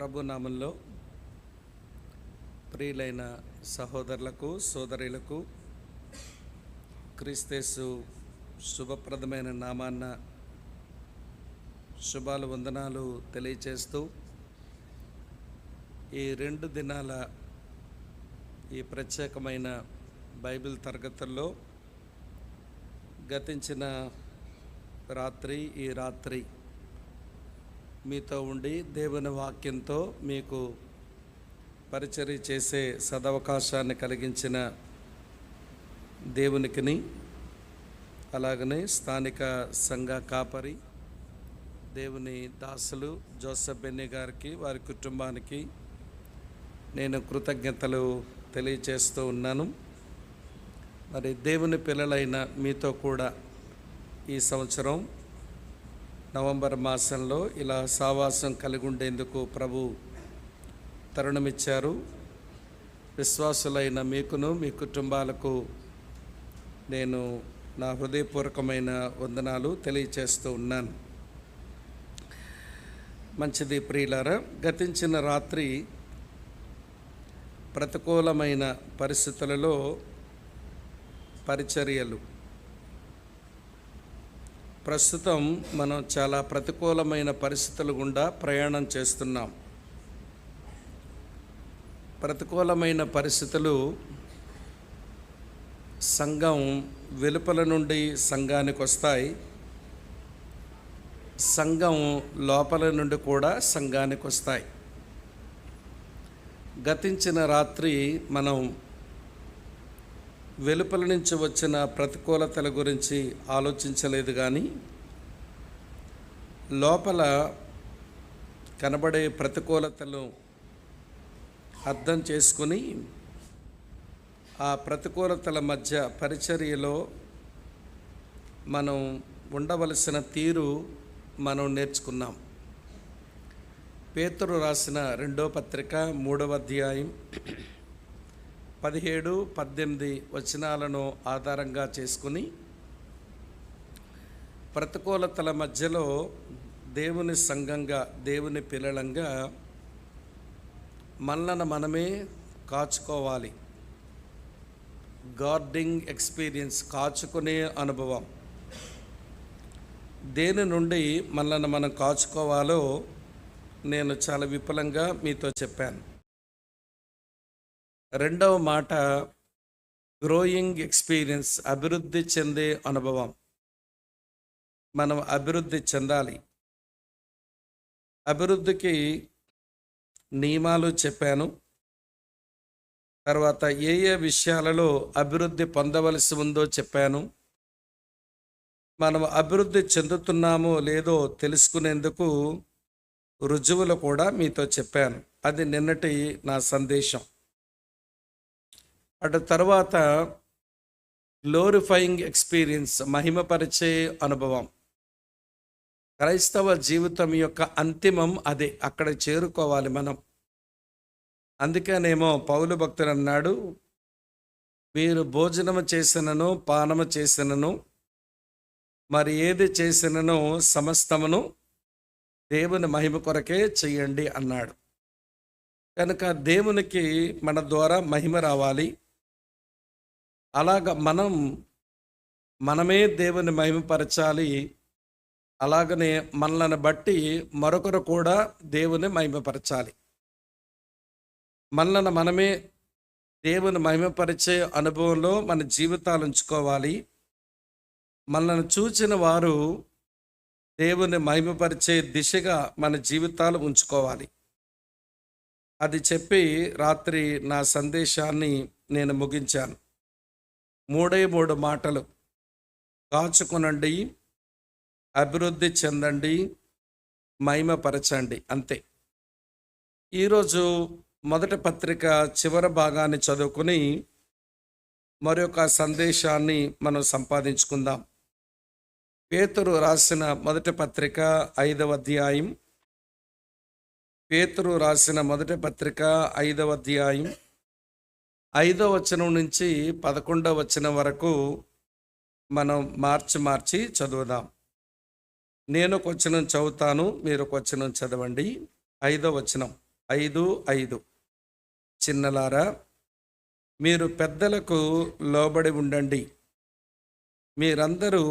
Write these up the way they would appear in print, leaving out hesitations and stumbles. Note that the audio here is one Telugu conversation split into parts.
ప్రభు నామంలో ప్రియులైన సహోదరులకు సోదరులకు క్రీస్తేసు శుభప్రదమైన నామాన్న శుభాలు వందనాలు తెలియచేస్తూ ఈ 2 దినాల ఈ ప్రత్యేకమైన బైబిల్ తరగతుల్లో గతించిన ఈ రాత్రి మీతో ఉండి దేవుని వాక్యంతో మీకు పరిచర్య చేసే సదవకాశాన్ని కలిగించిన దేవునికిని అలాగనే స్థానిక సంఘ కాపరి దేవుని దాసులు జోసెఫ్ బెన్నీ గారికి వారి కుటుంబానికి నేను కృతజ్ఞతలు తెలియచేస్తూ ఉన్నాను. మరి దేవుని పిల్లలైన మీతో కూడా ఈ సంవత్సరం నవంబర్ మాసంలో ఇలా సావాసం కలిగి ఉండేందుకు ప్రభు తరుణమిచ్చారు. విశ్వాసులైన మీకును మీ కుటుంబాలకు నేను నా హృదయపూర్వకమైన వందనాలు తెలియచేస్తూ ఉన్నాను. మంచిది ప్రియులారా, గతించిన రాత్రి ప్రతికూలమైన పరిస్థితులలో పరిచర్యలు. ప్రస్తుతం మనం చాలా ప్రతికూలమైన పరిస్థితుల గుండా ప్రయాణం చేస్తున్నాం. ప్రతికూలమైన పరిస్థితులు సంఘం వెలుపల నుండి సంఘానికి వస్తాయి, సంఘం లోపల నుండి కూడా సంఘానికి వస్తాయి. గతించిన రాత్రి మనం వెలుపల నుంచి వచ్చిన ప్రతికూలతల గురించి ఆలోచించలేదు, కానీ లోపల కనబడే ప్రతికూలతలు అర్థం చేసుకుని ఆ ప్రతికూలతల మధ్య పరిచర్యలో మనం ఉండవలసిన తీరు మనం నేర్చుకున్నాం. పేతురు రాసిన 2వ పత్రిక 3వ అధ్యాయం 17-18 వచనాలను ఆధారంగా చేసుకుని ప్రతికూలతల మధ్యలో దేవుని సంఘంగా దేవుని పిల్లలంగా మనలను మనమే కాచుకోవాలి. గార్డింగ్ ఎక్స్పీరియన్స్, కాచుకునే అనుభవం. దేని నుండి మనలను మనం కాచుకోవాలో నేను చాలా విపులంగా మీతో చెప్పాను. 2వ మాట గ్రోయింగ్ ఎక్స్పీరియన్స్, అభివృద్ధి చెందే అనుభవం. మనం అభివృద్ధి చెందాలి. అభివృద్ధికి నియమాలు చెప్పాను. తర్వాత ఏ విషయాలలో అభివృద్ధి పొందవలసి ఉందో చెప్పాను. మనం అభివృద్ధి చెందుతున్నామో లేదో తెలుసుకునేందుకు రుజువులు కూడా మీతో చెప్పాను. అది నిన్నటి నా సందేశం. అటు తర్వాత గ్లోరిఫైయింగ్ ఎక్స్పీరియన్స్, మహిమపరిచే అనుభవం. క్రైస్తవ జీవితం యొక్క అంతిమం అదే, అక్కడ చేరుకోవాలి మనం. అందుకనేమో పౌలు భక్తుడు అన్నాడు, మీరు భోజనము చేసినను పానము చేసినను మరి ఏది చేసినను సమస్తమును దేవుని మహిమ కొరకే చెయ్యండి అన్నాడు. కనుక దేవునికి మన ద్వారా మహిమ రావాలి. అలాగ మనమే దేవుని మహిమపరచాలి. అలాగనే మనలను బట్టి మరొకరు కూడా దేవుని మహిమపరచాలి. మనలను మనమే దేవుని మహిమపరిచే అనుభవంలో మన జీవితాలు ఉంచుకోవాలి. మనల్ని చూచిన వారు దేవుని మహిమపరిచే దిశగా మన జీవితాలు ఉంచుకోవాలి. అది చెప్పి రాత్రి నా సందేశాన్ని నేను ముగించాను. 3 మాటలు: కాచుకునండి, అభివృద్ధి చెందండి, మహిమపరచండి. అంతే. ఈరోజు మొదటి పత్రిక చివరి భాగాన్ని చదువుకుని మరొక సందేశాన్ని మనం సంపాదించుకుందాం. పేతురు రాసిన మొదటి పత్రిక 5వ అధ్యాయం. పేతురు రాసిన మొదటి పత్రిక 5వ అధ్యాయం 5వ వచనం నుంచి 11వ వచనం వరకు మనం మార్చి చదువుదాం. నేను ఒక వచనం చదువుతాను, మీరు ఒక వచనం చదవండి. 5వ వచనం. 5:5. చిన్నలారా, మీరు పెద్దలకు లోబడి ఉండండి. మీరందరూ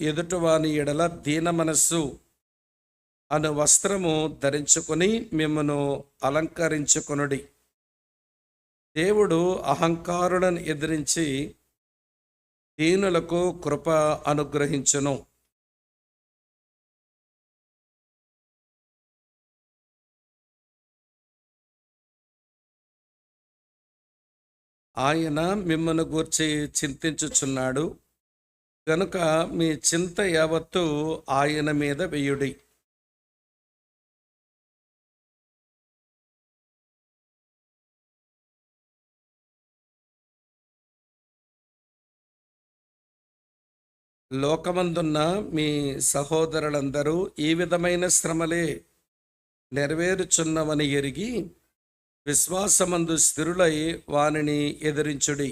ఎదుటివాని ఎడల దీన మనస్సు అను వస్త్రము ధరించుకొని మిమ్మను అలంకరించుకొనుడి. దేవుడు అహంకారులను ఎదిరించి దీనులకు కృప అనుగ్రహించును. ఆయన మిమ్మను గూర్చి చింతించుచున్నాడు గనుక మీ చింత యావత్తు ఆయన మీద వెయ్యుడి. లోకమందున్న మీ సహోదరులందరూ ఈ విధమైన శ్రమలే నెరవేరుచున్నవని ఎరిగి విశ్వాసమందు స్థిరులై వానిని ఎదిరించుడి.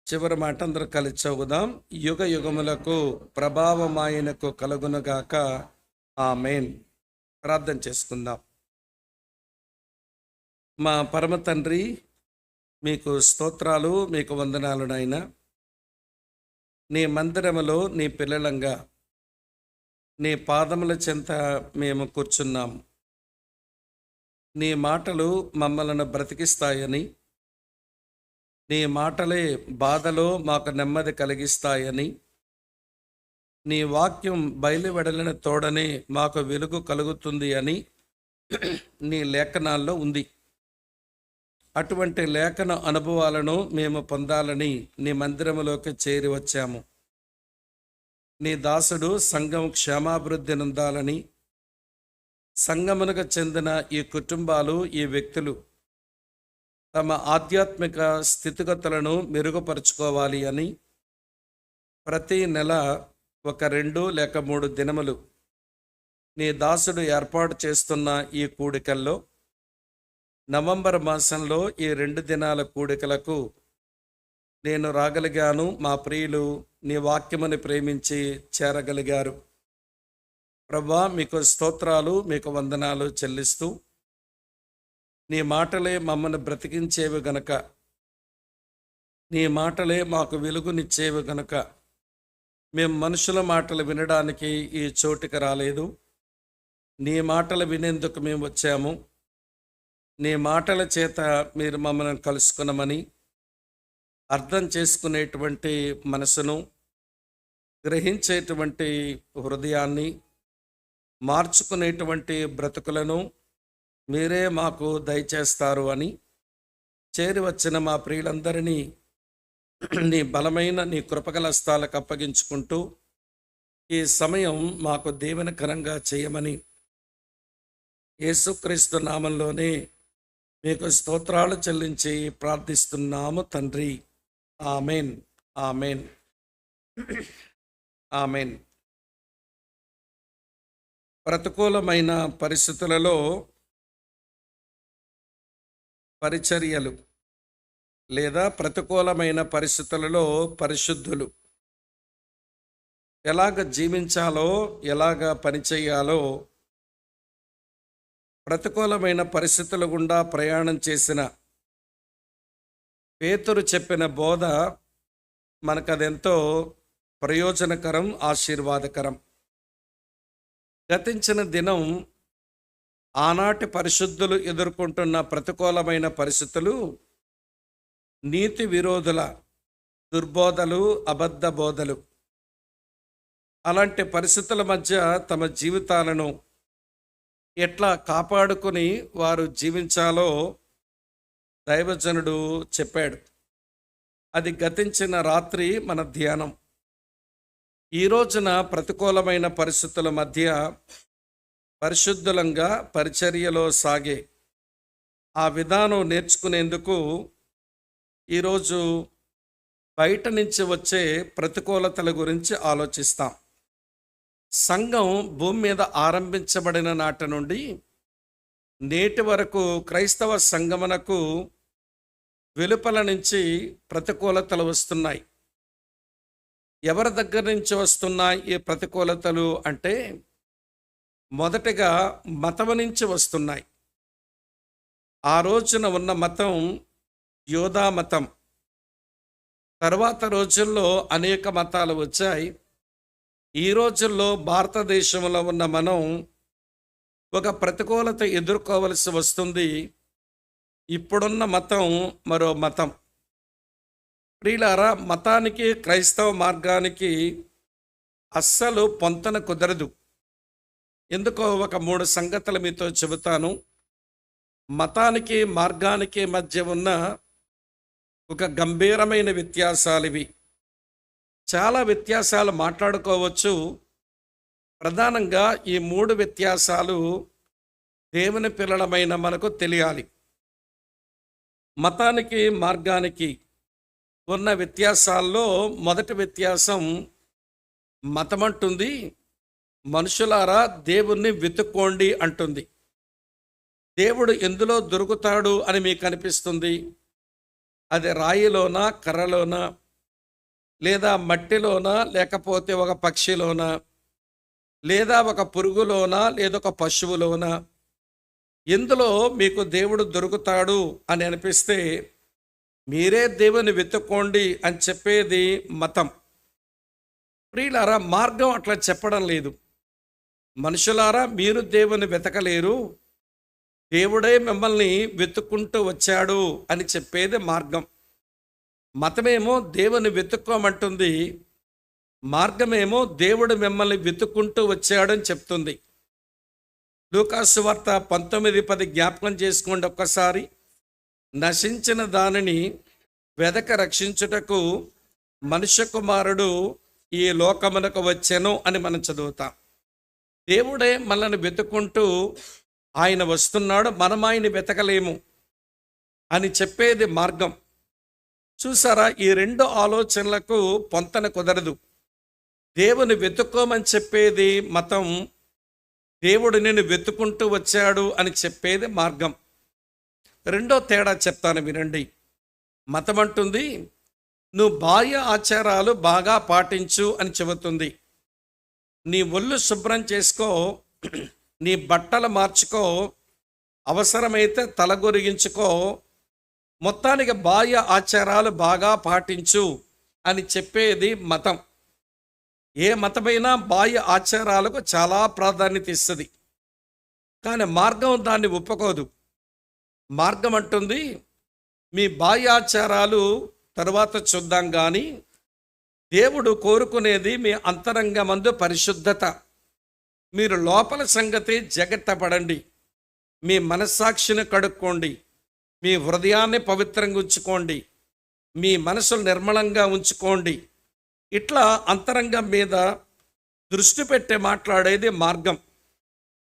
చివరి మాట అందరూ కలిసి చదువుదాం. యుగ యుగములకు ప్రభావమాయనకు కలుగునుగాక. ఆమేన్. ప్రార్థన చేసుకుందాం. మా పరమ తండ్రి, మీకు స్తోత్రాలు, మీకు వందనాలు నాయనా. నీ మందిరములో నీ పిల్లలంగా నీ పాదముల చెంత మేము కూర్చున్నాము. నీ మాటలు మమ్మలను బ్రతికిస్తాయని, నీ మాటలే బాధలో మాకు నెమ్మది కలిగిస్తాయని, నీ వాక్యం బయలువెడలిన తోడనే మాకు వెలుగు కలుగుతుంది అని నీ లేఖనాల్లో ఉంది. అటువంటి లేఖన అనుభవాలను మేము పొందాలని నీ మందిరములోకి చేరి వచ్చాము. నీ దాసుడు సంఘం క్షేమాభివృద్ధి నొందాలని, సంఘమునకు చెందిన ఈ కుటుంబాలు, ఈ వ్యక్తులు తమ ఆధ్యాత్మిక స్థితిగతులను మెరుగుపరుచుకోవాలి అని ప్రతి నెల ఒక 2 లేక 3 దినములు నీ దాసుడు ఏర్పాటు చేస్తున్న ఈ కూడికల్లో నవంబర్ మాసంలో ఈ 2 దినాల కూడికలకు నేను రాగలిగాను. మా ప్రియులు నీ వాక్యముని ప్రేమించి చేరగలిగారు. ప్రభువా, మీకు స్తోత్రాలు, మీకు వందనాలు చెల్లిస్తూ, నీ మాటలే మమ్మల్ని బ్రతికించేవి గనక, నీ మాటలే మాకు వెలుగునిచ్చేవి గనక మేము మనుషుల మాటలు వినడానికి ఈ చోటికి రాలేదు. నీ మాటలు వినేందుకు మేము వచ్చాము. నీ మాటల చేత మీరు మమ్మల్ని కలుసుకున్నామని, అర్థం చేసుకునేటువంటి మనసును, గ్రహించేటువంటి హృదయాన్ని, మార్చుకునేటువంటి బ్రతుకులను మీరే మాకు దయచేస్తారు అని చేరి వచ్చిన మా ప్రియులందరినీ నీ బలమైన నీ కృపగల హస్తాలకు అప్పగించుకుంటూ ఈ సమయం మాకు దీవెనకరంగా చేయమని యేసుక్రీస్తు నామంలోనే మీకు స్తోత్రాలు చెల్లించి ప్రార్థిస్తున్నాము తండ్రి. ఆమెన్. ఆమెన్. ఆమెన్. ప్రతికూలమైన పరిస్థితులలో పరిచర్యలు లేదా ప్రతికూలమైన పరిస్థితులలో పరిశుద్ధులు ఎలాగ జీవించాలో, ఎలాగ పనిచేయాలో ప్రతికూలమైన పరిస్థితుల గుండా ప్రయాణం చేసిన పేతురు చెప్పిన బోధ మనకదెంతో ప్రయోజనకరం, ఆశీర్వాదకరం. గతించిన దినం ఆనాటి పరిశుద్ధులు ఎదుర్కొంటున్న ప్రతికూలమైన పరిస్థితులు నీతి విరోధుల దుర్బోధలు, అబద్ధ బోధలు. అలాంటి పరిస్థితుల మధ్య తమ జీవితాలను ఎట్లా కాపాడుకొని వారు జీవించాలో దైవజనుడు చెప్పాడు. అది గతించిన రాత్రి మన ధ్యానం. ఈ రోజున ప్రతికూలమైన పరిస్థితుల మధ్య పరిశుద్ధులంగా పరిచర్యలో సాగే ఆ విధానం నేర్చుకునేందుకు ఈరోజు బయట నుంచి వచ్చే ప్రతికూలతల గురించి ఆలోచిస్తాం. సంఘం భూమి మీద ఆరంభించబడిన నాటి నుండి నేటి వరకు క్రైస్తవ సంగమనకు వెలుపల నుంచి ప్రతికూలతలు వస్తున్నాయి. ఎవరి దగ్గర నుంచి వస్తున్నాయి ఈ ప్రతికూలతలు అంటే, మొదటగా మతం నుంచి వస్తున్నాయి. ఆ రోజున ఉన్న మతం యోధా మతం. తర్వాత రోజుల్లో అనేక మతాలు వచ్చాయి. ఈ రోజుల్లో భారతదేశంలో ఉన్న మనం ఒక ప్రతికూలత ఎదుర్కోవలసి వస్తుంది. ఇప్పుడున్న మతం మరో మతం. ప్రియులారా, మతానికి క్రైస్తవ మార్గానికి అస్సలు పొంతన కుదరదు. ఎందుకో ఒక 3 సంగతులు మీతో చెబుతాను. మతానికి మార్గానికి మధ్య ఉన్న ఒక గంభీరమైన వ్యత్యాసాలు ఇవి. చాలా వ్యత్యాసాలు మాట్లాడుకోవచ్చు. ప్రధానంగా ఈ 3 వ్యత్యాసాలు దేవుని పిల్లలమైన మనకు తెలియాలి. మతానికి మార్గానికి ఉన్న వ్యత్యాసాల్లో మొదటి వ్యత్యాసం, మతమంటుంది మనుషులారా దేవుణ్ణి వెతుక్కోండి అంటుంది. దేవుడు ఎందులో దొరుకుతాడు అని మీకు అనిపిస్తుంది? అది రాయిలోనా, కర్రలోనా, లేదా మట్టిలోనా, లేకపోతే ఒక పక్షిలోనా, లేదా ఒక పురుగులోనా, లేదా ఒక పశువులోనా? ఎందులో మీకు దేవుడు దొరుకుతాడు అని అనిపిస్తే మీరే దేవుని వెతుక్కోండి అని చెప్పేది మతం. ప్రియులారా, మార్గం అట్లా చెప్పడం లేదు. మనుషులారా మీరు దేవుని వెతకలేరు, దేవుడే మిమ్మల్ని వెతుక్కుంటూ వచ్చాడు అని చెప్పేది మార్గం. మతమేమో దేవుని వెతుక్కోమంటుంది, మార్గమేమో దేవుడు మిమ్మల్ని వెతుక్కుంటూ వచ్చాడని చెప్తుంది. లూకాసు వార్త 19:10 జ్ఞాపకం చేసుకోండి ఒక్కసారి. నశించిన దానిని వెదక రక్షించుటకు మనుష్య కుమారుడు ఈ లోకమునకు వచ్చెను అని మనం చదువుతాం. దేవుడే మనల్ని వెతుక్కుంటూ ఆయన వస్తున్నాడు, మనం ఆయన్ని వెతకలేము అని చెప్పేది మార్గం. చూసారా, ఈ 2 ఆలోచనలకు పొంతన కుదరదు. దేవుని వెతుక్కోమని చెప్పేది మతం, దేవుడు నిన్ను వెతుక్కుంటూ వచ్చాడు అని చెప్పేది మార్గం. రెండో తేడా చెప్తాను వినండి. మతం అంటుంది నువ్వు బాహ్య ఆచారాలు బాగా పాటించు అని చెబుతుంది. నీ ఒళ్ళు శుభ్రం చేసుకో, నీ బట్టలు మార్చుకో, అవసరమైతే తలగొరిగించుకో, మొత్తానికి బాహ్య ఆచారాలు బాగా పాటించు అని చెప్పేది మతం. ఏ మతమైనా బాహ్య ఆచారాలకు చాలా ప్రాధాన్యత ఇస్తుంది, కానీ మార్గం దాన్ని ఒప్పుకోదు. మార్గం అంటుంది మీ బాహ్యాచారాలు తరువాత చూద్దాం, కానీ దేవుడు కోరుకునేది మీ అంతరంగమందు పరిశుద్ధత. మీరు లోపల సంగతి జాగ్రత్త పడండి. మీ మనస్సాక్షిని కడుక్కోండి, మీ హృదయాన్ని పవిత్రంగా ఉంచుకోండి, మీ మనసును నిర్మలంగా ఉంచుకోండి. ఇట్లా అంతరంగం మీద దృష్టి పెట్టి మాట్లాడేది మార్గం.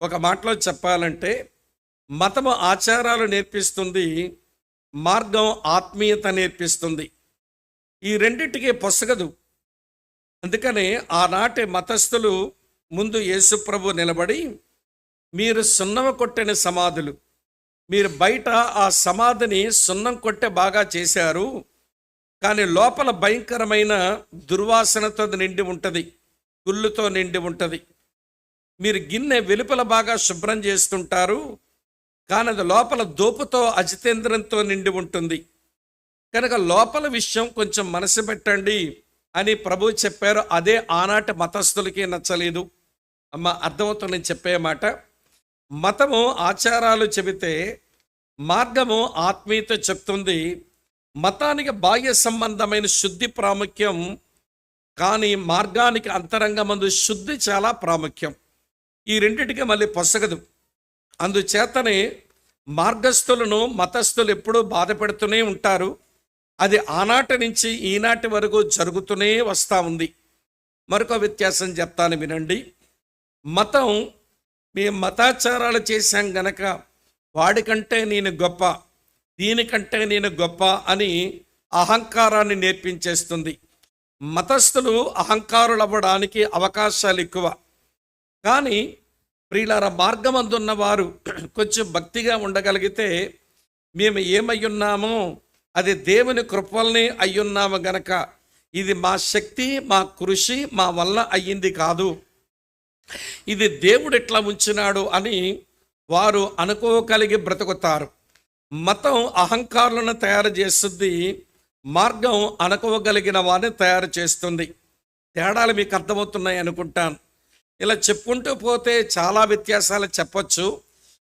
ఒక మాటలో చెప్పాలంటే మతము ఆచారాలు నేర్పిస్తుంది, మార్గం ఆత్మీయత నేర్పిస్తుంది. ఈ రెండింటికి పొసగదు. అందుకనే ఆనాటి మతస్థులు ముందు యేసుప్రభు నిలబడి, మీరు సున్నం కొట్టిన సమాధులు, మీరు బయట ఆ సమాధిని సున్నం కొట్టే బాగా చేశారు, కానీ లోపల భయంకరమైన దుర్వాసనతో నిండి ఉంటుంది, కుళ్ళుతో నిండి ఉంటుంది. మీరు గిన్నె వెలుపల బాగా శుభ్రం చేస్తుంటారు, కానీ అది లోపల దోపుతో అజితేంద్రంతో నిండి ఉంటుంది. కనుక లోపల విషయం కొంచెం మనసు పెట్టండి అని ప్రభు చెప్పారు. అదే ఆనాటి మతస్థులకి నచ్చలేదు. అమ్మ, అర్థమవుతుంది నేను చెప్పే మాట. మతము ఆచారాలు చెబితే మార్గము ఆత్మీయత చెప్తుంది. మతానికి బాహ్య సంబంధమైన శుద్ధి ప్రాముఖ్యం, కానీ మార్గానికి అంతరంగమందు శుద్ధి చాలా ప్రాముఖ్యం. ఈ రెండిటికి మళ్ళీ పొసగదు. అందుచేతనే మార్గస్థులను మతస్థులు ఎప్పుడూ బాధ పెడుతూనే ఉంటారు. అది ఆనాటి నుంచి ఈనాటి వరకు జరుగుతూనే వస్తూ ఉంది. మరొక వ్యత్యాసం చెప్తాను వినండి. మతం, మేము మతాచారాలు చేశాం గనక వాడికంటే నేను గొప్ప, దీనికంటే నేను గొప్ప అని అహంకారాన్ని నేర్పించేస్తుంది. మతస్థులు అహంకారులు అవ్వడానికి అవకాశాలు ఎక్కువ. కానీ ప్రియులారా, మార్గమందున్న వారు కొంచెం భక్తిగా ఉండగలిగితే మేము ఏమై ఉన్నామో అది దేవుని కృపల్ని అయ్యున్నాము గనక ఇది మా శక్తి, మా కృషి, మా వల్ల అయ్యింది కాదు, ఇది దేవుడు ఎట్లా ఉంచినాడు అని వారు అనుకోగలిగి బ్రతుకుతారు. మతం అహంకారులను తయారు చేస్తుంది, మార్గం అనుకోగలిగిన వారిని తయారు చేస్తుంది. తేడాలు మీకు అర్థమవుతున్నాయి అనుకుంటాను. ఇలా చెప్పుకుంటూ పోతే చాలా వ్యత్యాసాలు చెప్పొచ్చు.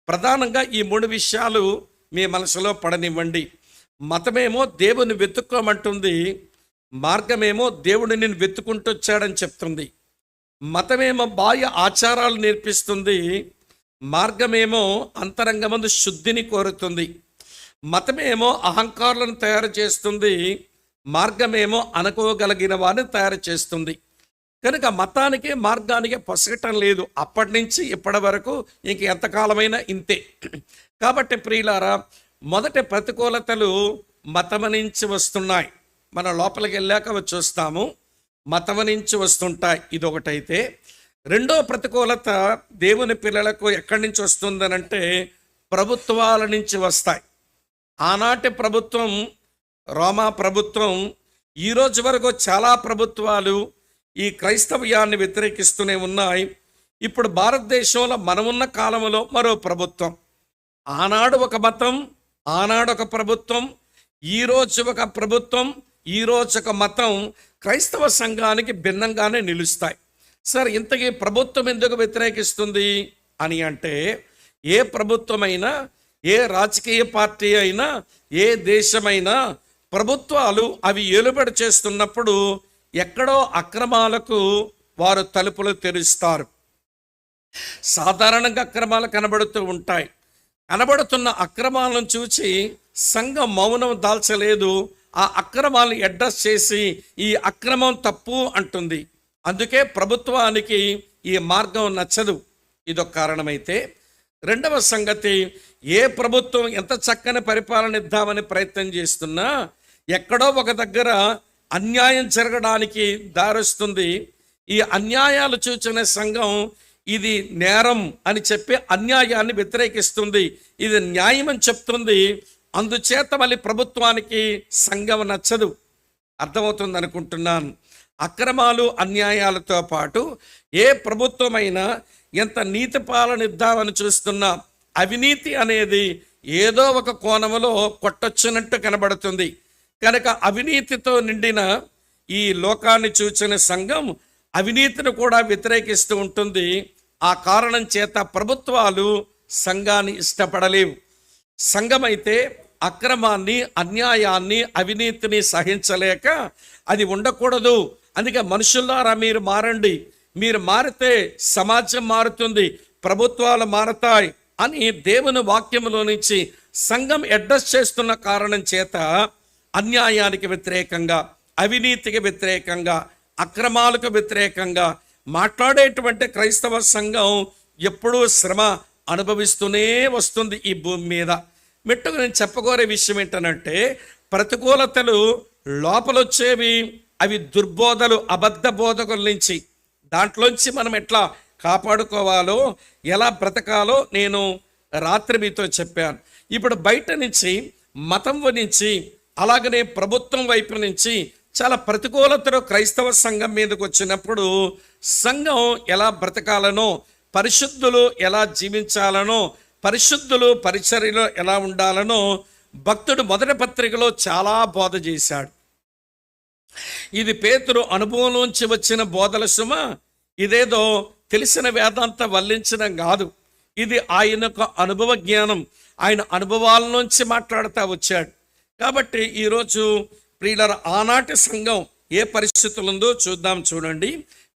ప్రధానంగా ఈ 3 విషయాలు మీ మనసులో పడనివ్వండి. మతమేమో దేవుని వెతుక్కోమంటుంది, మార్గమేమో దేవుడు నిన్ను వెతుక్కుంటూ వచ్చాడని చెప్తుంది. మతమేమో బాహ్య ఆచారాలు నేర్పిస్తుంది, మార్గమేమో అంతరంగమందు శుద్ధిని కోరుతుంది. మతమేమో అహంకారులను తయారు చేస్తుంది, మార్గమేమో అనుకోగలిగిన వారిని తయారు చేస్తుంది. కనుక మతానికి మార్గానికి పొసగటం లేదు. అప్పటి నుంచి ఇప్పటి వరకు ఇంక ఎంతకాలమైనా ఇంతే. కాబట్టి ప్రియులారా, మొదటి ప్రతికూలతలు మతం నుంచి వస్తున్నాయి. మన లోపలికి వెళ్ళాక చూస్తాము, మతం నుంచి వస్తుంటాయి. ఇదొకటైతే, రెండో ప్రతికూలత దేవుని పిల్లలకు ఎక్కడి నుంచి వస్తుందనంటే ప్రభుత్వాల నుంచి వస్తాయి. ఆనాటి ప్రభుత్వం, రోమా ప్రభుత్వం, ఈరోజు వరకు చాలా ప్రభుత్వాలు ఈ క్రైస్తవ్యాన్ని వ్యతిరేకిస్తూనే ఉన్నాయి. ఇప్పుడు భారతదేశంలో మనమున్న కాలంలో మరో ప్రభుత్వం. ఆనాడు ఒక మతం, ఆనాడు ఒక ప్రభుత్వం, ఈరోజు ఒక ప్రభుత్వం, ఈరోజు ఒక మతం క్రైస్తవ సంఘానికి భిన్నంగానే నిలుస్తాయి. సార్, ఇంతకీ ప్రభుత్వం ఎందుకు వ్యతిరేకిస్తుంది అని అంటే, ఏ ప్రభుత్వమైనా, ఏ రాజకీయ పార్టీ అయినా, ఏ దేశమైనా ప్రభుత్వాలు అవి ఏలుబడి చేస్తున్నప్పుడు ఎక్కడో అక్రమాలకు వారు తలుపులు తెరుస్తారు. సాధారణంగా అక్రమాలు కనబడుతూ ఉంటాయి. కనబడుతున్న అక్రమాలను చూసి సంఘం మౌనం దాల్చలేదు. ఆ అక్రమాలను అడ్రస్ చేసి ఈ అక్రమం తప్పు అంటుంది. అందుకే ప్రభుత్వానికి ఈ మార్గం నచ్చదు. ఇదొక కారణమైతే, రెండవ సంగతి, ఏ ప్రభుత్వం ఎంత చక్కని పరిపాలన ఇద్దామని ప్రయత్నం చేస్తున్నా ఎక్కడో ఒక దగ్గర అన్యాయం జరగడానికి దారిస్తుంది. ఈ అన్యాయాలు చూచిన సంఘం ఇది నేరం అని చెప్పి అన్యాయాన్ని వ్యతిరేకిస్తుంది, ఇది న్యాయం అని చెప్తుంది. అందుచేత మళ్ళీ ప్రభుత్వానికి సంఘం నచ్చదు. అర్థమవుతుంది అనుకుంటున్నాను. అక్రమాలు, అన్యాయాలతో పాటు ఏ ప్రభుత్వమైనా ఎంత నీతి పాలన ఇద్దామని చూస్తున్నా అవినీతి అనేది ఏదో ఒక కోణంలో కొట్టొచ్చినట్టు కనబడుతుంది. కనుక అవినీతితో నిండిన ఈ లోకాన్ని చూసిన సంఘం అవినీతిని కూడా వ్యతిరేకిస్తూ ఉంటుంది. ఆ కారణం చేత ప్రభుత్వాలు సంఘాన్ని ఇష్టపడలేవు. సంఘమైతే అక్రమాన్ని, అన్యాయాన్ని, అవినీతిని సహించలేక అది ఉండకూడదు. అందుకే మనుషులారా మీరు మారండి, మీరు మారితే సమాజం మారుతుంది, ప్రభుత్వాలు మారతాయి అని దేవుని వాక్యంలో నుంచి సంఘం అడ్రస్ చేస్తున్న కారణం చేత అన్యాయానికి వ్యతిరేకంగా, అవినీతికి వ్యతిరేకంగా, అక్రమాలకు వ్యతిరేకంగా మాట్లాడేటువంటి క్రైస్తవ సంఘం ఎప్పుడూ శ్రమ అనుభవిస్తూనే వస్తుంది ఈ భూమి మీద. మెట్టుకు నేను చెప్పగోరే విషయం ఏంటనంటే, ప్రతికూలతలు లోపలొచ్చేవి, అవి దుర్బోధలు, అబద్ధ బోధకుల నుంచి. దాంట్లోంచి మనం ఎట్లా కాపాడుకోవాలో, ఎలా బ్రతకాలో నేను రాత్రి మీతో చెప్పాను. ఇప్పుడు బయట నుంచి, మతం నుంచి, అలాగనే ప్రభుత్వం వైపు నుంచి చాలా ప్రతికూలతలు క్రైస్తవ సంఘం మీదకి వచ్చినప్పుడు సంఘం ఎలా బ్రతకాలనో, పరిశుద్ధులు ఎలా జీవించాలనో, పరిశుద్ధులు పరిచర్యలో ఎలా ఉండాలనో భక్తుడు మొదటి పత్రికలో చాలా బోధ చేశాడు. ఇది పేతురు అనుభవంలోంచి వచ్చిన బోధల సుమ. ఇదేదో తెలిసిన వేదాంత వల్లించడం కాదు. ఇది ఆయనకు అనుభవ జ్ఞానం, ఆయన అనుభవాల నుంచి మాట్లాడుతూ వచ్చాడు. కాబట్టి ఈరోజు ప్రియులారా, ఆనాటి సంఘం ఏ పరిస్థితులు ఉందో చూద్దాం. చూడండి,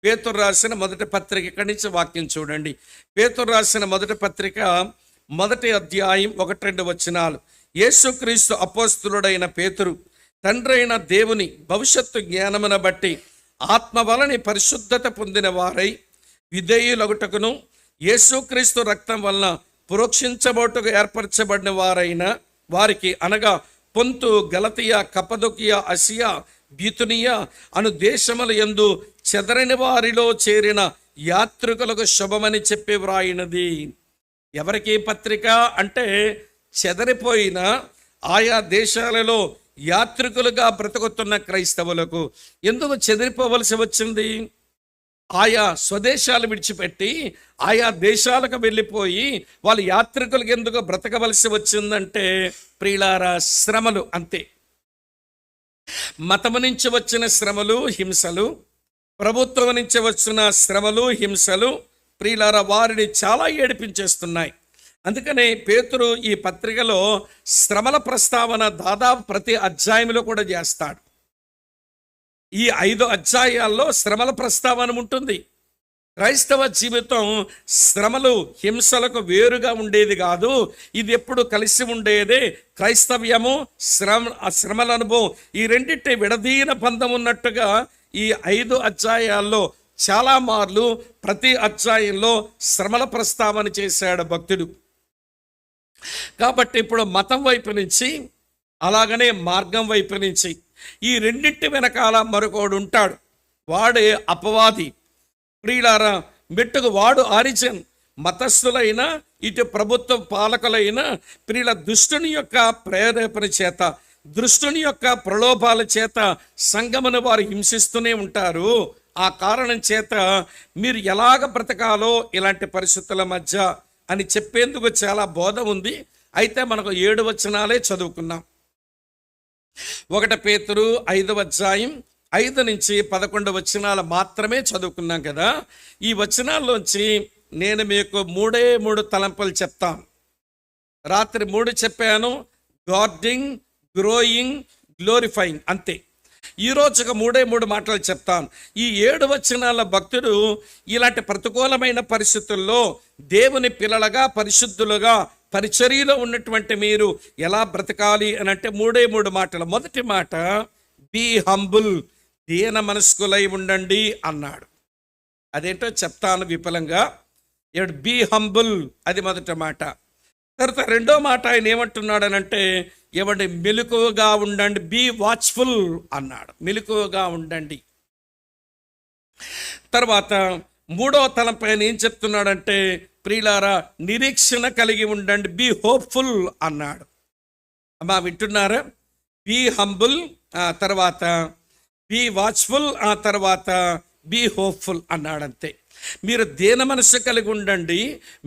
పేతురు రాసిన మొదటి పత్రిక, ఇక్కడి నుంచి వాక్యం చూడండి. పేతురు రాసిన మొదటి పత్రిక 1వ అధ్యాయం 1-2 వచనాలు. యేసుక్రీస్తు అపోస్తులుడైన పేతురు, తండ్రైన దేవుని భవిష్యత్తు జ్ఞానమును బట్టి ఆత్మ వలని పరిశుద్ధత పొందిన వారై విధేయులగుటకును, యేసుక్రీస్తు రక్తం వలన పురోక్షించబోటుకు ఏర్పరచబడిన వారైన వారికి, అనగా పొంతు, గలతియ, కపదొకియ, అసియా, బితునియ అను దేశముల యందు చెదరని వారిలో చేరిన యాత్రికులకు శుభమని చెప్పి వ్రాయినది. ఎవరికి ఈ పత్రిక అంటే చెదరిపోయిన ఆయా దేశాలలో యాత్రికులుగా బ్రతుకుతున్న క్రైస్తవులకు. ఎందుకు చెదిరిపోవలసి వచ్చింది? ఆయా స్వదేశాలు విడిచిపెట్టి ఆయా దేశాలకు వెళ్ళిపోయి వాళ్ళు యాత్రికులకు ఎందుకు బ్రతకవలసి వచ్చిందంటే ప్రియులారా, శ్రమలు అంతే. మతము నుంచి వచ్చిన శ్రమలు, హింసలు, ప్రభుత్వం నుంచి వచ్చిన శ్రమలు, హింసలు ప్రియులారా వారిని చాలా ఏడిపించేస్తున్నాయి. అందుకనే పేతురు ఈ పత్రికలో శ్రమల ప్రస్తావన దాదాపు ప్రతి అధ్యాయంలో కూడా చేస్తాడు. ఈ 5 అధ్యాయాల్లో శ్రమల ప్రస్తావన ఉంటుంది. క్రైస్తవ జీవితం శ్రమలు, హింసలకు వేరుగా ఉండేది కాదు, ఇది ఎప్పుడు కలిసి ఉండేదే. క్రైస్తవ్యము, శ్రమల అనుభవం ఈ రెండింటి విడదీన బంధం ఉన్నట్టుగా ఈ 5 అధ్యాయాల్లో చాలా మార్లు ప్రతి అధ్యాయంలో శ్రమల ప్రస్తావన చేశాడు భక్తుడు. కాబట్టి ఇప్పుడు మతం వైపు నుంచి అలాగనే మార్గం వైపు నుంచి ఈ రెండింటి వెనకాల మరొకడు ఉంటాడు. వాడే అపవాది. ప్రియులారా, మెట్టుకు వాడు ఆరిజిన్. మతస్థులైన ఇటు ప్రభుత్వ పాలకులైన ప్రియుల దుష్టుని యొక్క ప్రేరేపణ చేత, దుష్టుని యొక్క ప్రలోభాల చేత సంఘమును వారు హింసిస్తూనే ఉంటారు. ఆ కారణం చేత మీరు ఎలాగ బ్రతకాలో ఇలాంటి పరిస్థితుల మధ్య అని చెప్పేందుకు చాలా బోధ ఉంది. అయితే మనకు 7 వచనాలే చదువుకున్నాం. 1 పేతురు 5వ అధ్యాయం 5 నుంచి 11 వచనాలు మాత్రమే చదువుకున్నాం కదా. ఈ వచనాల్లోంచి నేను మీకు 3 తలంపులు చెప్తాను. రాత్రి 3 చెప్పాను, గార్డింగ్, గ్రోయింగ్, గ్లోరిఫైయింగ్, అంతే. ఈరోజు ఒక 3 మాటలు చెప్తాను. ఈ 7 వచనాల భక్తుడు ఇలాంటి ప్రతికూలమైన పరిస్థితుల్లో దేవుని పిల్లలుగా, పరిశుద్ధులుగా, పరిచర్యలో ఉన్నటువంటి మీరు ఎలా బ్రతకాలి అని అంటే 3 మాటలు. మొదటి మాట, బీ హంబుల్, దీన మనస్కులై ఉండండి అన్నాడు. అదేంటో చెప్తాను విపులంగా. బీ హంబుల్, అది మొదటి మాట. తర్వాత 2వ మాట ఆయన ఏమంటున్నాడనంటే మెలకువగా ఉండండి, బీ వాచ్ఫుల్ అన్నాడు. మెలకువగా ఉండండి. తర్వాత 3వ తలంపై ఆయన ఏం చెప్తున్నాడంటే ప్రియులారా, నిరీక్షణ కలిగి ఉండండి, బీ హోప్ఫుల్ అన్నాడు. అమ్మా వింటున్నారా? బీ హంబుల్, తర్వాత బీ వాచ్ఫుల్, తర్వాత బీ హోప్ఫుల్ అన్నాడంతే. మీరు దీన మనస్సు కలిగి ఉండండి,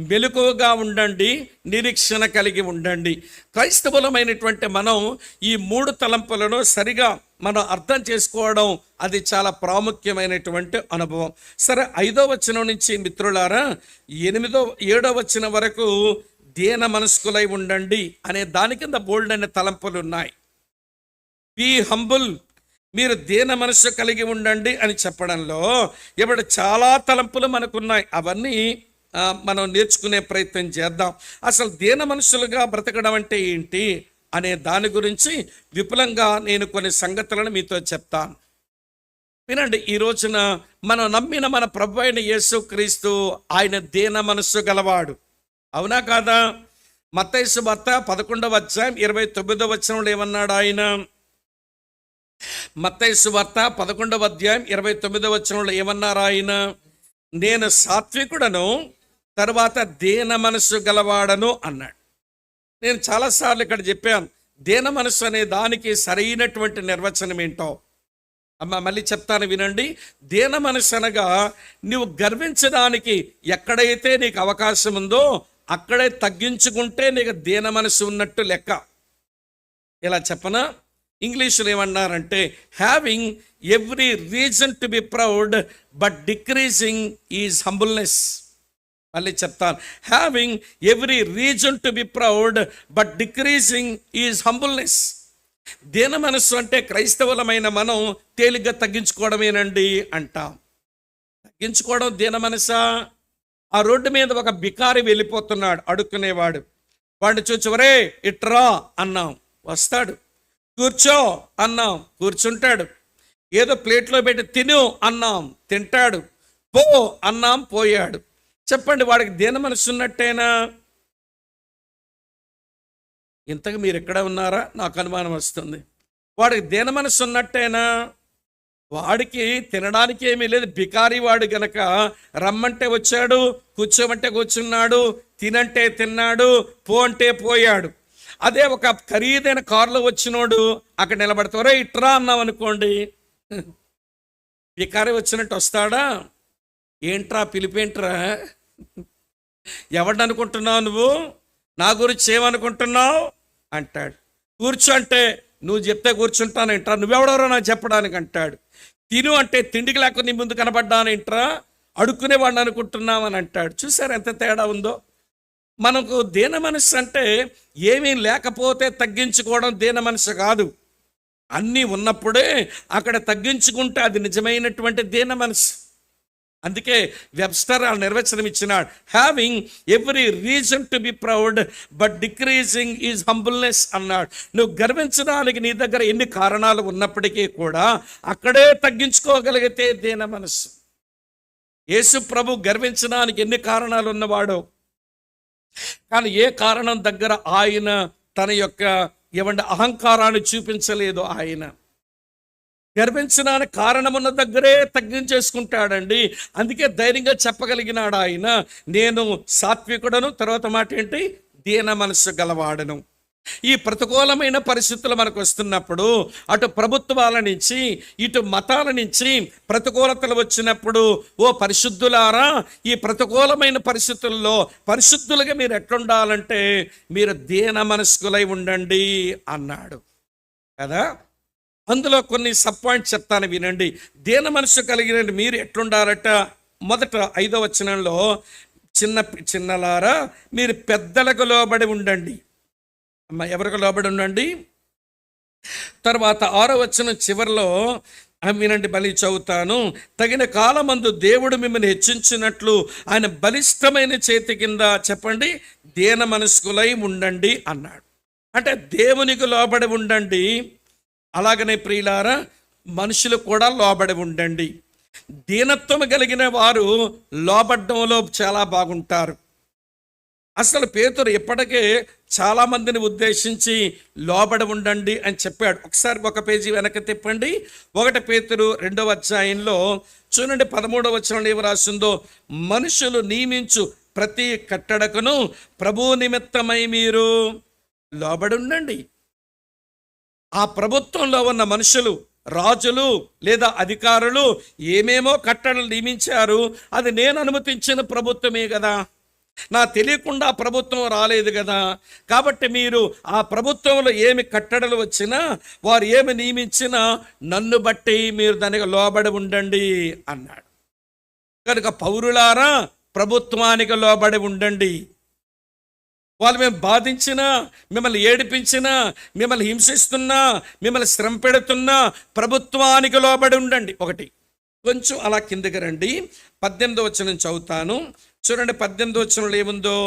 మెలకువగా ఉండండి, నిరీక్షణ కలిగి ఉండండి. క్రైస్తవులమైనటువంటి మనం ఈ 3 తలంపులను సరిగా మనం అర్థం చేసుకోవడం అది చాలా ప్రాముఖ్యమైనటువంటి అనుభవం. సరే, 5వ వచనం నుంచి మిత్రులారా 7వ వచనం వరకు దీన మనస్కులై ఉండండి అనే దాని కింద బోల్డ్ అనే తలంపులు ఉన్నాయి. బీ హంబుల్, మీరు దీన మనస్సు కలిగి ఉండండి అని చెప్పడంలో ఇప్పుడు చాలా తలంపులు మనకున్నాయి. అవన్నీ మనం నేర్చుకునే ప్రయత్నం చేద్దాం. అసలు దీన మనస్సులుగా బ్రతకడం అంటే ఏంటి అనే దాని గురించి విపులంగా నేను కొన్ని సంగతులను మీతో చెప్తాను. వినండి. ఈ రోజున మనం నమ్మిన మన ప్రభు అయిన యేసుక్రీస్తు ఆయన దీన మనస్సు గలవాడు. అవునా కాదా? మత్తయి సువార్త 11వ అధ్యాయం 29వ వచనంలో ఏమన్నాడు ఆయన? మత్తయి సువార్త 11వ అధ్యాయం 29వ వచనంలో ఏమన్నారు ఆయన? నేను సాత్వికుడను, తర్వాత దీన మనస్సు గలవాడను అన్నాడు. నేను చాలాసార్లు ఇక్కడ చెప్పాను, దీన మనస్సు అనే దానికి సరైనటువంటి నిర్వచనం ఏంటో. మళ్ళీ చెప్తాను వినండి. దీన మనస్సు అనగా నువ్వు గర్వించడానికి ఎక్కడైతే నీకు అవకాశం ఉందో అక్కడే తగ్గించుకుంటే నీకు దీన మనస్సు ఉన్నట్టు లెక్క. ఇలా చెప్పనా? ఇంగ్లీష్లో ఏమన్నారంటే having every reason to be proud but decreasing is humbleness. మళ్ళీ చెప్తాను, having every reason to be proud but decreasing is humbleness. దీన మనస్సు అంటే క్రైస్తవులమైన మనం తేలిగ్గా తగ్గించుకోవడమేనండి అంటాం. తగ్గించుకోవడం దీన మనసా? ఆ రోడ్డు మీద ఒక బికారి వెళ్ళిపోతున్నాడు, అడుక్కునేవాడు. వాడిని చూచి ఒరే ఇట్రా అన్నాం, వస్తాడు. కూర్చో అన్నాం, కూర్చుంటాడు. ఏదో ప్లేట్లో పెట్టి తిను అన్నాం, తింటాడు. పో అన్నాం, పోయాడు. చెప్పండి, వాడికి దీన మనస్సు ఉన్నట్టేనా? ఇంతకు మీరు ఎక్కడ ఉన్నారా? నాకు అనుమానం వస్తుంది. వాడికి దీన మనస్సు ఉన్నట్టేనా? వాడికి తినడానికి ఏమీ లేదు, బికారి వాడు గనక రమ్మంటే వచ్చాడు, కూర్చోమంటే కూర్చున్నాడు, తినంటే తిన్నాడు, పో అంటే పోయాడు. అదే ఒక ఖరీదైన కారులో వచ్చినోడు అక్కడ నిలబడతారే ఇట్రా అన్నాం అనుకోండి, బికారి వచ్చినట్టు వస్తాడా? ఏంట్రా పిలిపేంట్రా, ఎవడిని అనుకుంటున్నావు నువ్వు, నా గురించి ఏమనుకుంటున్నావు అంటాడు. కూర్చో అంటే నువ్వు చెప్తే కూర్చుంటానంటరా, నువ్వెవడెవరో నాకు చెప్పడానికి అంటాడు. తిను అంటే తిండికి లేకుండా నీ ముందు కనబడ్డానంటరా, అడుక్కునేవాడిని అనుకుంటున్నామని అంటాడు. చూసారు ఎంత తేడా ఉందో. మనకు దీన మనస్సు అంటే ఏమీ లేకపోతే తగ్గించుకోవడం దీన మనస్సు కాదు, అన్నీ ఉన్నప్పుడే అక్కడ తగ్గించుకుంటే అది నిజమైనటువంటి దీన మనస్సు. అందుకే వెబ్స్టర్ ఆ నిర్వచనం ఇచ్చినాడు, having every reason to be proud but decreasing is humbleness అన్నాడు. నువ్వు గర్వించడానికి నీ దగ్గర ఎన్ని కారణాలు ఉన్నప్పటికీ కూడా అక్కడే తగ్గించుకోగలిగితే దీన మనస్సు. యేసు ప్రభు గర్వించడానికి ఎన్ని కారణాలు ఉన్నవాడో, కానీ ఏ కారణం దగ్గర ఆయన తన యొక్క అహంకారాన్ని చూపించలేదు. ఆయన గర్వించడానికి కారణమున్న దగ్గరే తగ్గించేసుకుంటాడండి. అందుకే ధైర్యంగా చెప్పగలిగినాడు ఆయన, నేను సాత్వికుడను, తర్వాత మాట ఏంటి, దీన మనస్సు గలవాడను. ఈ ప్రతికూలమైన పరిస్థితులు మనకు వస్తున్నప్పుడు, అటు ప్రభుత్వాల నుంచి ఇటు మతాల నుంచి ప్రతికూలతలు వచ్చినప్పుడు, ఓ పరిశుద్ధులారా, ఈ ప్రతికూలమైన పరిస్థితుల్లో పరిశుద్ధులుగా మీరు ఎట్లుండాలంటే మీరు దీన మనస్కులై ఉండండి అన్నాడు కదా. అందులో కొన్ని సబ్ పాయింట్స్ చెప్తాను వినండి. దీన మనస్సు కలిగిన మీరు ఎట్లుండాలట. మొదట 5వ వచనంలో చిన్నలారా మీరు పెద్దలకు లోబడి ఉండండి. ఎవరికి లోబడి ఉండండి? తర్వాత 6వ వచనం చివరిలో వినండి, బలి చదువుతాను. తగిన కాలమందు దేవుడు మిమ్మల్ని హెచ్చించినట్లు ఆయన బలిష్టమైన చేతి కింద చెప్పండి దీన మనస్కులై ఉండండి అన్నాడు. అంటే దేవునికి లోబడి ఉండండి, అలాగనే ప్రియులారా మనుషులు కూడా లోబడి ఉండండి. దీనత్వం కలిగిన వారు లోబడ్డంలో చాలా బాగుంటారు. అసలు పేతురు ఇప్పటికే చాలామందిని ఉద్దేశించి లోబడి ఉండండి అని చెప్పాడు. ఒకసారి ఒక పేజీ వెనక్కి తిప్పండి. 1 పేతురు 2వ అధ్యాయంలో చూడండి 13వ వచనంలో ఏమి రాసిందో, మనుషులు నియమించు ప్రతి కట్టడకును ప్రభు నిమిత్తమై మీరు లోబడి ఉండండి. ఆ ప్రభుత్వంలో ఉన్న మనుషులు, రాజులు లేదా అధికారులు ఏమేమో కట్టడలు నియమించారు. అది నేను అనుమతించిన ప్రభుత్వమే కదా, నా తెలియకుండా ప్రభుత్వం రాలేదు కదా. కాబట్టి మీరు ఆ ప్రభుత్వంలో ఏమి కట్టడలు వచ్చినా, వారు ఏమి నియమించినా నన్ను బట్టి మీరు దానికి లోబడి ఉండండి అన్నాడు. కనుక పౌరులారా ప్రభుత్వానికి లోబడి ఉండండి. వాళ్ళు మేము బాధించినా, మిమ్మల్ని ఏడిపించినా, మిమ్మల్ని హింసిస్తున్నా, మిమ్మల్ని శ్రమ పెడుతున్నా ప్రభుత్వానికి లోబడి ఉండండి. ఒకటి కొంచెం అలా కిందకి రండి, 18వ వచనం చదువుతాను చూడండి. 18వ వచనంలో ఏముందో,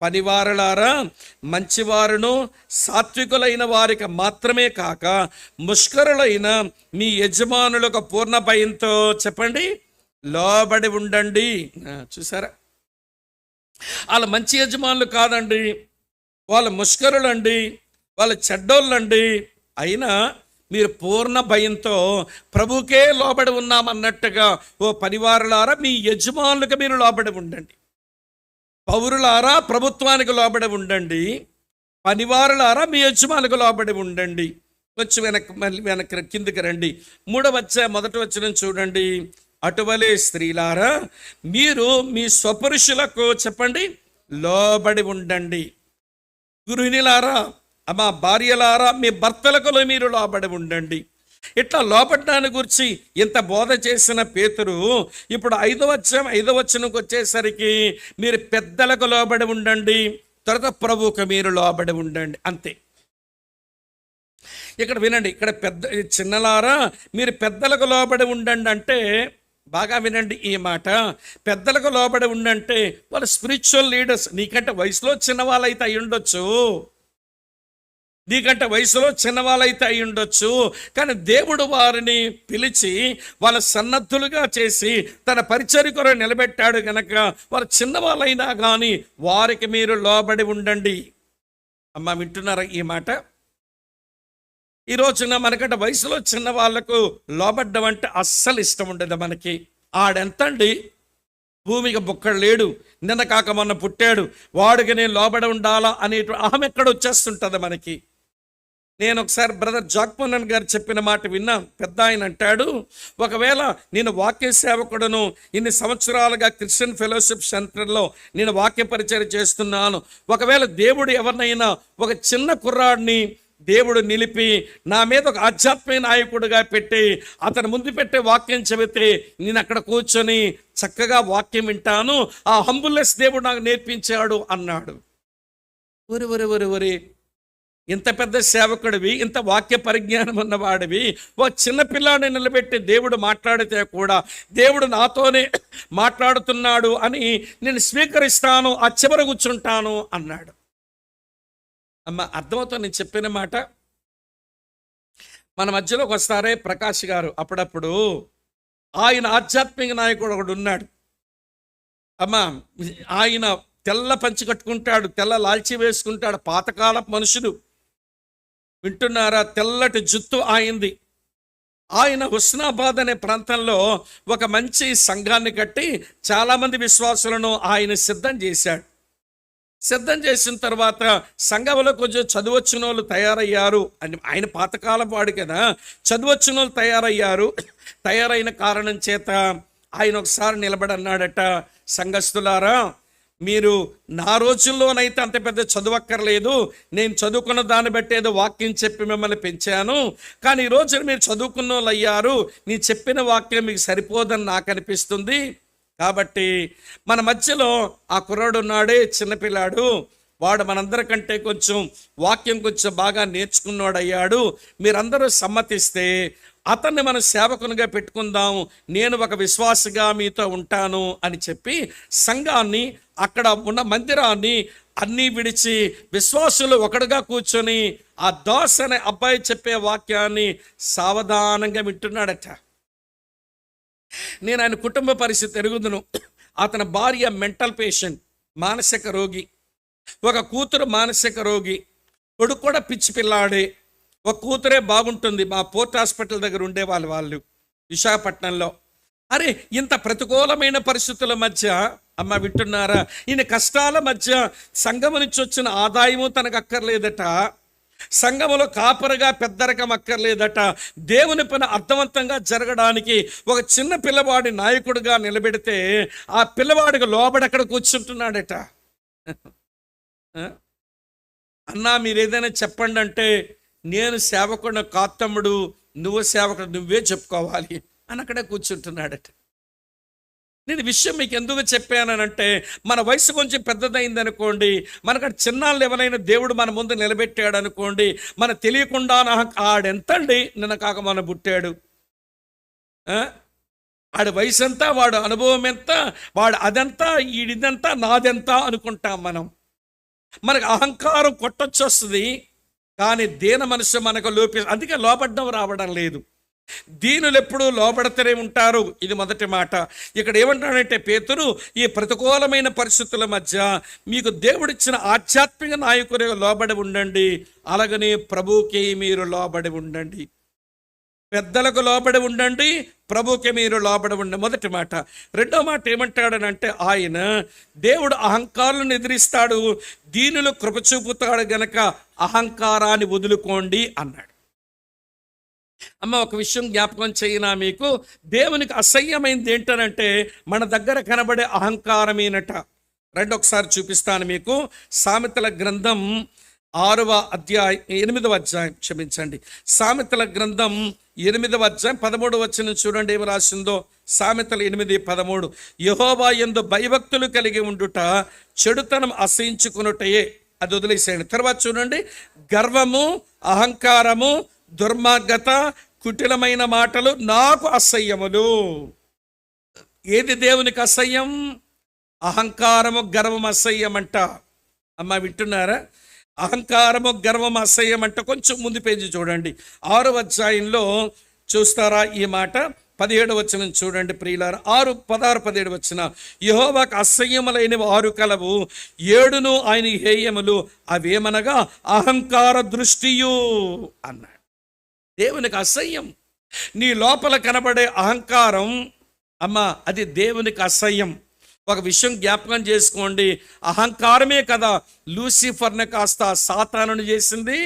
పనివారులారా మంచివారును సాత్వికులైన వారికి మాత్రమే కాక ముష్కరులైన మీ యజమానులకు పూర్ణ భయంతో చెప్పండి లోబడి ఉండండి. చూసారా, వాళ్ళ మంచి యజమానులు కాదండి, వాళ్ళ ముష్కరులండి, వాళ్ళ చెడ్డోళ్ళండి. అయినా మీరు పూర్ణ భయంతో ప్రభుకే లోబడి ఉన్నామన్నట్టుగా, ఓ పనివారులారా మీ యజమానులకు మీరు లోబడి ఉండండి. పౌరులారా ప్రభుత్వానికి లోబడి ఉండండి, పనివారులారా మీ యజమానులకు లోబడి ఉండండి. కొంచెం వెనక్కి కిందికి రండి. 3వ అధ్యాయం 1వ వచనం చూడండి. అటువలే స్త్రీలారా మీరు మీ స్వపురుషులకు చెప్పండి లోబడి ఉండండి. గృహిణులారా మా భార్యలారా మీ భర్తలకు మీరు లోబడి ఉండండి. ఇట్లా లోబడ్డాన్ని గురించి ఇంత బోధ చేసిన పేతురు ఇప్పుడు 5వ అధ్యాయం 5వ వచనంకి వచ్చేసరికి మీరు పెద్దలకు లోబడి ఉండండి, తర్వాత ప్రభువుకు మీరు లోబడి ఉండండి, అంతే. ఇక్కడ వినండి, ఇక్కడ చిన్నలారా మీరు పెద్దలకు లోబడి ఉండండి అంటే, బాగా వినండి ఈ మాట, పెద్దలకు లోబడి ఉండంటే వాళ్ళు స్పిరిచువల్ లీడర్స్. నీకంటే వయసులో చిన్నవాళ్ళైతే అయి ఉండొచ్చు, నీకంటే వయసులో చిన్నవాళ్ళైతే అయి ఉండొచ్చు, కానీ దేవుడు వారిని పిలిచి వాళ్ళ సన్నద్ధులుగా చేసి తన పరిచర్యకు నిలబెట్టాడు గనక వారు చిన్నవాళ్ళైనా కానీ వారికి మీరు లోబడి ఉండండి. అమ్మ వింటున్నారా ఈ మాట? ఈ రోజున మనకంటే వయసులో చిన్న వాళ్ళకు లోబడ్డం అంటే అస్సలు ఇష్టం ఉండదు మనకి. ఆడెంతండి, భూమికి బుక్కడు లేడు, నిన్న కాక మొన్న పుట్టాడు, వాడికి నేను లోబడి ఉండాలా అనే అహం ఎక్కడ వచ్చేస్తుంటుంది మనకి. నేను ఒకసారి బ్రదర్ జాక్మోహన్ గారు చెప్పిన మాట విన్నాను. పెద్ద ఆయన అంటాడు, ఒకవేళ నేను వాక్య సేవకుడును, ఇన్ని సంవత్సరాలుగా క్రిస్టియన్ ఫెలోషిప్ సెంటర్లో నేను వాక్య పరిచయం చేస్తున్నాను, ఒకవేళ దేవుడు ఎవరినైనా ఒక చిన్న కుర్రాడిని దేవుడు నిలిపి నా మీద ఒక ఆధ్యాత్మిక నాయకుడిగా పెట్టి అతను ముందు పెట్టే వాక్యం చెబితే నేను అక్కడ కూర్చొని చక్కగా వాక్యం వింటాను, ఆ హంబుల్నెస్ దేవుడు నాకు నేర్పించాడు అన్నాడు. ఒరి ఒరి ఒరి ఒరి ఇంత పెద్ద సేవకుడివి, ఇంత వాక్య పరిజ్ఞానం ఉన్నవాడివి, ఓ చిన్న పిల్లాడిని నిలబెట్టి దేవుడు మాట్లాడితే కూడా దేవుడు నాతోనే మాట్లాడుతున్నాడు అని నేను స్వీకరిస్తాను, ఆ చివర కూర్చుంటాను అన్నాడు. అమ్మ అర్థమవుతుంది నేను చెప్పిన మాట. మన మధ్యలోకి వస్తారే ప్రకాష్ గారు, అప్పుడప్పుడు ఆయన ఆధ్యాత్మిక నాయకుడు ఒకడు ఉన్నాడు. అమ్మ ఆయన తెల్ల పంచి కట్టుకుంటాడు, తెల్ల లాల్చి వేసుకుంటాడు, పాతకాలపు మనుషుడు. వింటున్నారా? తెల్లటి జుత్తు ఆయింది. ఆయన హుస్నాబాద్ అనే ప్రాంతంలో ఒక మంచి సంఘాన్ని కట్టి చాలామంది విశ్వాసులను ఆయన సిద్ధం చేశాడు. సిద్ధం చేసిన తర్వాత సంఘంలో కొంచెం చదువచ్చిన వాళ్ళు తయారయ్యారు అని, ఆయన పాతకాలం వాడు కదా, చదువచ్చిన వాళ్ళు తయారైన కారణం చేత ఆయన ఒకసారి నిలబడి అన్నాడట, సంఘస్థులారా, మీరు నా రోజుల్లోనైతే అంత పెద్ద చదువక్కర్లేదు, నేను చదువుకున్న దాన్ని బట్టి ఏదో వాక్యం చెప్పి మిమ్మల్ని పెంచాను, కానీ ఈ రోజున మీరు చదువుకున్న వాళ్ళు అయ్యారు, నీ చెప్పిన వాక్యం మీకు సరిపోదని నాకు అనిపిస్తుంది. కాబట్టి మన మధ్యలో ఆ కుర్రాడు ఉన్నాడే, చిన్నపిల్లాడు, వాడు మనందరికంటే కొంచెం వాక్యం కొంచెం బాగా నేర్చుకున్నాడు అయ్యాడు, మీరందరూ సమ్మతిస్తే అతన్ని మనం సేవకునిగా పెట్టుకుందాం, నేను ఒక విశ్వాసగా మీతో ఉంటాను అని చెప్పి సంఘాన్ని, అక్కడ ఉన్న మందిరాన్ని అన్నీ విడిచి విశ్వాసులు ఒకడుగా కూర్చొని ఆ దాస్ అనే అబ్బాయి చెప్పే వాక్యాన్ని సావధానంగా వింటున్నాడట. నేను ఆయన కుటుంబ పరిస్థితి ఎరుగుదును. అతని భార్య మెంటల్ పేషెంట్, మానసిక రోగి, ఒక కూతురు మానసిక రోగి, కొడుకు కూడా పిచ్చి పిల్లాడే. ఒక కూతురే బాగుంటుంది, మా పోర్ట్ హాస్పిటల్ దగ్గర ఉండే వాళ్ళు విశాఖపట్నంలో. అరే, ఇంత ప్రతికూలమైన పరిస్థితుల మధ్య, అమ్మ వింటున్నారా, ఈయన కష్టాల మధ్య సంఘం నుంచి వచ్చిన ఆదాయము తనకు అక్కర్లేదట, సంఘములో కాపరిగా పెద్దరకం అక్కర్లేదట, దేవుని పని అర్థవంతంగా జరగడానికి ఒక చిన్న పిల్లవాడి నాయకుడిగా నిలబెడితే ఆ పిల్లవాడికి లోబడి అక్కడ కూర్చుంటున్నాడట. అన్నా మీరు ఏదైనా చెప్పండి అంటే, నేను సేవకుడు కాదు తమ్ముడు, నువ్వు సేవకుడు, నువ్వే చెప్పుకోవాలి అని అక్కడే కూర్చుంటున్నాడట. నేను విషయం మీకు ఎందుకు చెప్పానంటే, మన వయసు కొంచెం పెద్దదైంది అనుకోండి, మనకు చిన్నాళ్ళు ఎవరైనా దేవుడు మన ముందు నిలబెట్టాడు అనుకోండి, మన తెలియకుండా ఆడెంతండి, నిన్న కాక మన పుట్టాడు, ఆడి వయసు ఎంత, వాడు అనుభవం ఎంత, వాడు అదంతా ఈడిదంతా నాదెంత అనుకుంటాం మనం. మనకు అహంకారం కొట్టొచ్చొస్తుంది, కానీ దీన మనసు మనకు అందుకే లోపడ్డం రావడం లేదు. దీనులు ఎప్పుడూ లోబడతనే ఉంటారు. ఇది మొదటి మాట. ఇక్కడ ఏమంటాడంటే పేతురు, ఈ ప్రతికూలమైన పరిస్థితుల మధ్య మీకు దేవుడిచ్చిన ఆధ్యాత్మిక నాయకుడిగా లోబడి ఉండండి, అలాగనే ప్రభువుకి మీరు లోబడి ఉండండి, పెద్దలకు లోబడి ఉండండి, ప్రభువుకి మీరు లోబడి ఉండండి. మొదటి మాట. రెండో మాట ఏమంటాడనంటే, ఆయన దేవుడు అహంకారాలను ఎదిరిస్తాడు, దీనులు కృప చూపుతాడు గనక అహంకారాన్ని వదులుకోండి అన్నాడు. అమ్మ ఒక విషయం జ్ఞాపకం చేయనా మీకు, దేవునికి అసహ్యమైంది ఏంటనంటే మన దగ్గర కనబడే అహంకారమేనట. ఒకసారి చూపిస్తాను మీకు. సామెతల గ్రంథం 8వ అధ్యాయం, క్షమించండి, సామెతల గ్రంథం 8వ అధ్యాయం 13వ వచనం చూడండి ఏమి రాసిందో. సామెతలు 8:13, యెహోవా యందు భయభక్తులు కలిగి ఉండుట చెడుతనం అసహించుకున్నటయే. అది వదిలేసేయండి. తర్వాత చూడండి, గర్వము, అహంకారము, దుర్మార్గత, కుటిలమైన మాటలు నాకు అసహ్యములు. ఏది దేవునికి అసహ్యం? అహంకారము, గర్వం అసహ్యం అంట. అమ్మ వింటున్నారా? అహంకారము, గర్వం అసహ్యం అంట. కొంచెం ముందు పేజీ చూడండి, 6వ అధ్యాయంలో చూస్తారా ఈ మాట. 17వ వచనం చూడండి ప్రియులారా. 16-17 వచన, యెహోవాకు అసహ్యములైనవి 6 కలవు, 7 ఆయన హేయములు, అవేమనగా అహంకార దృష్టియు అన్నాడు. దేవునికి అసహ్యం. నీ లోపల కనబడే అహంకారం అమ్మా, అది దేవునికి అసహ్యం. ఒక విషయం జ్ఞాపకం చేసుకోండి, అహంకారమే కదా లూసిఫర్ని కాస్త సాతానుని చేసింది.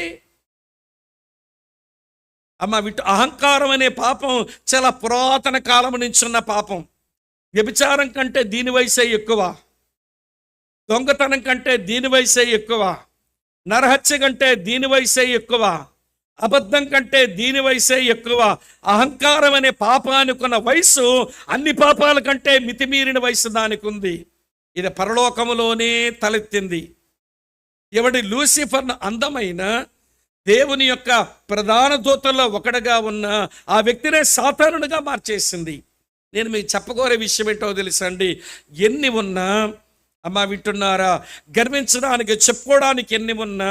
అమ్మ, అహంకారం అనే పాపం చాలా పురాతన కాలం నుంచి ఉన్న పాపం. వ్యభిచారం కంటే దీని వయసే ఎక్కువ, దొంగతనం కంటే దీని వయసే ఎక్కువ, నరహత్య కంటే దీని వయసే ఎక్కువ, అబద్ధం కంటే దీని వయసే ఎక్కువ. అహంకారం అనే పాపానికి ఉన్న వయసు అన్ని పాపాల కంటే మితిమీరిన వయసు దానికి ఉంది. ఇది పరలోకములోనే తలెత్తింది. ఎవడి లూసిఫర్ను అందమైన దేవుని యొక్క ప్రధాన దూతల్లో ఒకటిగా ఉన్న ఆ వ్యక్తినే సాతానునిగా మార్చేసింది. నేను మీకు చెప్పగోరే విషయం ఏంటో తెలుసండి, ఎన్ని ఉన్నా అమ్మా వింటున్నారా, గర్వించడానికి చెప్పుకోవడానికి ఎన్ని ఉన్నా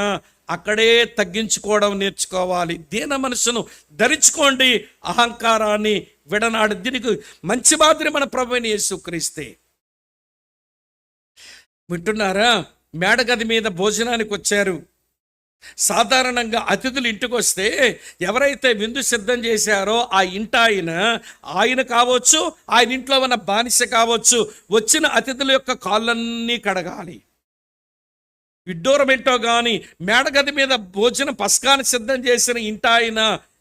అక్కడే తగ్గించుకోవడం నేర్చుకోవాలి. దీన మనసును ధరించుకోండి, అహంకారాన్ని విడనాడు. దీనికి మంచి మాదిరి మన ప్రభువైన యేసుక్రీస్తే. వింటున్నారా, మేడగది మీద భోజనానికి వచ్చారు. సాధారణంగా అతిథులు ఇంటికి వస్తే ఎవరైతే విందు సిద్ధం చేశారో ఆ ఆయన కావచ్చు, ఆయన ఇంట్లో ఉన్న బానిస కావచ్చు, వచ్చిన అతిథుల యొక్క కాళ్ళన్నీ కడగాలి. విడ్డూరం ఏంటో కానీ మేడగది మీద భోజనం పస్కాన్ని సిద్ధం చేసిన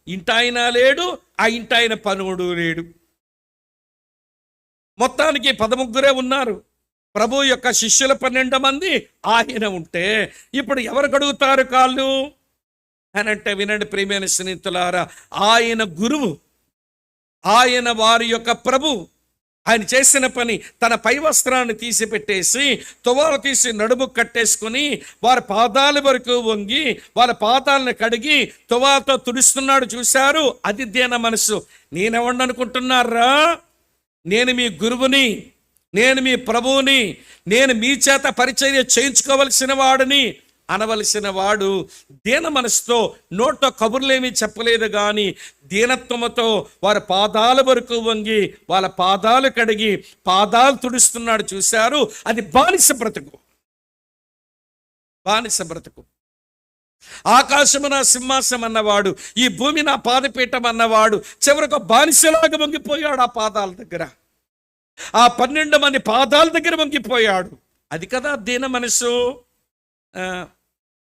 ఇంటాయన లేడు, ఆ ఇంటాయన పనుడు లేడు. మొత్తానికి 13 ఉన్నారు. ప్రభు యొక్క శిష్యుల 12 మంది, ఆయన ఉంటే ఇప్పుడు ఎవరు కడుగుతారు కాళ్ళు అని అంటే, వినండి ప్రియమైన స్నేహితులారా, ఆయన గురువు, ఆయన వారి యొక్క ప్రభు. ఆయన చేసిన పని తన పై వస్త్రాన్ని తీసి పెట్టేసి తువాలు తీసి నడుము కట్టేసుకుని వారి పాదాల వరకు వంగి వాళ్ళ పాదాలను కడిగి తువాలతో తుడుస్తున్నాడు. చూశారు, అది దీన మనసు. నేనెవడనుకుంటున్నారా? నేను మీ గురువుని, నేను మీ ప్రభువుని, నేను మీ చేత పరిచర్య చేయించుకోవలసిన వాడిని అనవలసిన వాడు దీన మనసుతో నోట్లో కబుర్లేమీ చెప్పలేదు కానీ దీనత్వముతో వారి పాదాల వరకు వంగి వాళ్ళ పాదాలు కడిగి పాదాలు తుడుస్తున్నాడు. చూశారు, అది బానిస బ్రతుకు. బానిస బ్రతుకు. ఆకాశము నా సింహాసనం అన్నవాడు, ఈ భూమి నా పాదపీఠం అన్నవాడు చివరకు బానిసలాగా వంగిపోయాడు ఆ పాదాల దగ్గర. ఆ 12 మంది పాదాల దగ్గర వంగిపోయాడు. అది కదా దీన మనసు.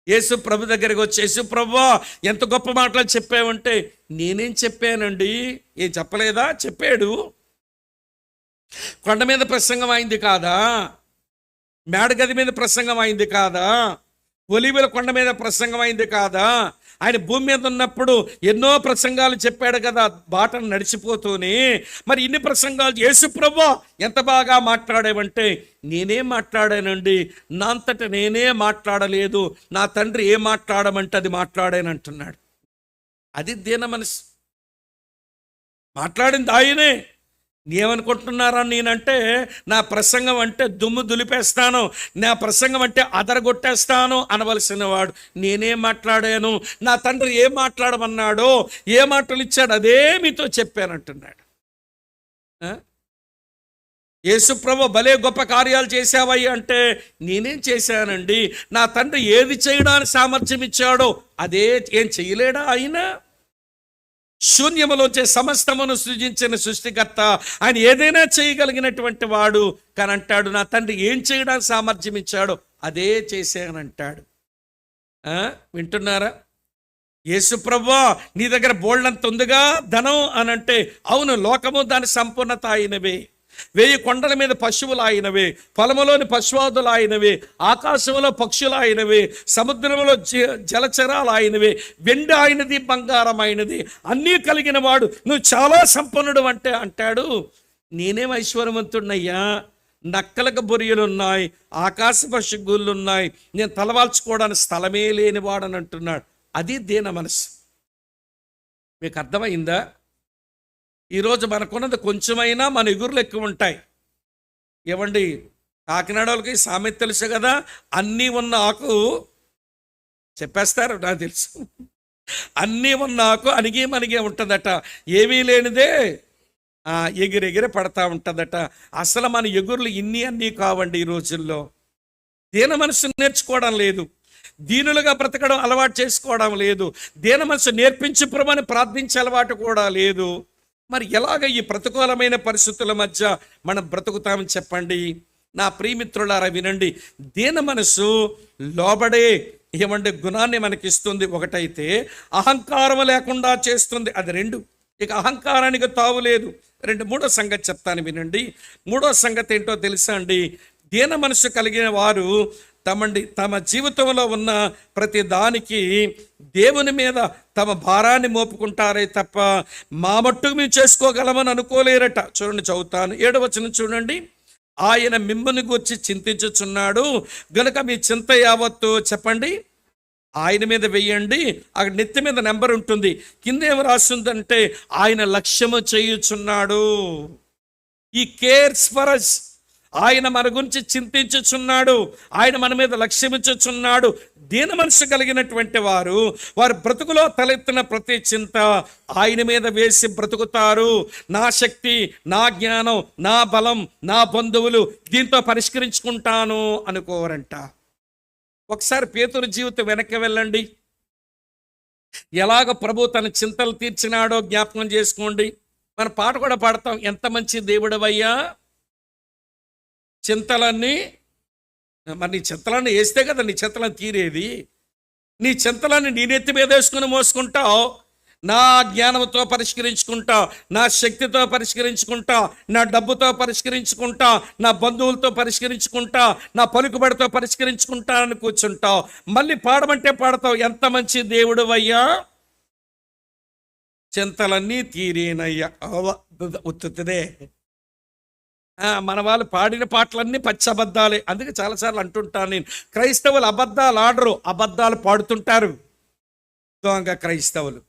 యేసు ప్రభు దగ్గరికి వచ్చి, యేసు ప్రభువా ఎంత గొప్ప మాటలు చెప్పావంటే, నేనేం చెప్పానండి? ఏం చెప్పలేదా? చెప్పాడు. కొండ మీద ప్రసంగం అయింది కాదా? మేడగది మీద ప్రసంగం అయింది కాదా? ఒలీవల కొండ మీద ప్రసంగం అయింది కాదా? ఆయన భూమి మీద ఉన్నప్పుడు ఎన్నో ప్రసంగాలు చెప్పాడు కదా బాటను నడిచిపోతూనే. మరి ఇన్ని ప్రసంగాలు యేసు ప్రభువా ఎంత బాగా మాట్లాడేవంటే, నేనే మాట్లాడానండి, నా అంతట నేనే మాట్లాడలేదు, నా తండ్రి ఏ మాట్లాడమంటే అది మాట్లాడానంటున్నాడు. అది దీన మనసు. మాట్లాడింది ఆయనే. ఏమనుకుంటున్నారా నేనంటే, నా ప్రసంగం అంటే దుమ్ము దులిపేస్తాను, నా ప్రసంగం అంటే అదరగొట్టేస్తాను అనవలసిన వాడు నేనే మాట్లాడాను, నా తండ్రి ఏం మాట్లాడమన్నాడో, ఏ మాటలు ఇచ్చాడు అదే మీతో చెప్పానంటున్నాడు. యేసుప్రభు భలే గొప్ప కార్యాలు చేశావయ్య అంటే, నేనేం చేశానండి, నా తండ్రి ఏది చేయడానికి సామర్థ్యం ఇచ్చాడో అదే. ఏం చేయలేడా ఆయన? శూన్యములోంచే సమస్తమును సృజించిన సృష్టికర్త ఆయన, ఏదైనా చేయగలిగినటువంటి వాడు. కానీ అంటాడు, నా తండ్రి ఏం చేయడానికి సామర్థ్యం ఇచ్చాడో అదే చేశానంటాడు. వింటున్నారా? యేసు ప్రభువా నీ దగ్గర బోల్డంత ఉందిగా ధనం అని అంటే, అవును, లోకము దాని సంపూర్ణత అయినవే. 1000 కొండల మీద పశువులు ఆయనవే, పొలములోని పశువాదులు ఆయనవే, ఆకాశంలో పక్షులు ఆయనవే, సముద్రంలో జలచరాలు ఆయనవే, వెండి ఆయనది, బంగారం ఆయనది, అన్నీ కలిగిన వాడు, నువ్వు చాలా సంపన్నుడు అంటే అంటాడు, నేనేం ఐశ్వర్యవంతుడినయ్యా, నక్కలకు బొరియలున్నాయి, ఆకాశ పశుగుళ్ళున్నాయి, నేను తలవాల్చుకోవడానికి స్థలమే లేనివాడని అంటున్నాడు. అది దీన మనసు. మీకు అర్థమైందా? ఈరోజు మనకున్నది కొంచెమైనా మన ఎగురులు ఎక్కువ ఉంటాయి. ఏమండి, కాకినాడ వాళ్ళకి సామెత తెలుసు కదా, అన్నీ ఉన్న ఆకు చెప్పేస్తారు, నాకు తెలుసు. అన్నీ ఉన్న ఆకు అణిగి మణిగే ఉంటుందట, ఏమీ లేనిదే ఎగిరెగిరి పడతా ఉంటుందట. అసలు మన ఎగురులు ఇన్ని అన్నీ కావండి. ఈ రోజుల్లో దీన మనసు నేర్చుకోవడం లేదు. దీనులుగా బ్రతకడం అలవాటు చేసుకోవడం లేదు. దీన మనసు నేర్పించు ప్రభువని ప్రార్థించే అలవాటు కూడా లేదు. మరి ఎలాగ ఈ ప్రతికూలమైన పరిస్థితుల మధ్య మనం బ్రతుకుతామని చెప్పండి. నా ప్రియమిత్రులారా వినండి, దీన మనసు లోబడే ఏమంటే గుణాన్ని మనకిస్తుంది ఒకటైతే, అహంకారం లేకుండా చేస్తుంది అది రెండు. ఇక అహంకారానికి తావు లేదు. మూడో సంగతి చెప్తాను వినండి. మూడో సంగతి ఏంటో తెలుసా అండి? దీన మనసు కలిగిన వారు తమ జీవితంలో ఉన్న ప్రతి దానికి దేవుని మీద తమ భారాన్ని మోపుకుంటారే తప్ప మా మట్టుకు మేము చేసుకోగలమని అనుకోలేరట. చూడండి, చదువుతాను 7వ వచనం చూడండి. ఆయన మిమ్మల్ని గురించి చింతించుచున్నాడు గనుక మీ చింత యావత్తు చెప్పండి ఆయన మీద వెయ్యండి. అక్కడ నెత్తి మీద నెంబర్ ఉంటుంది, కింద ఏమి రాస్తుందంటే ఆయన లక్ష్యము చేయుచున్నాడు. ఈ కేర్స్ ఫర్ us. ఆయన మన గురించి చింతించుచున్నాడు, ఆయన మన మీద లక్ష్యమించుచున్నాడు. దీన మనసు కలిగినటువంటి వారి బ్రతుకులో తలెత్తిన ప్రతి చింత ఆయన మీద వేసి బ్రతుకుతారు. నా శక్తి, నా జ్ఞానం, నా బలం, నా బంధువులు దీంతో పరిష్కరించుకుంటాను అనుకోరంట. ఒకసారి పేతురు జీవితం వెనక్కి వెళ్ళండి. ఎలాగ ప్రభు తన చింతలు తీర్చినాడో జ్ఞాపకం చేసుకోండి. మన పాట కూడా పాడతాం, ఎంత మంచి దేవుడవయ్యా చింతలన్నీ. మరి నీ చింతలన్నీ వేస్తే కదా నీ చింతలను తీరేది. నీ చింతలన్నీ నీ నెత్తి మీద వేసుకుని మోసుకుంటావు. నా జ్ఞానంతో పరిష్కరించుకుంటా, నా శక్తితో పరిష్కరించుకుంటా, నా డబ్బుతో పరిష్కరించుకుంటా, నా బంధువులతో పరిష్కరించుకుంటా, నా పలుకుబడితో పరిష్కరించుకుంటా అని కూర్చుంటావు. మళ్ళీ పాడమంటే పాడతావు, ఎంత మంచి దేవుడు అయ్యా చింతలన్నీ తీరేనయ్యా. ఉత్తుదే. మన వాళ్ళు పాడిన పాటలన్నీ పచ్చి అబద్ధాలే. అందుకే చాలాసార్లు అంటుంటాను నేను, క్రైస్తవులు అబద్ధాలు ఆడరు, అబద్ధాలు పాడుతుంటారు. దొంగ క్రైస్తవులు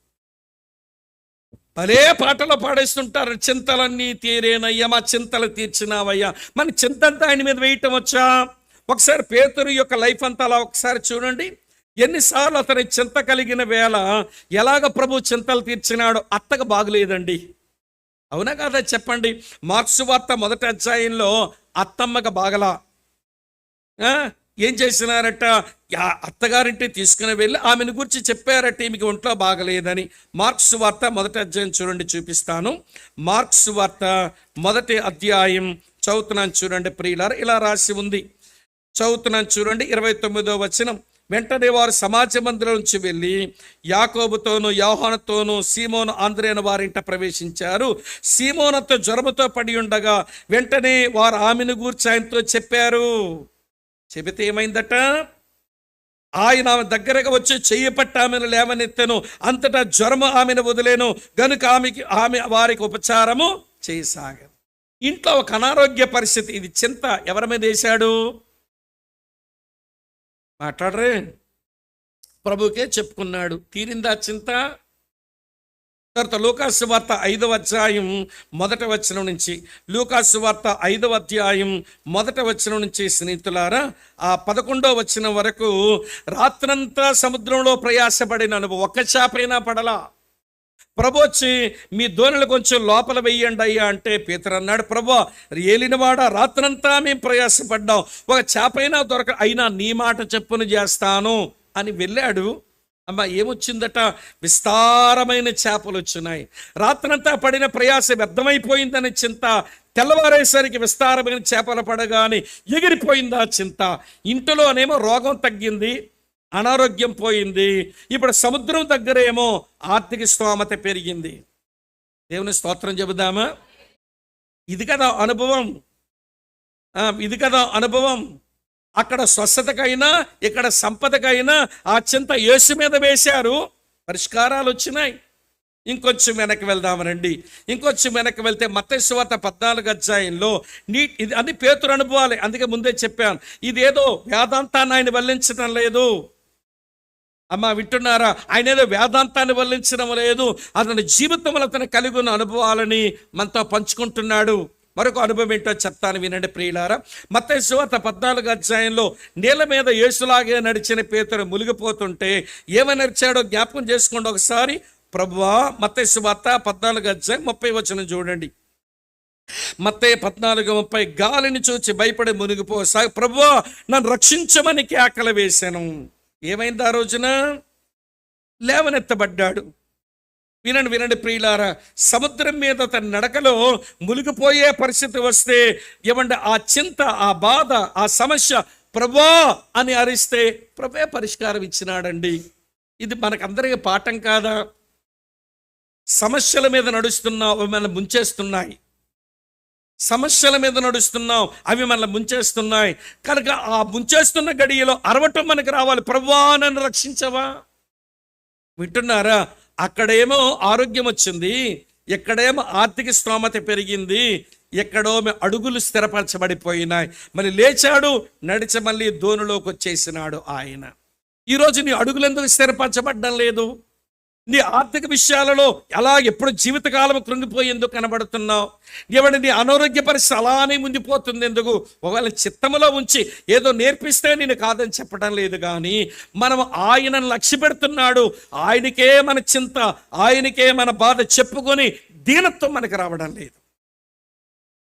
భలే పాటలో పాడేస్తుంటారు, చింతలన్నీ తీరేనయ్యా, మా చింతలు తీర్చినావయ్యా. మన చింతంతా ఆయన మీద వేయటం వచ్చా? ఒకసారి పేతురు యొక్క లైఫ్ అంతా అలా ఒకసారి చూడండి. ఎన్నిసార్లు అతని చింత కలిగిన వేళ ఎలాగ ప్రభు చింతలు తీర్చినాడో. అత్తగా బాగులేదండి, అవునా కాదా చెప్పండి? మార్క్సు వార్త 1వ అధ్యాయంలో అత్తమ్మగా బాగలా. ఏం చేసినారట? అత్తగారింటి తీసుకుని వెళ్ళి ఆమెను గురించి చెప్పారట, ఈమెకి ఒంట్లో బాగలేదని. మార్క్సు వార్త 1వ అధ్యాయం చూడండి, చూపిస్తాను. మార్క్సు వార్త 1వ అధ్యాయం చదువుతున్నాను చూడండి ప్రియులారా. ఇలా రాసి ఉంది, చదువుతున్నాను చూడండి. 29వ వచనం. వెంటనే వారు సమాజ మందిరం నుంచి వెళ్ళి యాకోబుతోనూ యోహానుతోనూ సీమోను ఆంద్రేయ వారింట ప్రవేశించారు. సీమోనుతో జ్వరముతో పడి ఉండగా వెంటనే వారు ఆమెను గూర్చి ఆయనతో చెప్పారు. చెబితే ఏమైందట? ఆయన ఆమె దగ్గరగా వచ్చి చెయ్యి పట్టి ఆమెను లేవనెత్తెను. అంతటా జ్వరము ఆమెను వదిలేను గనుక ఆమె వారికి ఉపచారము చేయసాగారు. ఇంట్లో ఒక అనారోగ్య పరిస్థితి. ఇది చింత ఎవరి మీద వేశాడు? మాట్లాడరే, ప్రభుకే చెప్పుకున్నాడు. తీరిందా చింత? తర్వాత లూకాసు వార్త 5వ అధ్యాయం 1వ వచనం నుంచి, లూకాసు వార్త 5వ అధ్యాయం 1వ వచనం నుంచి స్నేహితులారా ఆ 11వ వచనం వరకు, రాత్రంతా సముద్రంలో ప్రయాసపడిన అనుభవం, ఒక్క చేపైనా పడలా. ప్రభు వచ్చి మీ దోణిలు కొంచెం లోపల వెయ్యండి అయ్యా అంటే పేతురు అన్నాడు, ప్రభు ఏలినవాడ రాత్రంతా మేము ప్రయాసపడ్డాం, ఒక చేపైనా అయినా నీ మాట చెప్పును చేస్తాను అని వెళ్ళాడు. అమ్మ ఏమొచ్చిందట? విస్తారమైన చేపలు వచ్చినాయి. రాత్రంతా పడిన ప్రయాస వ్యర్థమైపోయిందని చింత. తెల్లవారేసరికి విస్తారమైన చేపలు పడగానే ఎగిరిపోయిందా చింత. ఇంటిలోనేమో రోగం తగ్గింది, అనారోగ్యం పోయింది. ఇప్పుడు సముద్రం దగ్గరేమో ఆర్థిక స్తోమత పెరిగింది. దేవుని స్తోత్రం చెబుదామా? ఇది కదా అనుభవం, ఇది కదా అనుభవం. అక్కడ స్వస్థతకైనా ఇక్కడ సంపదకైనా ఆ చింత యేసు మీద వేశారు, పరిష్కారాలు వచ్చినాయి. ఇంకొంచెం వెనక్కి వెళ్దామనండి. ఇంకొంచెం వెనక్కి వెళ్తే మత్తయి సువార్త 14వ అధ్యాయంలో ఇది అన్ని పేతురు అనుభవాలే. అందుకే ముందే చెప్పాను, ఇదేదో వేదాంతాన్ని ఆయన వల్లించడం లేదు. అమ్మ వింటున్నారా? ఆయన ఏదో వేదాంతాన్ని వల్లించడం లేదు, అతని జీవితంలో అతను కలిగి ఉన్న అనుభవాలని మనతో పంచుకుంటున్నాడు. మరొక అనుభవం ఏంటో చెప్తాను వినండి ప్రియులారా. మత్తయి సువార్త 14వ అధ్యాయంలో నీళ్ళ మీద యేసులాగే నడిచిన పేతురు మునిగిపోతుంటే ఏమని నడిచాడో జ్ఞాపకం చేసుకోండి ఒకసారి. ప్రభువా, మత్తయి సువార్త 14వ అధ్యాయం 30వ వచనం చూడండి. మత్తయి 14:30, గాలిని చూచి భయపడి మునిగిపోసాగి ప్రభువా నన్ను రక్షించమని కేకలు వేశాను. ఏమైంది ఆ రోజున? లేవనెత్తబడ్డాడు. వినండి వినండి ప్రియులారా, సముద్రం మీద తన నడకలో మునిగిపోయే పరిస్థితి వస్తే ఏమంటే ఆ చింత, ఆ బాధ, ఆ సమస్య ప్రభువా అని అరిస్తే ప్రభే పరిష్కారం ఇచ్చినాడండి. ఇది మనకందరికీ పాఠం కాదా? సమస్యల మీద నడుస్తున్నాం, అవి మనల్ని ముంచేస్తున్నాయి. సమస్యల మీద నడుస్తున్నాం, అవి మనల్ని ముంచేస్తున్నాయి. కనుక ఆ ముంచేస్తున్న గడియలో అరవటం మనకు రావాలి. ప్రభువా నన్ను రక్షించవా. వింటున్నారా? అక్కడేమో ఆరోగ్యం వచ్చింది, ఎక్కడేమో ఆర్థిక స్తోమత పెరిగింది, ఎక్కడో అడుగులు స్థిరపరచబడిపోయినాయి. మళ్ళీ లేచాడు, నడిచి మళ్ళీ దోణిలోకి వచ్చేసినాడు ఆయన. ఈరోజు నీ అడుగులు ఎందుకు స్థిరపరచబడ్డం లేదు? నీ ఆర్థిక విషయాలలో అలా ఎప్పుడు జీవితకాలం కృంగిపోయి ఎందుకు కనబడుతున్నావు? ఏమంటే నీ అనారోగ్య పరిస్థితి అలానే ముందిపోతుంది ఎందుకు? ఒకవేళ చిత్తములో ఉంచి ఏదో నేర్పిస్తే నేను కాదని చెప్పడం లేదు, కానీ మనం ఆయనను లక్ష్య పెడుతున్నాడు. ఆయనకే మన చింత, ఆయనకే మన బాధ చెప్పుకొని దీనత్వం మనకు రావడం లేదు.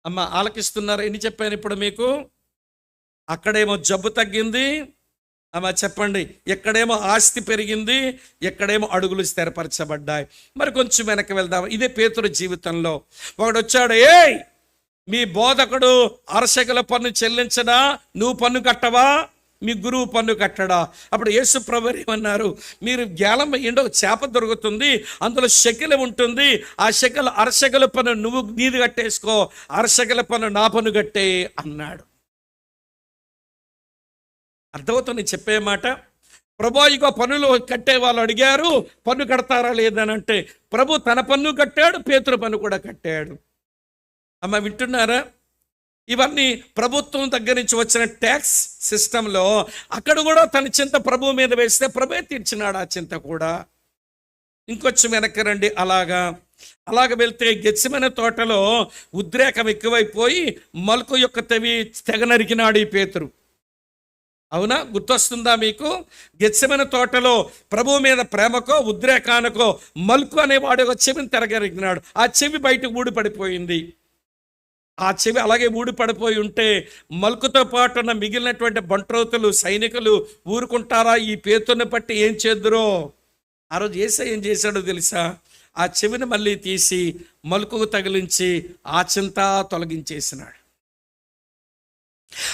అమ్మ ఆలకిస్తున్నారు? ఎన్ని చెప్పాను ఇప్పుడు మీకు? అక్కడేమో జబ్బు తగ్గింది, అమ్మ చెప్పండి. ఎక్కడేమో ఆస్తి పెరిగింది, ఎక్కడేమో అడుగులు స్థిరపరచబడ్డాయి. మరి కొంచెం వెనక్కి వెళ్దాం. ఇదే పేతురు జీవితంలో ఒకడు వచ్చాడు. ఏయ్, మీ బోధకుడు అరశకల పన్ను చెల్లించడా? నువ్వు పన్ను కట్టవా? మీ గురువు పన్ను కట్టడా? అప్పుడు యేసు ప్రభువు ఏమన్నారు? మీరు గ్యాలం వేయండి, ఒక చేప దొరుకుతుంది, అందులో శకెలు ఉంటుంది, ఆ శకెలు అరశకల పన్ను నువ్వు నీది కట్టేసుకో, అరశకల పన్ను నా పన్ను కట్టే అన్నాడు. అర్థమవుతుంది చెప్పే మాట? ప్రభు ఇక పన్నులు కట్టే వాళ్ళు అడిగారు, పన్ను కడతారా లేదని అంటే ప్రభు తన పన్ను కట్టాడు, పేతురు పన్ను కూడా కట్టాడు. అమ్మ వింటున్నారా? ఇవన్నీ ప్రభుత్వం దగ్గర నుంచి వచ్చిన ట్యాక్స్ సిస్టంలో అక్కడ కూడా తన చింత ప్రభువు మీద వేస్తే ప్రభువే తీర్చినాడు ఆ చింత కూడా. ఇంకొంచెం వెనక్కి రండి. అలాగ వెళ్తే గెత్సెమనే తోటలో ఉద్రేకం ఎక్కువైపోయి మలుకు యొక్క తెగ నరికినాడు ఈ పేతురు. అవునా? గుర్తొస్తుందా మీకు? గెత్సెమనే తోటలో ప్రభువు మీద ప్రేమకో ఉద్రేకానికో మలుకు అనేవాడు ఒక చెవిని తెరగరిగినాడు. ఆ చెవి బయటకు ఊడిపడిపోయింది. ఆ చెవి అలాగే ఊడిపడిపోయి ఉంటే మలుకుతో పాటు ఉన్న మిగిలినటువంటి బంట్రోతులు సైనికులు ఊరుకుంటారా? ఈ పేతుని పట్టి ఏం చేద్దురో? ఆ రోజు యేసయ్య ఏం చేశాడో తెలుసా? ఆ చెవిని మళ్ళీ తీసి మలుకుకు తగిలించి ఆ చింత తొలగించేసినాడు.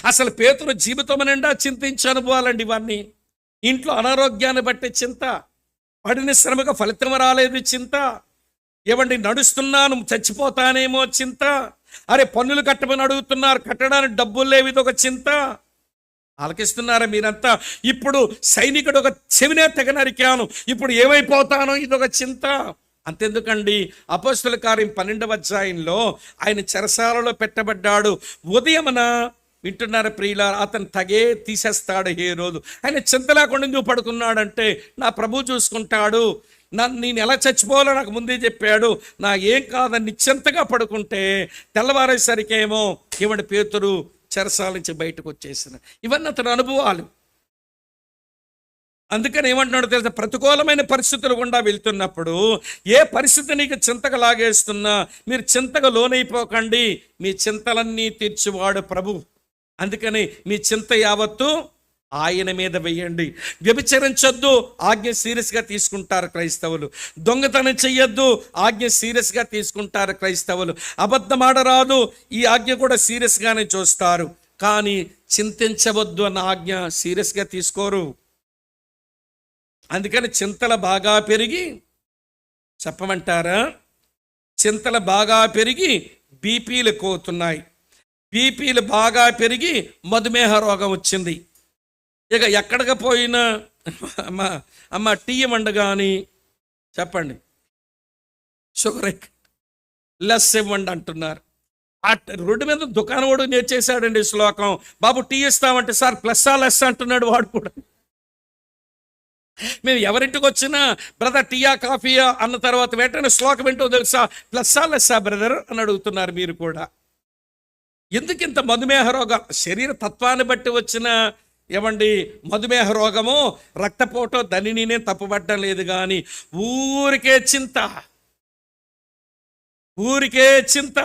అసలు పేతురు జీవితం నిండా చింతించే అనుభవాలండి ఇవన్నీ. ఇంట్లో అనారోగ్యాన్ని బట్టి చింత, పడిన శ్రమకు ఫలితం రాలేదు చింత, ఏమండి నడుస్తున్నాను చచ్చిపోతానేమో చింత, అరే పన్నులు కట్టమని అడుగుతున్నారు కట్టడానికి డబ్బులు లేవు ఇదొక చింత. ఆలకిస్తున్నారా మీరంతా? ఇప్పుడు సైనికుడు ఒక చెవినే తెగ నరికాను, ఇప్పుడు ఏమైపోతానో ఇదొక చింత. అంతెందుకండి, అపోస్తుల కార్యం 12వ అధ్యాయంలో ఆయన చెరసాలలో పెట్టబడ్డాడు. ఉదయమున వింటున్నారా ప్రియులారా, అతను తగే తీసేస్తాడు ఏ రోజు. ఆయన చింత లేకుండా ఎందుకు పడుకున్నాడంటే నా ప్రభు చూసుకుంటాడు, నేను ఎలా చచ్చిపోవాలో నాకు ముందే చెప్పాడు, నా ఏం కాదని నిశ్చింతగా పడుకుంటే తెల్లవారేసరికేమో ఏమంటే పేతురు చెరసాల నుంచి బయటకు వచ్చేసిన. ఇవన్నీ అతని అనుభవాలు. అందుకని ఏమంటున్నాడు తెలుసా? ప్రతికూలమైన పరిస్థితులు గుండా వెళ్తున్నప్పుడు ఏ పరిస్థితి నీకు చింతగా లాగేస్తున్నా మీరు చింతగా లోనైపోకండి, మీ చింతలన్నీ తీర్చివాడు ప్రభు. అందుకని మీ చింత యావత్తు ఆయన మీద వెయ్యండి. వ్యభిచరించొద్దు, ఆజ్ఞ సీరియస్గా తీసుకుంటారు క్రైస్తవులు. దొంగతనం చెయ్యొద్దు, ఆజ్ఞ సీరియస్గా తీసుకుంటారు క్రైస్తవులు. అబద్ధమాడరాదు, ఈ ఆజ్ఞ కూడా సీరియస్గానే చూస్తారు. కానీ చింతించవద్దు అన్న ఆజ్ఞ సీరియస్గా తీసుకోరు. అందుకని చింతలు బాగా పెరిగి, చెప్పమంటారా, చింతలు బాగా పెరిగి బీపీలు ఎక్కువవుతున్నాయి. బీపీలు బాగా పెరిగి మధుమేహ రోగం వచ్చింది. ఇక ఎక్కడికి పోయినా అమ్మ టీ ఇవ్వండి కానీ చెప్పండి, షుగర్ లెస్ ఇవ్వండి అంటున్నారు. ఆ రోడ్డు మీద దుకాణం వాడు నేర్చేశాడండి శ్లోకం. బాబు టీ ఇస్తామంటే సార్ ప్లస్సా లెస్ అంటున్నాడు వాడు కూడా. మేము ఎవరింటికి వచ్చినా బ్రదర్ టీయా కాఫీయా అన్న తర్వాత వెంటనే శ్లోకం ఏంటో తెలుసా? ప్లస్సా లెస్సా బ్రదర్ అని అడుగుతున్నారు మీరు కూడా. ఎందుకు ఇంత మధుమేహ రోగం? శరీర తత్వాన్ని బట్టి వచ్చిన ఏమండి మధుమేహ రోగము, రక్తపోటో దాన్ని నేనే తప్పుపట్టడం లేదు, కానీ ఊరికే చింత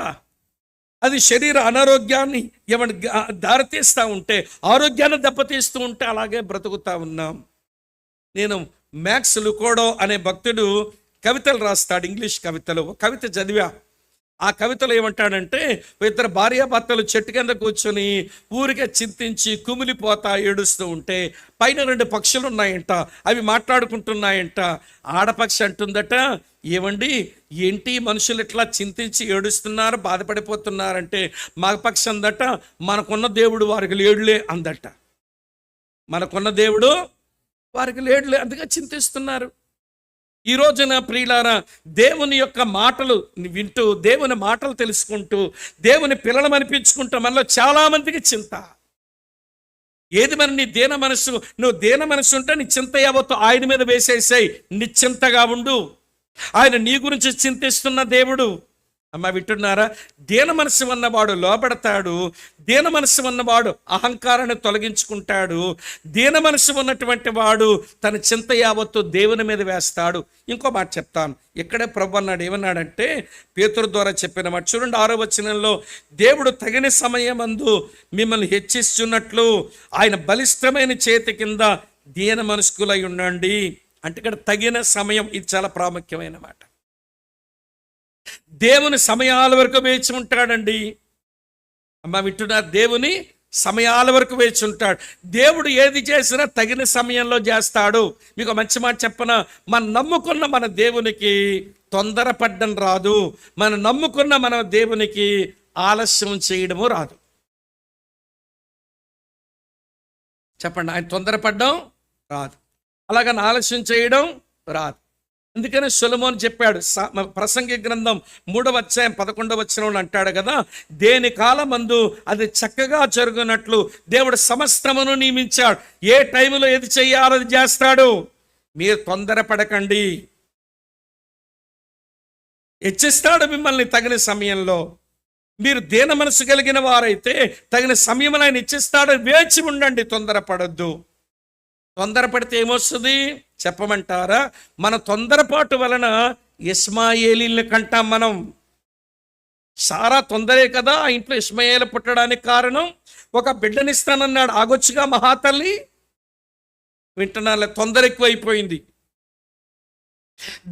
అది శరీర అనారోగ్యాన్ని ఏమన్నా దారితీస్తూ ఉంటే, ఆరోగ్యాన్ని దెబ్బతీస్తూ ఉంటే అలాగే బ్రతుకుతా ఉన్నాం. నేను మ్యాక్స్ లుకోడో అనే భక్తుడు కవితలు రాస్తాడు, ఇంగ్లీష్ కవితలు. కవిత చదివా. ఆ కవితలో ఏమంటాడంటే, ఇద్దరు భార్యాభర్తలు చెట్టు కింద కూర్చొని ఊరికే చింతించి కుమిలిపోతా ఏడుస్తూ ఉంటే పైన 2 పక్షులు ఉన్నాయంట, అవి మాట్లాడుకుంటున్నాయంట. ఆడపక్షి అంటుందట, ఏమండి ఏంటి మనుషులు ఇట్లా చింతించి ఏడుస్తున్నారు, బాధపడిపోతున్నారంటే మగపక్షి అందట, మనకున్న దేవుడు వారికి లేడులే అందట. మనకున్న దేవుడు వారికి లేడులే, అందుకే చింతిస్తున్నారు. ఈ రోజున ప్రియులారా, దేవుని యొక్క మాటలు వింటూ, దేవుని మాటలు తెలుసుకుంటూ, దేవుని పిల్లలు అనిపించుకుంటూ మనలో చాలామందికి చింత. ఏది మరి నీ దీన మనసు, నువ్వు దీన మనసు ఉంటే నీ చింత యావత్తు ఆయన మీద వేసేసాయి, నిశ్చింతగా ఉండు. ఆయన నీ గురించి చింతిస్తున్న దేవుడు. అమ్మ వింటున్నారా? దీన మనసు ఉన్నవాడు లోబడతాడు, దీన మనసు ఉన్నవాడు అహంకారాన్ని తొలగించుకుంటాడు, దీన మనసు ఉన్నటువంటి వాడు తన చింత యావత్తు దేవుని మీద వేస్తాడు. ఇంకో మాట చెప్తాను, ఇక్కడే ప్రభు అన్నాడు. ఏమన్నాడంటే, పేతురు ద్వారా చెప్పిన మాట చూడండి, 6వ వచనంలో, దేవుడు తగిన సమయమందు మిమ్మల్ని హెచ్చిస్తున్నట్లు ఆయన బలిష్టమైన చేతి కింద దీన మనస్కులై ఉండండి అంటే, ఇక్కడ తగిన సమయం, ఇది చాలా ప్రాముఖ్యమైన మాట. దేవుని సమయాల వరకు వేచి ఉంటాడండి. అమ్మ వింటున్నారు? దేవుని సమయాల వరకు వేచి ఉంటాడు. దేవుడు ఏది చేసినా తగిన సమయంలో చేస్తాడు. మీకు మంచి మాట చెప్పన, మనం నమ్ముకున్న మన దేవునికి తొందరపడ్డం రాదు, మనం నమ్ముకున్న మన దేవునికి ఆలస్యం చేయడము రాదు. చెప్పండి, ఆయన తొందరపడ్డం రాదు, అలాగని ఆలస్యం చేయడం రాదు. అందుకనే సొలొమోను చెప్పాడు, ప్రసంగి గ్రంథం 3వ అధ్యాయం 11వ వచనంలో అంటాడు కదా, దేని కాలమందు అది చక్కగా జరుగునట్లు దేవుడు సమస్తమును నియమించాడు. ఏ టైంలో ఏది చెయ్యాలో అది చేస్తాడు. మీరు తొందరపడకండి, హెచ్చిస్తాడు మిమ్మల్ని తగిన సమయంలో. మీరు దీన మనసు కలిగిన వారైతే తగిన సమయంలో ఆయన ఇచ్చిస్తాడు, వేచి ఉండండి, తొందరపడద్దు. తొందరపడితే ఏమొస్తుంది చెప్పమంటారా? మన తొందరపాటు వలన ఇష్మాయేలీల్ని కంటాం మనం. సారా తొందరే కదా ఆ ఇంట్లో ఇష్మాయేలు పుట్టడానికి కారణం. ఒక బిడ్డనిస్తానన్నాడు, ఆగొచ్చుగా మహాతల్లి. వింటున్నాలే, తొందర ఎక్కువైపోయింది.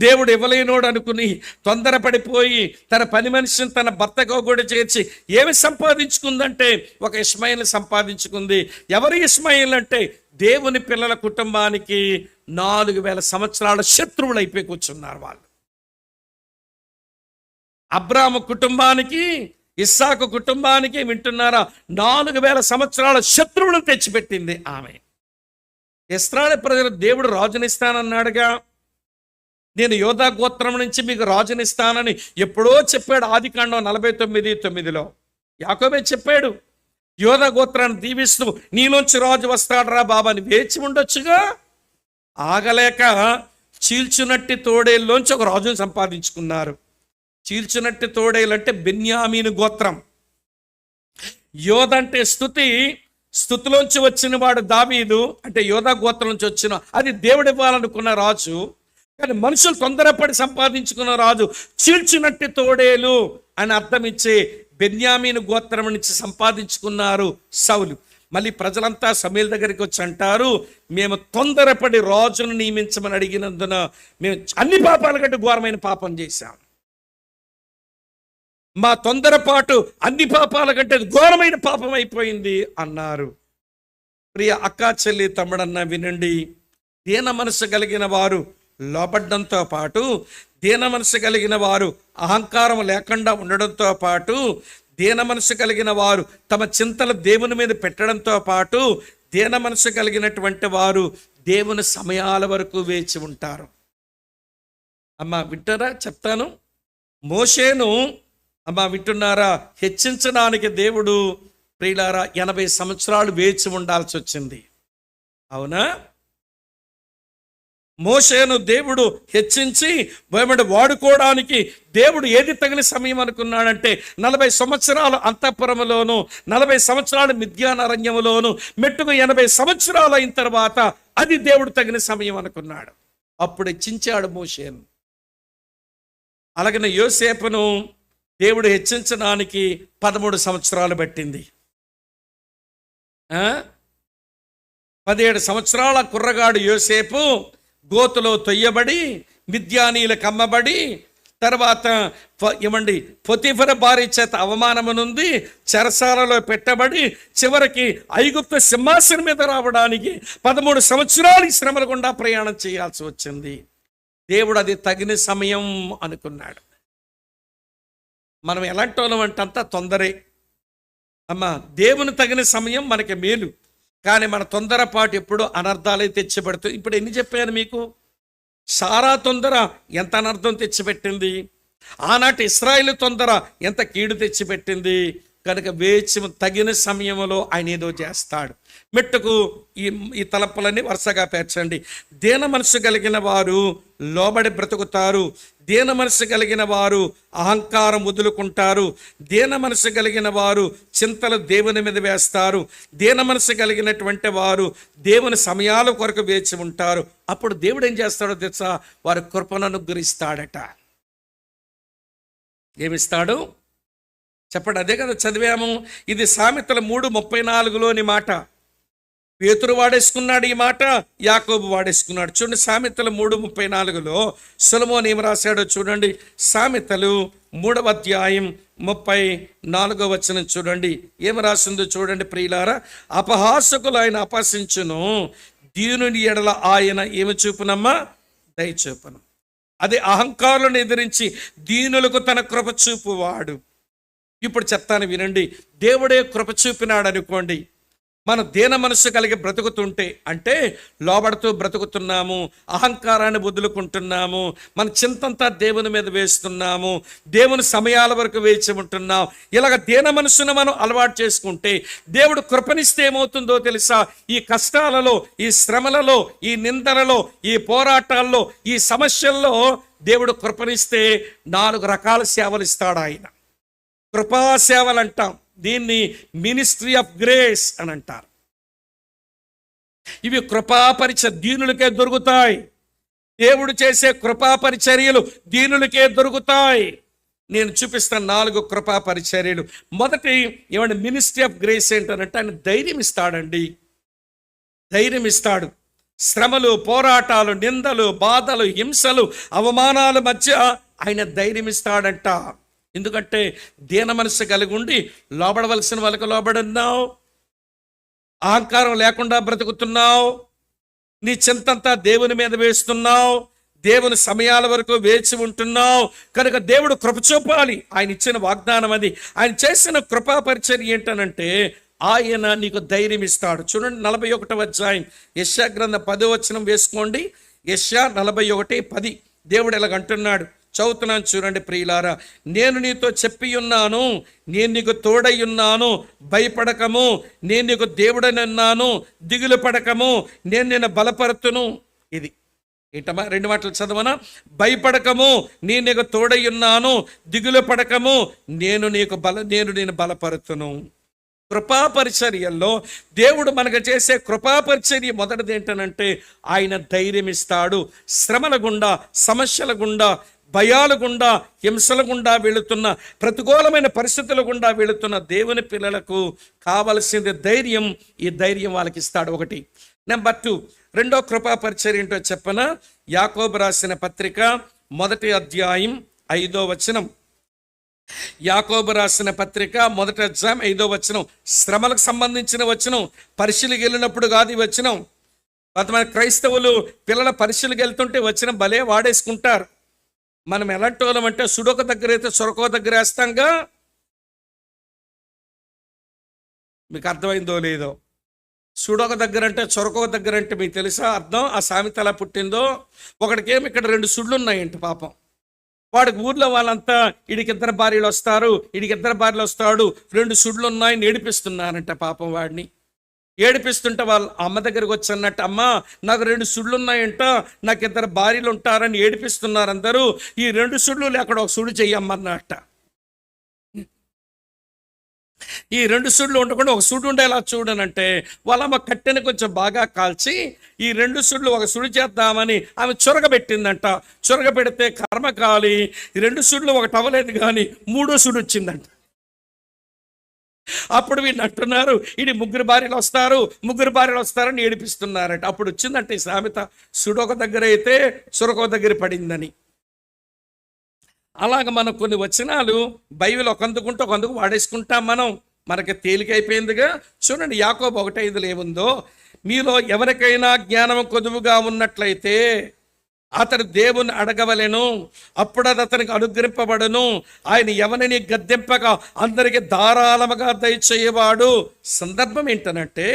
దేవుడు ఇవ్వలేనోడు అనుకుని తొందరపడిపోయి తన పని మనిషిని తన భర్తకు కూడా చేర్చి ఏమి సంపాదించుకుందంటే ఒక ఇష్మాయేల్ని సంపాదించుకుంది. ఎవరు ఇష్మాయేల్ అంటే దేవుని పిల్లల కుటుంబానికి 4000 సంవత్సరాల శత్రువులు అయిపోయి కూర్చున్నారు వాళ్ళు. అబ్రాము కుటుంబానికి, ఇస్సాకు కుటుంబానికి, వింటున్నారా, 4000 సంవత్సరాల శత్రువులను తెచ్చిపెట్టింది ఆమె. ఇశ్రాయేలు ప్రజలు దేవుడు రాజునిస్తానన్నాడుగా, నేను యోధా గోత్రం నుంచి మీకు రాజునిస్తానని ఎప్పుడో చెప్పాడు. ఆదికాండం 49:9 యాకోబే చెప్పాడు. యోధా గోత్రాన్ని దీవిస్తూ నీలోంచి రాజు వస్తాడరా బాబా అని వేచి ఉండొచ్చుగా. ఆగలేక చీల్చునట్టి తోడేల్లోంచి ఒక రాజుని సంపాదించుకున్నారు. చీల్చునట్టి తోడేలు అంటే బెన్యామీను గోత్రం. యోధ అంటే స్తుతి, స్తుతిలోంచి వచ్చిన వాడు దావీదు అంటే యోధా గోత్రం నుంచి వచ్చిన, అది దేవుడు ఇవ్వాలనుకున్న రాజు. కానీ మనుషులు తొందరపడి సంపాదించుకున్న రాజు చీల్చినట్టి తోడేలు అని అర్థం ఇచ్చే బెన్యామీను గోత్రం నుంచి సంపాదించుకున్నారు సౌలు. మళ్ళీ ప్రజలంతా సమూయేలు దగ్గరికి వచ్చి అంటారు, మేము తొందరపడి రాజును నియమించమని అడిగినందున మేము అన్ని పాపాల కంటే ఘోరమైన పాపం చేశాం. మా తొందరపాటు అన్ని పాపాల కంటే ఘోరమైన పాపం అయిపోయింది అన్నారు. ప్రియ అక్కా చెల్లి తమ్ముడన్న వినండి, దీన మనసు కలిగిన వారు లోపడ్డంతో పాటు, దీన మనసు కలిగిన వారు అహంకారం లేకుండా ఉండడంతో పాటు, దీన మనసు కలిగిన వారు తమ చింతలు దేవుని మీద పెట్టడంతో పాటు, దీన మనసు కలిగినటువంటి వారు దేవుని సమయాల వరకు వేచి ఉంటారు. అమ్మ వింటారా? చెప్తాను. మోషేను అమ్మ వింటున్నారా, హెచ్చించడానికి దేవుడు ప్రియులారా 80 సంవత్సరాలు వేచి ఉండాల్సి వచ్చింది. అవునా? మోషేను దేవుడు హెచ్చించి వాడుకోవడానికి దేవుడు ఏది తగిన సమయం అనుకున్నాడంటే 40 సంవత్సరాలు అంతఃపురములోను, 40 సంవత్సరాలు మిద్యాన్ అరణ్యములోను, మెట్టుకు 80 సంవత్సరాలు అయిన తర్వాత అది దేవుడు తగిన సమయం అనుకున్నాడు. అప్పుడు హెచ్చించాడు మోషేను. అలాగనే యోసేపును దేవుడు హెచ్చించడానికి 13 సంవత్సరాలు పట్టింది. 17 సంవత్సరాల కుర్రగాడు యోసేపు గోతులో తొయ్యబడి మిద్యానీలకు అమ్మబడి తర్వాత ఏమండి పొతిఫర భార్య చేత అవమానమునుంది, చెరసాలలో పెట్టబడి చివరికి ఐగుప్తు సింహాసనం మీద రావడానికి 13 సంవత్సరాలు శ్రమల గుండా ప్రయాణం చేయాల్సి వచ్చింది. దేవుడు అది తగిన సమయం అనుకున్నాడు. మనం ఎలాంటి వాళ్ళం అంటే అంతా తొందరే అమ్మా. దేవుని తగిన సమయం మనకి మేలు, కానీ మన తొందరపాటు ఎప్పుడూ అనర్థాలే తెచ్చిపెడుతుంది. ఇప్పుడు ఎన్ని చెప్పాను మీకు? సారా తొందర ఎంత అనర్థం తెచ్చిపెట్టింది, ఆనాటి ఇశ్రాయేలు తొందర ఎంత కీడు తెచ్చిపెట్టింది. కనుక వేచి తగిన సమయంలో ఆయన ఏదో చేస్తాడు. మెట్టుకు ఈ తలపులన్నీ వరుసగా పేర్చండి. దీన మనసు కలిగిన వారు లోబడి బ్రతుకుతారు, దీన మనసు కలిగిన వారు అహంకారం వదులుకుంటారు, దీన మనసు కలిగిన వారు చింతలు దేవుని మీద వేస్తారు, దీన మనసు కలిగినటువంటి వారు దేవుని సమయాల కొరకు వేచి ఉంటారు. అప్పుడు దేవుడు ఏం చేస్తాడో తెలుసా? వారి కృపను అనుగ్రహిస్తాడట. ఏమిస్తాడు చెప్పండి? అదే కదా చదివాము. ఇది సామెతల 3:34లోని మాట. పేతురు వాడేసుకున్నాడు ఈ మాట, యాకోబు వాడేసుకున్నాడు. చూడండి సామెతలు 3:34లో సొలొమోను ఏం రాశాడో చూడండి. సామెతలు 3వ అధ్యాయం 34వ వచనం చూడండి. ఏం రాసిందో చూడండి ప్రియులారా. అపహాసకులు ఆయన అపహసించును, దీనుని ఎడల ఆయన ఏమి చూపునమ్మా? దయ చూపును. అదే అహంకారులను ఎదిరించి దీనులకు తన కృప చూపువాడు. ఇప్పుడు చెప్తాను వినండి. దేవుడే కృప చూపినాడు అనుకోండి, మనం దీన మనసు కలిగి బ్రతుకుతుంటే, అంటే లోబడుతూ బ్రతుకుతున్నాము, అహంకారాన్ని వదులుకుంటున్నాము, మన చింతంతా దేవుని మీద వేస్తున్నాము, దేవుని సమయాల వరకు వేచి ఉంటున్నాం. ఇలాగ దీన మనసును మనం అలవాటు చేసుకుంటే దేవుడు కృపనిస్తే ఏమవుతుందో తెలుసా? ఈ కష్టాలలో, ఈ శ్రమలలో, ఈ నిందలలో, ఈ పోరాటాల్లో, ఈ సమస్యల్లో దేవుడు కృపనిస్తే 4 రకాల సేవలు ఇస్తాడు ఆయన. కృపాసేవలు అంటాం, దీన్ని మినిస్ట్రీ ఆఫ్ గ్రేస్ అని అంటారు. ఇవి దీనులకే దొరుకుతాయి. దేవుడు చేసే కృపాపరిచర్యలు దీనులకే దొరుకుతాయి. నేను చూపిస్తాను 4 కృపాపరిచర్యలు. మొదటి ఏమంటే మినిస్ట్రీ ఆఫ్ గ్రేస్ ఏంటంటే ఆయన ధైర్యం ఇస్తాడండి. ధైర్యం ఇస్తాడు. శ్రమలు, పోరాటాలు, నిందలు, బాధలు, హింసలు, అవమానాల మధ్య ఆయన ధైర్యం ఇస్తాడంట. ఎందుకంటే దీన మనసు కలిగి ఉండి లోబడవలసిన వాళ్ళకి లోబడున్నావు, అహంకారం లేకుండా బ్రతుకుతున్నావు, నీ చింతంతా దేవుని మీద వేస్తున్నావు, దేవుని సమయాల వరకు వేచి ఉంటున్నావు. కనుక దేవుడు కృప చూపాలి. ఆయన ఇచ్చిన వాగ్దానం అది. ఆయన చేసిన కృపాపరిచర్య ఏంటనంటే ఆయన నీకు ధైర్యం ఇస్తాడు. చూడండి 41వ అధ్యాయం యెషయా గ్రంథం 10వ వచనం వేసుకోండి. యెషయా 41:10 దేవుడు ఇలాగంటున్నాడు. చదువుతున్నాను చూడండి ప్రియులారా. నేను నీతో చెప్పి ఉన్నాను, నేను నీకు తోడై ఉన్నాను, భయపడకము, నేను నీకు దేవుడని ఉన్నాను, దిగులు పడకము, నేను నిన్ను బలపరుతును. ఇది ఏంటమ్మా? 2 మాటలు చదవనా? భయపడకము, నేను నీకు తోడై ఉన్నాను, దిగులు పడకము, నేను నేను బలపరుతును. కృపాపరిచర్యల్లో దేవుడు మనకు చేసే కృపాపరిచర్య మొదటిది ఏంటనంటే ఆయన ధైర్యం ఇస్తాడు. శ్రమల గుండా, సమస్యల గుండా, భయాల గుండా, హింసల గుండా వెళుతున్న, ప్రతికూలమైన పరిస్థితుల గుండా వెళుతున్న దేవుని పిల్లలకు కావలసింది ధైర్యం. ఈ ధైర్యం వాళ్ళకి ఇస్తాడు. 1. నెంబర్ 2, రెండో కృపాపరిచర్య ఏంటో చెప్పనా? యాకోబు రాసిన పత్రిక 1వ అధ్యాయం 5వ వచనం. యాకోబు రాసిన పత్రిక 1వ అధ్యాయం 5వ వచనం. శ్రమలకు సంబంధించిన వచనం. పరిశీలికి వెళ్ళినప్పుడు కాదు ఈ వచనం. కొంతమంది క్రైస్తవులు పిల్లల పరిశీలికి వెళ్తుంటే వచనం భలే వాడేసుకుంటారు. మనం ఎలాంటి వాళ్ళం అంటే సుడొక దగ్గర అయితే సొరకొక దగ్గర వేస్తాంగా. మీకు అర్థమైందో లేదో? సుడొక దగ్గర అంటే సొరకొక దగ్గర అంటే మీకు తెలుసా అర్థం? ఆ సామెత ఎలా పుట్టిందో? ఒకడికేమి ఇక్కడ 2 సుళ్ళు ఉన్నాయంట పాపం. వాడికి ఊర్లో వాళ్ళంతా ఇడికిద్దరు భార్యలు వస్తారు, ఇడికిద్దరు భార్యలు వస్తాడు, 2 సుళ్ళు ఉన్నాయని ఏడిపిస్తున్నారంట పాపం వాడిని. ఏడిపిస్తుంటే వాళ్ళ అమ్మ దగ్గరికి వచ్చి అన్నట్టు, అమ్మ నాకు 2 సుళ్ళు ఉన్నాయంట, నాకు 2 భార్యలు ఉంటారని ఏడిపిస్తున్నారు అందరూ, ఈ 2 సుళ్ళు లేకుండా 1 సుడు చెయ్యమ్మన్నట్ట. ఈ 2 సుళ్ళు ఉండకుండా 1 సుడు ఉండేలా చూడనంటే వాళ్ళమ్మ కట్టెని కొంచెం బాగా కాల్చి ఈ 2 సుళ్ళు 1 సుడు చేద్దామని ఆమె చొరగబెట్టిందంట. చొరగబెడితే కర్మ కాలి ఈ 2 సుళ్ళు ఒకటి అవ్వలేదు, కానీ 3వ సుడు వచ్చిందంట. అప్పుడు వీళ్ళు అంటున్నారు, ఇది ముగ్గురు భార్యలు వస్తారని ఏడిపిస్తున్నారట. అప్పుడు వచ్చిందంటే ఈ సామెత, సుడొక దగ్గర అయితే సురకొక దగ్గర పడిందని. అలాగ మనం కొన్ని వచనాలు బైబిల్ ఒకందుకుంటూ ఒకందుకు వాడేసుకుంటాం మనం, మనకి తేలికైపోయిందిగా. చూడండి, యాకోబు 1:5 ఏముందో, మీలో ఎవరికైనా జ్ఞానం కొదువుగా ఉన్నట్లయితే అతడు దేవుని అడగవలెను, అప్పుడు అది అతనికి అనుగ్రహింపబడును. ఆయన ఎవరిని గద్దెంపక అందరికి ధారాళముగా దయచేయవాడు. సందర్భం ఏంటనంటే,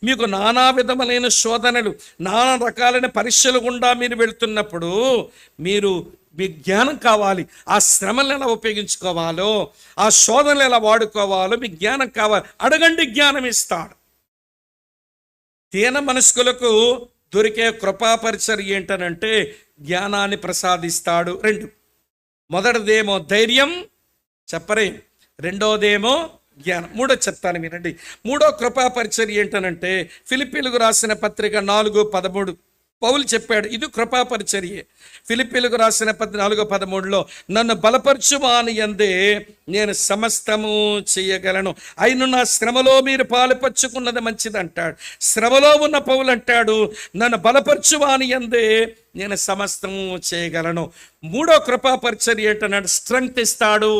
మీకు నానా విధములైన శోధనలు, నానా రకాలైన పరీక్షలు గుండా మీరు వెళుతున్నప్పుడు మీ జ్ఞానం కావాలి. ఆ శ్రమలను ఎలా ఉపయోగించుకోవాలో, ఆ శోధనలు ఎలా వాడుకోవాలో మీకు జ్ఞానం కావాలి. అడగండి, జ్ఞానం ఇస్తాడు. దీన మనస్కులకు దొరికే కృపాపరిచర్య ఏంటనంటే జ్ఞానాన్ని ప్రసాదిస్తాడు. 2, మొదటిదేమో ధైర్యం, చెప్పరే. రెండోదేమో జ్ఞానం. మూడో చెప్తాను వినండి. మూడో కృపాపరిచర్య ఏంటనంటే ఫిలిప్పీలకు రాసిన పత్రిక 4:13 పౌలు చెప్పాడు, ఇది కృపాపరిచర్యే. ఫిలిప్పీలకు రాసిన 4:13లో, నన్ను బలపరచువాని యందే నేను సమస్తము చేయగలను. అయిన నా శ్రమలో మీరు పాలుపంచుకున్నది మంచిది అంటాడు. శ్రమలో ఉన్న పౌలు అంటాడు, నన్ను బలపరచువాని యందే నేను సమస్తము చేయగలను. మూడో కృపాపరిచర్య ఏంటన్నాడు, స్ట్రెంగ్త్ ఇస్తాడు.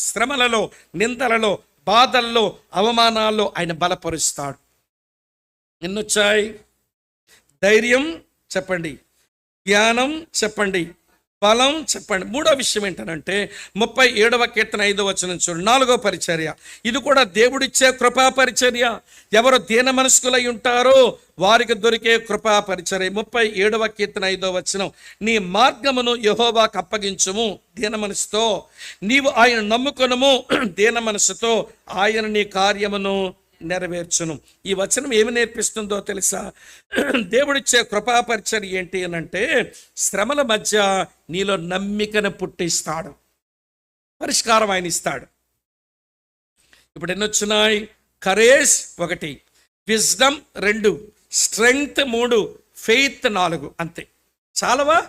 శ్రమలలో, నిందలలో, బాధల్లో, అవమానాల్లో ఆయన బలపరుస్తాడు. ఎన్నొచ్చాయి? ధైర్యం చెప్పండి, జ్ఞానం చెప్పండి, బలం చెప్పండి. మూడో విషయం ఏంటనంటే 37వ కీర్తన 5వ వచనం చూడండి, 4వ పరిచర్య. ఇది కూడా దేవుడిచ్చే కృపా పరిచర్య. ఎవరు దీన మనస్కులై ఉంటారో వారికి దొరికే కృపా పరిచర్య. 37వ కీర్తన 5వ వచనం, నీ మార్గమును యెహోవాకు అప్పగించుము దీన మనసుతో, నీవు ఆయన నమ్ముకొనుము దీన మనసుతో, ఆయన నీ కార్యమును నెరవేర్చును. ఈ వచనం ఏమి నేర్పిస్తుందో తెలుసా? దేవుడిచ్చే కృపాపరిచర్య ఏంటి అనంటే శ్రమల మధ్య నీలో నమ్మికను పుట్టిస్తాడు, పరిష్కారం ఆయన ఇస్తాడు. ఇప్పుడు ఎన్నొచ్చినాయి? Courage 1, wisdom 2, strength 3, faith 4. అంతే చాలవా?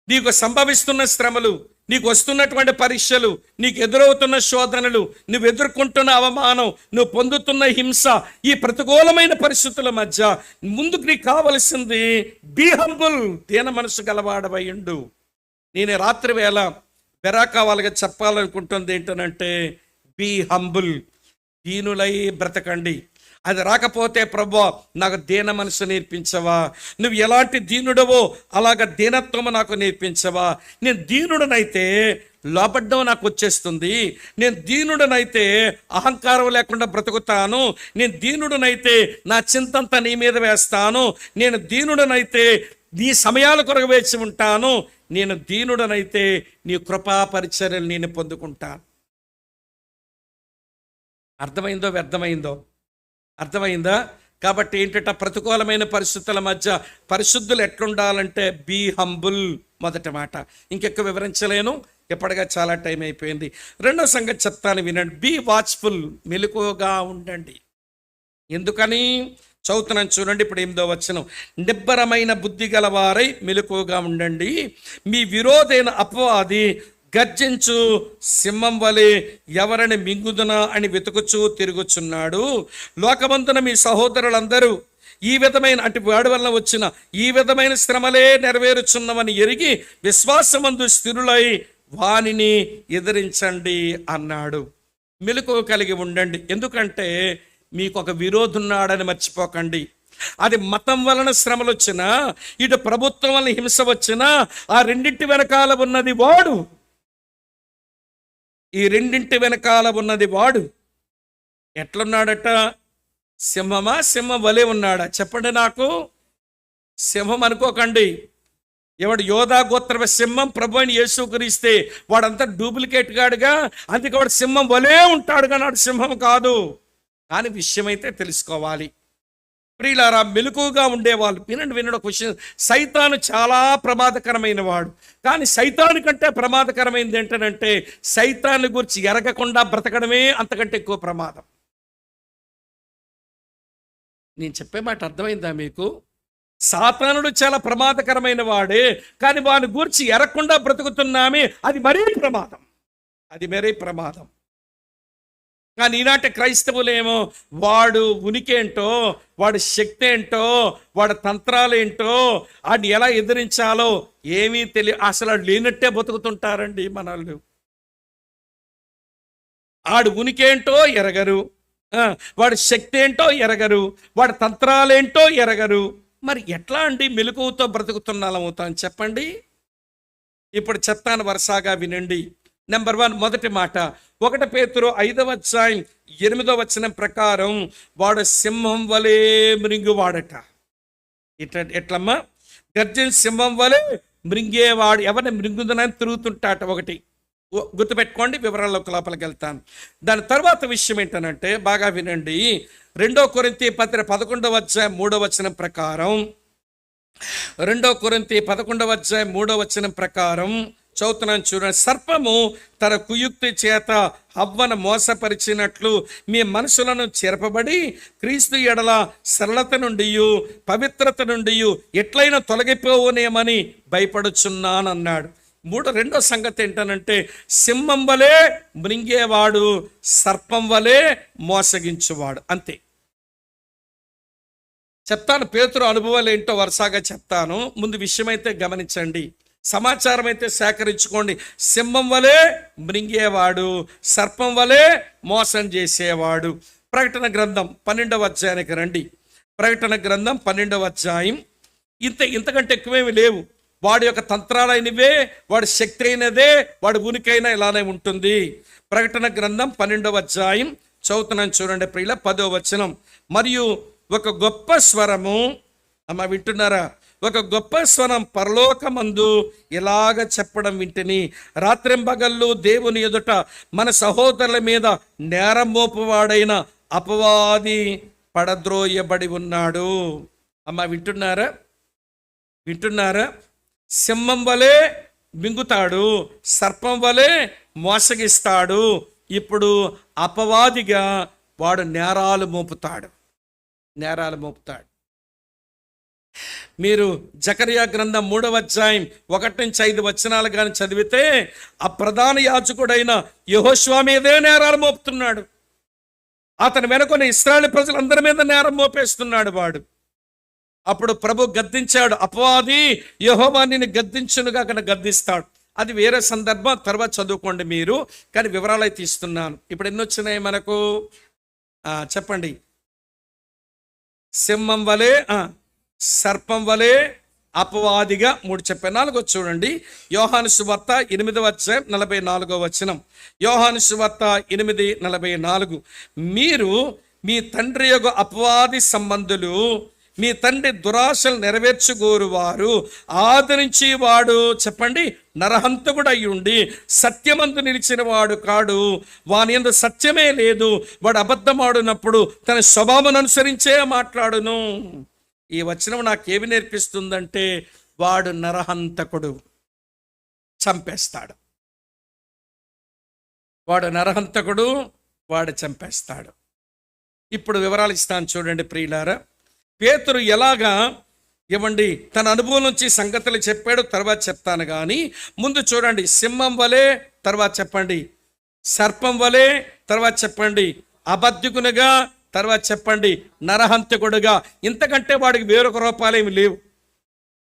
నీకు సంభవిస్తున్న శ్రమలు, నీకు వస్తున్నటువంటి పరీక్షలు, నీకు ఎదురవుతున్న శోధనలు, నువ్వు ఎదుర్కొంటున్న అవమానం, నువ్వు పొందుతున్న హింస, ఈ ప్రతికూలమైన పరిస్థితుల మధ్య ముందుకు నీకు కావలసింది బీ హంబుల్, దీన మనసు గలవాడవయ్యుండు. నేను రాత్రి వేళ బెరాకా వాళ్ళకి చెప్పాలనుకుంటుంది ఏంటనంటే బీ హంబుల్, దీనులై బ్రతకండి. అది రాకపోతే ప్రభువా నాకు దీన మనసు నేర్పించవా, నువ్వు ఎలాంటి దీనుడవో అలాగ దీనత్వము నాకు నేర్పించవా. నేను దీనుడనైతే లోపడ్డం నాకు వచ్చేస్తుంది, నేను దీనుడనైతే అహంకారం లేకుండా బ్రతుకుతాను, నేను దీనుడనైతే నా చింతంతా నీ మీద వేస్తాను, నేను దీనుడనైతే నీ సమయాల కొరకు వేచి ఉంటాను, నేను దీనుడనైతే నీ కృపా పరిచర్యలు నేను పొందుకుంటాను. అర్థమైందో వ్యర్థమైందో? అర్థమైందా? కాబట్టి ఏంటంటే ప్రతికూలమైన పరిస్థితుల మధ్య పరిశుద్ధులు ఎట్లుండాలంటే బీ హంబుల్, మొదటి మాట. ఇంకెక్కువ వివరించలేను, ఎప్పటిగా చాలా టైం అయిపోయింది. రెండో సంగతి చెప్తాను వినండి, బీ వాచ్ఫుల్, మెలకువగా ఉండండి. ఎందుకని? చదువుతున్నాను చూడండి. ఇప్పుడు 8వ వచనం, నిబ్బరమైన బుద్ధి గలవారై మెలకువగా ఉండండి, మీ విరోధైన అపవాది గర్జించు సింహం వలె ఎవరిని మింగుదునా అని వెతుకుచూ తిరుగుచున్నాడు. లోకమందున మీ సహోదరులందరూ ఈ విధమైన అటు వాడి వలన వచ్చిన ఈ విధమైన శ్రమలే నెరవేరుచున్నవని ఎరిగి విశ్వాసమందు స్థిరులై వానిని ఎదిరించండి అన్నాడు. మెలకువ కలిగి ఉండండి. ఎందుకంటే మీకు ఒక విరోధున్నాడని మర్చిపోకండి. అది మతం వలన శ్రమలు వచ్చినా, ఇటు ప్రభుత్వం వలన హింస వచ్చినా, ఆ రెండింటి వెనకాల ఉన్నది వాడు. ఈ రెండింటి వెనకాల ఉన్నది వాడు. ఎట్లున్నాడట? సింహమా? సింహం వలె ఉన్నాడా? చెప్పండి నాకు. సింహం అనుకోకండి. ఎవడు యోధా గోత్ర సింహం ప్రభు అని యేసుక్రీస్తే వాడంతా డూప్లికేట్ గాడుగా, అందుకే వాడు సింహం వలే ఉంటాడు కానీ వాడు సింహం కాదు. కానీ విషయం అయితే తెలుసుకోవాలి. ప్రియులారా, మెలకువగా ఉండేవాళ్ళు వినండి ఒక విషయం, సైతాను చాలా ప్రమాదకరమైన వాడు. కానీ సైతాను కంటే ప్రమాదకరమైనది ఏంటంటే సైతాన్ని గురించి ఎరగకుండా బ్రతకడమే అంతకంటే ఎక్కువ ప్రమాదం. నేను చెప్పే మాట అర్థమైందా మీకు? సాతానుడు చాలా ప్రమాదకరమైన వాడే, కానీ వాని గురించి ఎరగకుండా బ్రతుకుతున్నామే, అది మరీ ప్రమాదం. కానీ ఈనాటి క్రైస్తవులేమో వాడు ఉనికి ఏంటో, వాడి శక్తి ఏంటో, వాడి తంత్రాలు ఏంటో, వాడిని ఎలా ఎదిరించాలో ఏమీ అసలు వాడు లేనట్టే బతుకుతుంటారండి మనల్ని. వాడు ఉనికి ఏంటో ఎరగరు, వాడి శక్తి ఏంటో ఎరగరు, వాడి తంత్రాలేంటో ఎరగరు. మరి ఎట్లా అండి మెలకువతో బ్రతుకుతున్నామవుతాం చెప్పండి? ఇప్పుడు చెప్తాను, వరుసగా వినండి. నెంబర్ 1, మొదటి మాట 1 పేతురు 5:8 ప్రకారం వాడు సింహం వలె మృంగువాడట. ఎట్లమ్మా? గర్జన సింహం వలె మృంగేవాడు, ఎవరిని మృంగుదనని తిరుగుతుంటాట. ఒకటి గుర్తుపెట్టుకోండి, వివరాల్లోకి లోపలికి వెళ్తాను. దాని తర్వాత విషయం ఏంటనంటే బాగా వినండి. 2 కొరింథీ పత్రిక 11:3 ప్రకారం, 2 కొరింథీ 11:3 ప్రకారం చదువుతున్నాను చూడండి. సర్పము తన కుయుక్తి చేత హవ్వను మోసపరిచినట్లు మీ మనసులను చెరపబడి క్రీస్తు ఎడల సరళత నుండి పవిత్రత నుండి ఎట్లయినా తొలగిపోవునేమని భయపడుచున్నానన్నాడు. రెండో సంగతి ఏంటనంటే సింహం వలె మృంగేవాడు, సర్పం వలె మోసగించువాడు. అంతే చెప్తాను. పేతురు అనుభవాలు ఏంటో వరుసగా చెప్తాను. ముందు విషయం అయితే గమనించండి, సమాచారం అయితే సేకరించుకోండి. సింహం వలె మృంగేవాడు, సర్పం వలె మోసం చేసేవాడు. ప్రకటన గ్రంథం 12వ అధ్యాయానికి రండి. ప్రకటన గ్రంథం 12వ అధ్యాయం. ఇంతకంటే ఎక్కువేమి లేవు. వాడి యొక్క తంత్రాలైనవే, వాడి శక్తి అయినదే, వాడి ఉనికైనా ఇలానే ఉంటుంది. ప్రకటన గ్రంథం 12వ అధ్యాయం చదువుతున్నాను చూడండి ప్రియుల, 10వ వచనం. మరియు ఒక గొప్ప స్వరము, అమ్మ వింటున్నారా? ఒక గొప్ప స్వరం పరలోకమందు ఇలాగ చెప్పడం వింటిని, రాత్రింబగళ్ళు దేవుని ఎదుట మన సహోదరుల మీద నేరం మోపువాడైన అపవాది పడద్రోయబడి ఉన్నాడు. అమ్మ వింటున్నారా? వింటున్నారా? సింహం వలె మింగుతాడు, సర్పం వలె మోసగిస్తాడు. ఇప్పుడు అపవాదిగా వాడు నేరాలు మోపుతాడు. మీరు జకరియా గ్రంథం 3వ అధ్యాయం 1-5 కానీ చదివితే ఆ ప్రధాన యాజకుడైన యెహోషువ మీదే నేరాలు మోపుతున్నాడు. అతని వెనుకొని ఇశ్రాయేలు ప్రజలందరి మీద నేరం మోపేస్తున్నాడు వాడు. అప్పుడు ప్రభు గద్దించాడు, అపవాది యెహోవా నిన్ను గద్దించునుగా గద్దిస్తాడు. అది వేరే సందర్భం, తర్వాత చదువుకోండి మీరు. కానీ వివరాలు అయితే ఇస్తున్నాను. ఇప్పుడు ఎన్ని వచ్చినాయి మనకు చెప్పండి? సింహం వలె, సర్పం వలె, అపవాదిగా 3 చెప్పాను. 4 చూడండి. యోహాను సువార్త 8వ అధ్యాయం 44వ వచనం. యోహాను సువార్త 8:44. మీరు మీ తండ్రి యొక్క అపవాది సంబంధులు, మీ తండ్రి దురాశలు నెరవేర్చుకోరువారు. ఆదరించి వాడు చెప్పండి నరహంతకుడు అయ్యుండి సత్యమందు నిలిచిన వాడు కాడు, వాని యందు సత్యమే లేదు. వాడు అబద్ధమాడునప్పుడు తన స్వభావం అనుసరించే మాట్లాడును. ఈ వచనం నాకేమి నేర్పిస్తుందంటే వాడు నరహంతకుడు, చంపేస్తాడు. వాడు నరహంతకుడు, వాడు చంపేస్తాడు. ఇప్పుడు వివరాలు ఇస్తాను చూడండి ప్రియులారా. పేతురు ఎలాగా ఇవ్వండి తన అనుభవం నుంచి సంగతులు చెప్పాడు, తర్వాత చెప్తాను. కానీ ముందు చూడండి, సింహం వలె, తర్వాత చెప్పండి సర్పం వలె, తర్వాత చెప్పండి అబద్ధికునిగా, తర్వాత చెప్పండి నరహంతకుడుగా. ఇంతకంటే వాడికి వేరొక రూపాలేమి లేవు.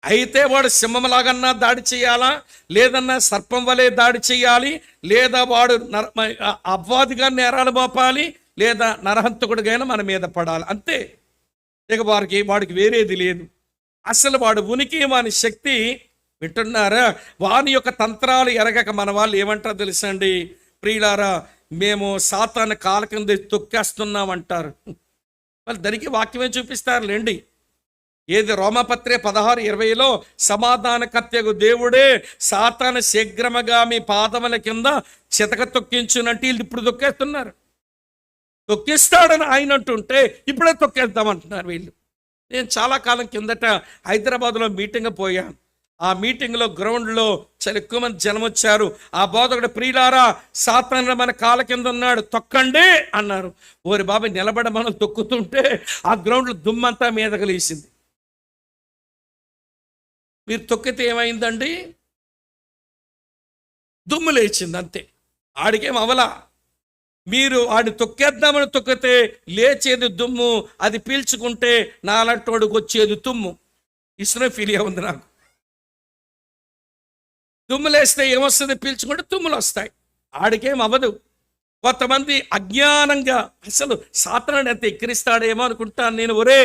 అయితే వాడు సింహంలాగన్నా దాడి చేయాలా, లేదన్నా సర్పం వలె దాడి చేయాలి, లేదా వాడు అపవాదిగా నేరాలు మోపాలి, లేదా నరహంతకుడిగైనా మన మీద పడాలి. అంతే. ఇక వాడికి వేరేది లేదు. అసలు వాడు ఉనికి, వాని శక్తి, వింటున్నారా? వాని యొక్క తంత్రాలు ఎరగక మన వాళ్ళు ఏమంటారు తెలుసండి ప్రియులారా? మేము సాతాను కాల కింద తొక్కేస్తున్నామంటారు. వాళ్ళు దానికి వాక్యమే చూపిస్తారులేండి. ఏది రోమపత్రిక 16:20 సమాధానకర్తయగు దేవుడే సాతాను శీఘ్రముగా మీ పాదముల కింద చితక తొక్కించునంటే వీళ్ళు ఇప్పుడు తొక్కేస్తున్నారు. తొక్కిస్తాడని ఆయన అంటుంటే ఇప్పుడే తొక్కేద్దామంటున్నారు వీళ్ళు. నేను చాలా కాలం కిందట హైదరాబాద్లో మీటింగ్ పోయాను. ఆ మీటింగ్లో గ్రౌండ్లో చాలా ఎక్కువ మంది జనం వచ్చారు. ఆ బోధకుడు, ప్రియులారా సాతాను మన కాళ్ళ కింద ఉన్నాడు, తొక్కండి అన్నారు. ఓరి బాబాయ్, నిలబడ మనం తొక్కుతుంటే ఆ గ్రౌండ్లో దుమ్మంతా మీద కలిసింది. మీరు తొక్కితే ఏమైందండి? దుమ్ము లేచింది అంతే. ఆడికేం అవలా. మీరు వాడిని తొక్కేద్దామని తొక్కితే లేచేది దుమ్ము, అది పీల్చుకుంటే నాలంటోడికి వచ్చేది తుమ్ము. ఇస్నోఫీలియా ఉంది నాకు. తుమ్ములు వేస్తే ఏమొస్తుంది? పీల్చుకుంటే తుమ్ములు వస్తాయి. ఆడికేం అవ్వదు. కొంతమంది అజ్ఞానంగా అసలు సాతానుడు ఎంత ఎక్కిరిస్తాడేమో అనుకుంటాను నేను. ఒరే,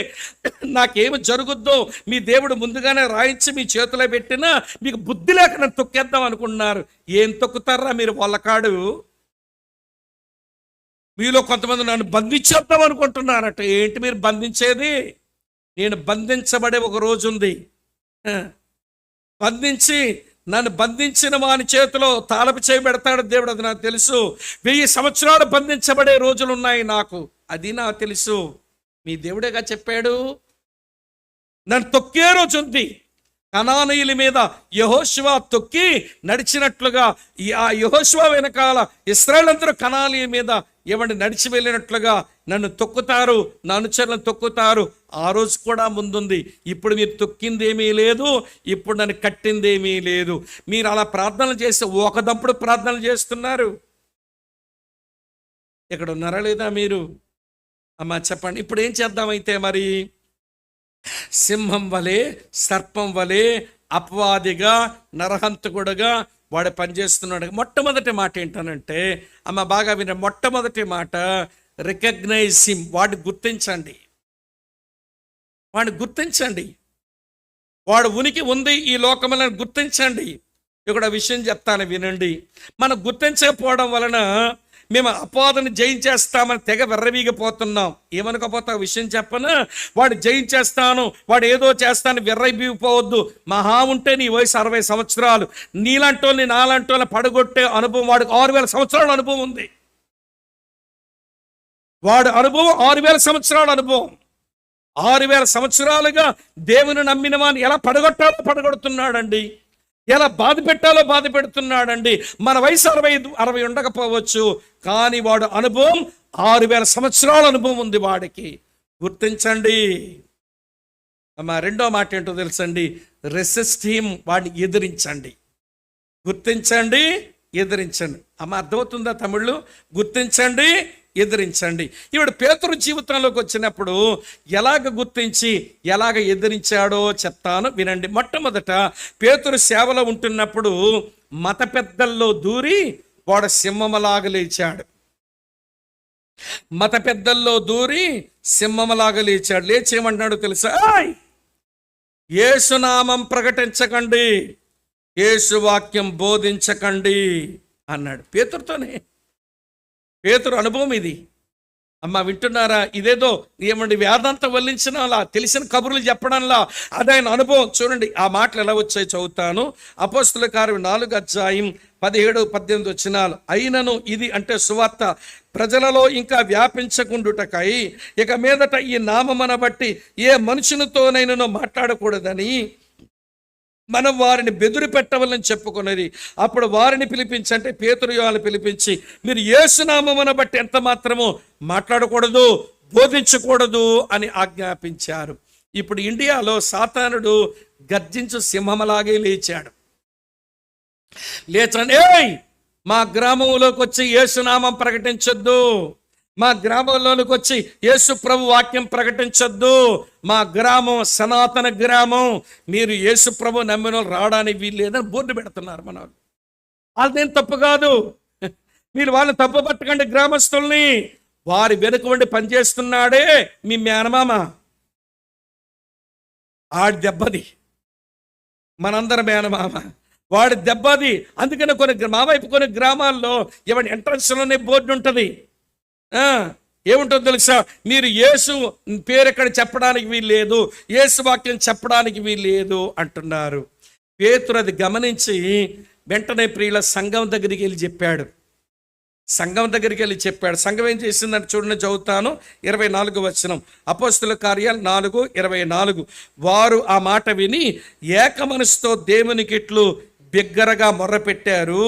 నాకేమి జరుగుద్దో మీ దేవుడు ముందుగానే రాయించి మీ చేతిలో పెట్టినా మీకు బుద్ధి లేక నన్ను తొక్కేద్దాం అనుకుంటున్నారు. ఏం తొక్కుతారా మీరు? వాళ్ళకాడు మీలో కొంతమంది నన్ను బంధించేద్దాం అనుకుంటున్నారట. ఏంటి మీరు బంధించేది? నేను బంధించబడే ఒక రోజు ఉంది. నన్ను బంధించిన వాని చేతిలో తాళపు చేయబెడతాడు దేవుడు, అది నాకు తెలుసు. 1000 సంవత్సరాలు బంధించబడే రోజులు ఉన్నాయి నాకు, అది నాకు తెలుసు. మీ దేవుడేగా చెప్పాడు. నన్ను తొక్కే రోజు ఉంది. కనానీయుల మీద యెహోషువ తొక్కి నడిచినట్లుగా ఆ యెహోషువ వెనకాల ఇశ్రాయేలు అందరూ కనానీయుల మీద ఏమండి నడిచి వెళ్ళినట్లుగా నన్ను తొక్కుతారు, నా అనుచరులను తొక్కుతారు. ఆ రోజు కూడా ముందుంది. ఇప్పుడు మీరు తొక్కిందేమీ లేదు, ఇప్పుడు నన్ను కట్టిందేమీ లేదు. మీరు అలా ప్రార్థనలు చేసి ఒకదంపుడు ప్రార్థనలు చేస్తున్నారు. ఇక్కడ ఉన్నారా లేదా మీరు? అమ్మా చెప్పండి. ఇప్పుడు ఏం చేద్దామైతే మరి? సింహం వలె, సర్పం వలె, అపవాదిగా, నరహంతకుడుగా వాడు పనిచేస్తున్నాడు. మొట్టమొదటి మాట ఏంటనంటే, అమ్మ బాగా విన, మొట్టమొదటి మాట రికగ్నైజ్ హిమ్. వాడిని గుర్తించండి. వాడు ఉనికి ఉంది ఈ లోకములను గుర్తించండి. ఇక్కడ విషయం చెప్తాను వినండి. మనం గుర్తించకపోవడం వలన మేము అపవాదిని జయించేస్తామని తెగ వెర్రవీగిపోతున్నాం. ఏమనుకోపోతా విషయం చెప్పను. వాడు జయించేస్తాను, వాడు ఏదో చేస్తాను వెర్రవీగిపోవద్దు. మహా ఉంటే నీ వయసు 60 సంవత్సరాలు. నీలాంటోళ్ళని నాలాంటోళ్ళని పడగొట్టే అనుభవం వాడికి 6000 సంవత్సరాల అనుభవం ఉంది. వాడు అనుభవం 6000 సంవత్సరాల అనుభవం. 6000 సంవత్సరాలుగా దేవుని నమ్మిన వాడిని ఎలా పడగొట్టాలో పడగొడుతున్నాడండి, ఎలా బాధ పెట్టాలో బాధ పెడుతున్నాడండి. మన వయసు 60 ఉండకపోవచ్చు, కానీ వాడు అనుభవం 6000 సంవత్సరాల అనుభవం ఉంది వాడికి. గుర్తించండి. అమ్మా రెండో మాట ఏంటో తెలుసండి? Resist him. వాడిని ఎదిరించండి. గుర్తించండి, ఎదిరించండి. అమ్మ అర్థమవుతుందా తమిళ్ళు? గుర్తించండి, ఎదిరించండి. ఇప్పుడు పేతురు జీవితంలోకి వచ్చినప్పుడు ఎలాగ గుర్తించి ఎలాగ ఎదిరించాడో చెప్తాను వినండి. మొట్టమొదట పేతురు సేవలో ఉంటున్నప్పుడు మత పెద్దల్లో దూరి వాడు సింహమలాగా లేచాడు. మత పెద్దల్లో దూరి సింహమలాగా లేచాడు. లేచేయమంటున్నాడు తెలుసా? యేసునామం ప్రకటించకండి, యేసు వాక్యం బోధించకండి అన్నాడు పేతురుతోనే. పేతురు అనుభవం ఇది. అమ్మ వింటున్నారా? ఇదేదో ఏమండి వేదాంతం వల్లించడంలా, తెలిసిన కబుర్లు చెప్పడంలా, అదైన అనుభవం. చూడండి ఆ మాటలు ఎలా వచ్చాయి, చదువుతాను. అపోస్తుల కార్యం 4:17-18 వచనాలు. అయినను ఇది అంటే సువార్త ప్రజలలో ఇంకా వ్యాపించకుండుటకై ఇక మీదట ఈ నామమున బట్టి ఏ మనుషునితోనైనా మాట్లాడకూడదని మనం వారిని బెదిరి పెట్టవాలని చెప్పుకున్నది. అప్పుడు వారిని పిలిపించి, అంటే పేతురు యోహాను పిలిపించి, మీరు యేసునామమున బట్టి ఎంత మాత్రమో మాట్లాడకూడదు, బోధించకూడదు అని ఆజ్ఞాపించారు. ఇప్పుడు ఇండియాలో సాతానుడు గర్జించు సింహమలాగే లేచాడు. లేచండి, మా గ్రామంలోకి వచ్చి యేసునామం ప్రకటించొద్దు, మా గ్రామంలోనికి వచ్చి యేసు ప్రభు వాక్యం ప్రకటించొద్దు, మా గ్రామం సనాతన గ్రామం, మీరు యేసు ప్రభు నమ్మిన వాళ్ళు రావడానికి వీలు లేదని బోర్డు పెడుతున్నారు మన వాళ్ళు. వాళ్ళదేం తప్పు కాదు, మీరు వాళ్ళని తప్పు పట్టకండి. గ్రామస్తుల్ని వారి వెనుక ఉండి పనిచేస్తున్నాడే మీ మేనమామ, ఆడి దెబ్బది, మనందరం మేనమామ, వాడి దెబ్బది. అందుకని మా వైపు కొన్ని గ్రామాల్లో ఎవరి ఎంట్రన్స్లోనే బోర్డు ఉంటుంది. ఏముంటుందో తెలుసా? మీరు యేసు పేరు ఎక్కడ చెప్పడానికి వీలు లేదు, యేసు వాక్యం చెప్పడానికి వీలు లేదు అంటున్నారు. పేతురు అది గమనించి వెంటనే ప్రియుల సంఘం దగ్గరికి వెళ్ళి చెప్పాడు. సంఘం ఏం చేసిందని చూడండి, చదువుతాను. 24వ వచనం, అపోస్తుల కార్యాలు 4:24. వారు ఆ మాట విని ఏక మనసుతో దేవునికి ఇట్లు బిగ్గరగా మొర్రపెట్టారు.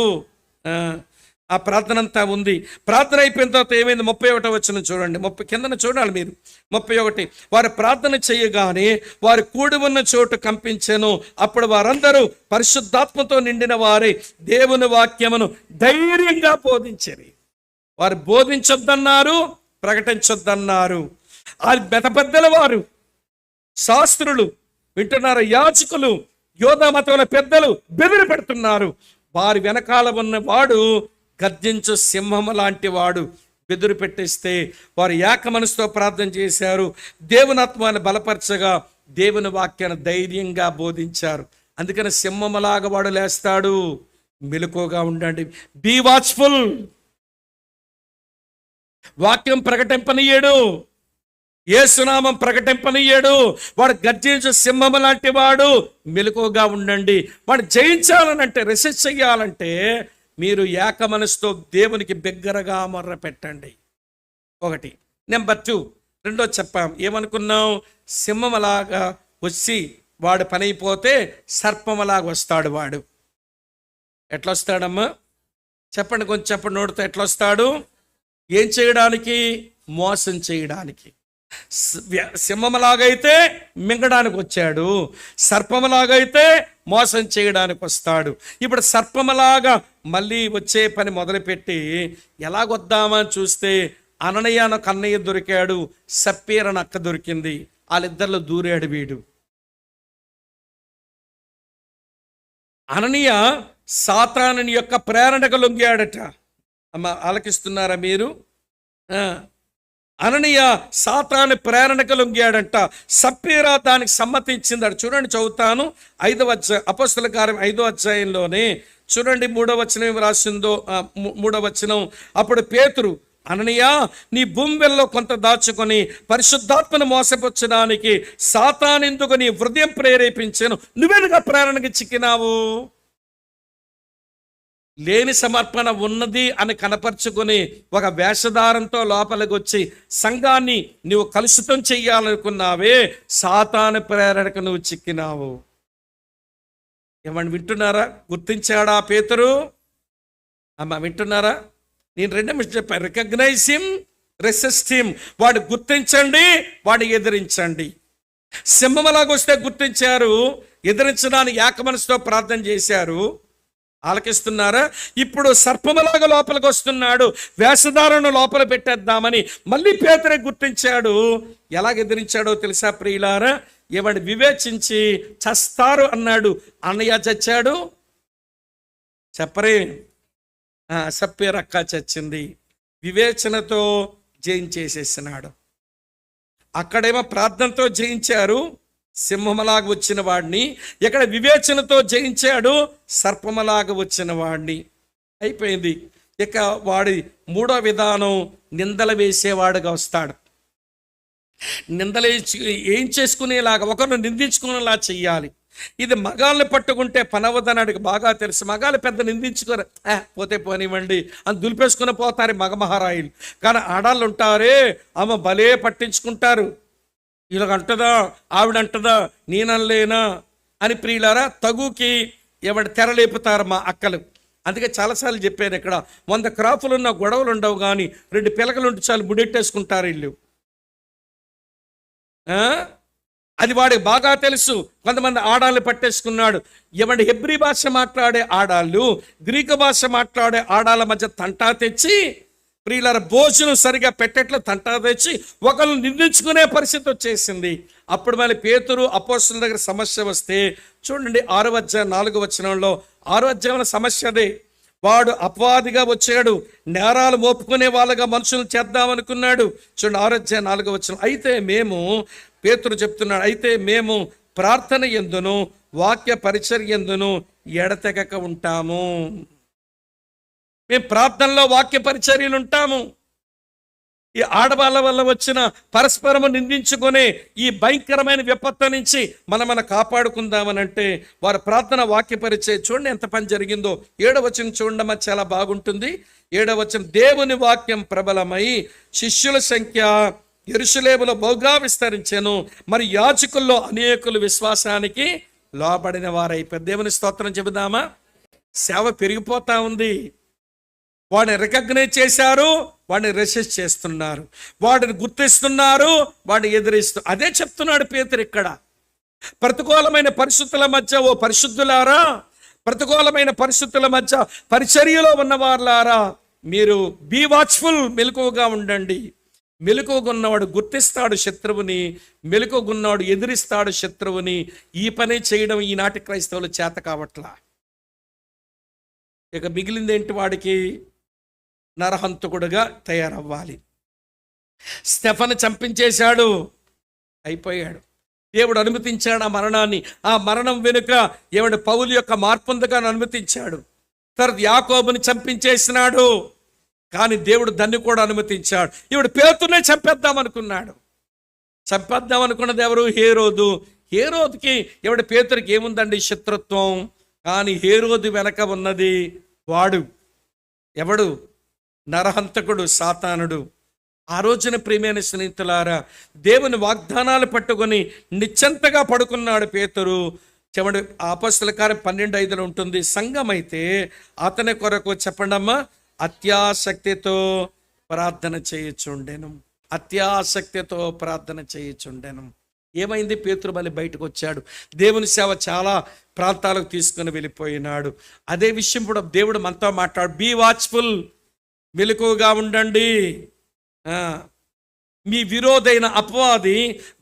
ఆ ప్రార్థన అంతా ఉంది. ప్రార్థన అయిపోయిన తర్వాత ఏమైంది? 31వ వచనం చూడండి. కిందన చూడాలి మీరు. 31, వారు ప్రార్థన చేయగానే వారు కూడి ఉన్న చోటు కంపించెను. అప్పుడు వారందరూ పరిశుద్ధాత్మతో నిండిన వారే దేవుని వాక్యమును ధైర్యంగా బోధించారు. వారు బోధించొద్దన్నారు, ప్రకటించొద్దన్నారు. ఆ పెద్దల వారు, శాస్త్రులు వింటున్నారు, యాజకులు, యోధా మతముల పెద్దలు బెదిరి పెడుతున్నారు. వారి వెనకాల ఉన్నవాడు గర్జించు సింహము లాంటి వాడు. బెదిరి పెట్టిస్తే వారు ఏక మనసుతో ప్రార్థన చేశారు. దేవుని ఆత్మను బలపరచగా దేవుని వాక్యాన్ని ధైర్యంగా బోధించారు. అందుకని సింహములాగా వాడు లేస్తాడు. మెలకువగా ఉండండి. Be watchful. వాక్యం ప్రకటింపనీయడు, యేసునామం ప్రకటింపనీయడు. వాడు గర్జించు సింహము లాంటి వాడు. మెలకువగా ఉండండి. వాడు జయించాలనంటే, రెసిస్ట్ చెయ్యాలంటే మీరు ఏక మనసుతో దేవునికి బిగ్గరగా మొర్ర పెట్టండి. ఒకటి. నెంబర్ 2, రెండో చెప్పాం. ఏమనుకున్నాం? సింహమలాగా వచ్చి వాడు పని అయిపోతే సర్పమలాగా వస్తాడు. వాడు ఎట్లా వస్తాడమ్మా? చెప్పండి, కొంచెం చెప్పండి నోటితో. ఎట్లా వస్తాడు? ఏం చేయడానికి? మోసం చేయడానికి. సింహమలాగైతే మింగడానికి వచ్చాడు, సర్పమలాగైతే మోసం చేయడానికి వస్తాడు. ఇప్పుడు సర్పమలాగా మళ్ళీ వచ్చే పని మొదలుపెట్టి ఎలాగొద్దామని చూస్తే అననీయ అన్న కన్నయ్య దొరికాడు, సప్పీర అక్క దొరికింది. వాళ్ళిద్దరిలో దూరాడు వీడు. అననీయ సాతానుని యొక్క ప్రేరణకు లొంగాడట. అమ్మ ఆలకిస్తున్నారా మీరు? అననీయ సాతాను ప్రేరణకు లొంగాడంట. సప్పీరా దానికి సమ్మతించిందట. చూడండి, చదువుతాను. 5వ అధ్యాయం, అపోస్తల కార్యం 5వ అధ్యాయంలోనే చూడండి 3వ వచనం ఏమి రాసిందో. 3వ వచనం. అప్పుడు పేతురు, అననీయ, నీ భూమిలో కొంత దాచుకొని పరిశుద్ధాత్మను మోసపుచ్చడానికి సాతానెందుకు నీ హృదయం ప్రేరేపించాను? నువ్వెందుకు ప్రేరణకి చిక్కినావు? లేని సమర్పణ ఉన్నది అని కనపరుచుకొని ఒక వేషధారంతో లోపలికి వచ్చి సంఘాన్ని నువ్వు కలుషితం చెయ్యాలనుకున్నావే, సాతాను ప్రేరణకు నువ్వు చిక్కినావు. ఏమని వింటున్నారా? గుర్తించాడా పేతురు? అమ్మ వింటున్నారా? నేను 2 నిమిషాలు చెప్పాను. Recognize him, resist him. వాడు గుర్తించండి, వాడు ఎదిరించండి. సింహమలాగా వస్తే గుర్తించారు, ఎదిరించడానికి ఏక మనసుతో ప్రార్థన చేశారు. ఆలకిస్తున్నారా? ఇప్పుడు సర్పములాగా లోపలికి వస్తున్నాడు, వేషధారను లోపల పెట్టేద్దామని మళ్ళీ పేతురే గుర్తించాడు. ఎలాగ ఎదిరించాడో తెలుసా ప్రియులారా? ఏవాడు వివేచించి చస్తారు అన్నాడు. అన్నయ్య చచ్చాడు, చెప్పరే? సప్పేరక్క చచ్చింది. వివేచనతో జయించేసేసినాడు. అక్కడేమో ప్రార్థనతో జయించారు సింహమలాగా వచ్చిన వాడిని, ఇక్కడ వివేచనతో జయించాడు సర్పమలాగా వచ్చిన వాడిని. అయిపోయింది. ఇక వాడి 3వ విధానం నిందలు వేసేవాడుగా వస్తాడు. నిందలు ఏం చేసుకునేలాగా, ఒకరిని నిందించుకునేలా చెయ్యాలి. ఇది మగాళ్ళని పట్టుకుంటే పనవద్దనాడికి బాగా తెలుసు. మగాళ్ళు పెద్ద నిందించుకోరు, పోతే పోనివ్వండి అని దులిపేసుకుని పోతారు మగ మహారాయిలు. కానీ ఆడాళ్ళు ఉంటారే, ఆమె భలే పట్టించుకుంటారు. ఇలాగంటదా, ఆవిడంటదా, నేనలేనా అని ప్రియులారా తగుకి ఎవడు తెరలేపుతారు మా అక్కలు. అందుకే చాలాసార్లు చెప్పాను, ఇక్కడ 100 క్రాపులున్న గొడవలు ఉండవు, కానీ 2 పిలకలుంటే చాలు ముడెట్టేసుకుంటారు ఇల్లు. అది వాడికి బాగా తెలుసు. కొంతమంది ఆడాళ్ళు పట్టేసుకున్నాడు. ఎవడి హెబ్రీ భాష మాట్లాడే ఆడాళ్ళు, గ్రీకు భాష మాట్లాడే ఆడాళ్ళ మధ్య తంటా తెచ్చి, ప్రియులార భోజనం సరిగా పెట్టేట్లు తంటా తెచ్చి ఒకళ్ళు నిందించుకునే పరిస్థితి వచ్చేసింది. అప్పుడు మళ్ళీ పేతురు అపోస్తలుల దగ్గర సమస్య వస్తే చూడండి 6వ అధ్యాయం 4వ వచనంలో, 6వ అధ్యాయంలో సమస్య అదే. వాడు అపవాదిగా వచ్చాడు, నేరాలు మోపుకునే వాళ్ళగా మనుషులు చేద్దామనుకున్నాడు. చూడండి 6వ అధ్యాయం 4వ వచనం. అయితే మేము, పేతురు చెప్తున్నాడు, అయితే మేము ప్రార్థన యందును వాక్య పరిచర్య యందును ఎడతెగక ఉంటాము. మేము ప్రార్థనలో వాక్య పరిచర్యలు ఉంటాము. ఈ ఆడవాళ్ళ వల్ల వచ్చిన పరస్పరము నిందించుకునే ఈ భయంకరమైన విపత్తు నుంచి మనం కాపాడుకుందామనంటే వారి ప్రార్థన వాక్య పరిచయం. చూడండి ఎంత పని జరిగిందో. 7వ వచనం చూడడం చాలా బాగుంటుంది. 7వ వచనం, దేవుని వాక్యం ప్రబలమై శిష్యుల సంఖ్య యెరూషలేములో బహుగా విస్తరించెను, మరి యాజకుల్లో అనేకులు విశ్వాసానికి లోబడిన వారైపోయారు. దేవుని స్తోత్రం చెబుదామా? సేవ పెరిగిపోతా ఉంది. వాడిని రికగ్నైజ్ చేశారు, వాడిని రెసిస్ట్ చేస్తున్నారు, వాడిని గుర్తిస్తున్నారు, వాడిని ఎదిరిస్తున్నారు. అదే చెప్తున్నాడు పేతురు ఇక్కడ. ప్రతికూలమైన పరిస్థితుల మధ్య ఓ పరిశుద్ధులారా, ప్రతికూలమైన పరిస్థితుల మధ్య పరిచర్యలో ఉన్న వారులారా, మీరు బీ వాచ్ఫుల్, మెలకువగా ఉండండి. మెలకువగున్నవాడు గుర్తిస్తాడు శత్రువుని, మెలకువగున్నవాడు ఎదిరిస్తాడు శత్రువుని. ఈ పని చేయడం ఈనాటి క్రైస్తవులు చేత కావట్లా. ఇక మిగిలిందేంటి? వాడికి నరహంతకుడుగా తయారవ్వాలి. స్టెఫను చంపించేశాడు, అయిపోయాడు. దేవుడు అనుమతించాడు ఆ మరణాన్ని. ఆ మరణం వెనుక ఏమంటే పౌలు యొక్క మార్పుందుగా అనుమతించాడు. తర్వాత యాకోబుని చంపించేసినాడు, కానీ దేవుడు దాన్ని కూడా అనుమతించాడు. ఇప్పుడు పేతురునే చంపేద్దాం అనుకున్నది ఎవరు? హేరోదు. హేరోదుకి ఎవడు పేతురికి ఏముందండి? శత్రుత్వం. కానీ హేరోదు వెనక ఉన్నది వాడు ఎవడు? నరహంతకుడు, సాతానుడు. ఆ రోజున ప్రియమైన స్నేహితులారా, దేవుని వాగ్దానాలు పట్టుకొని నిశ్చంతగా పడుకున్నాడు పేతురు. చెమడు అపోస్తల కార్యం 12:5 ఉంటుంది. సంఘమైతే అతని కొరకు చెప్పండమ్మా, అత్యాసక్తితో ప్రార్థన చేయుచుండెను. అత్యాసక్తితో ప్రార్థన చేయుచుండెను. ఏమైంది? పేతురు మళ్ళీ బయటకు వచ్చాడు. దేవుని సేవ చాలా ప్రాంతాలకు తీసుకుని వెళ్ళిపోయినాడు. అదే విషయం కూడా దేవుడు మనతో మాట్లాడు. బీ వాచ్ఫుల్, మెలకువగా ఉండండి. మీ విరోధైన అపవాది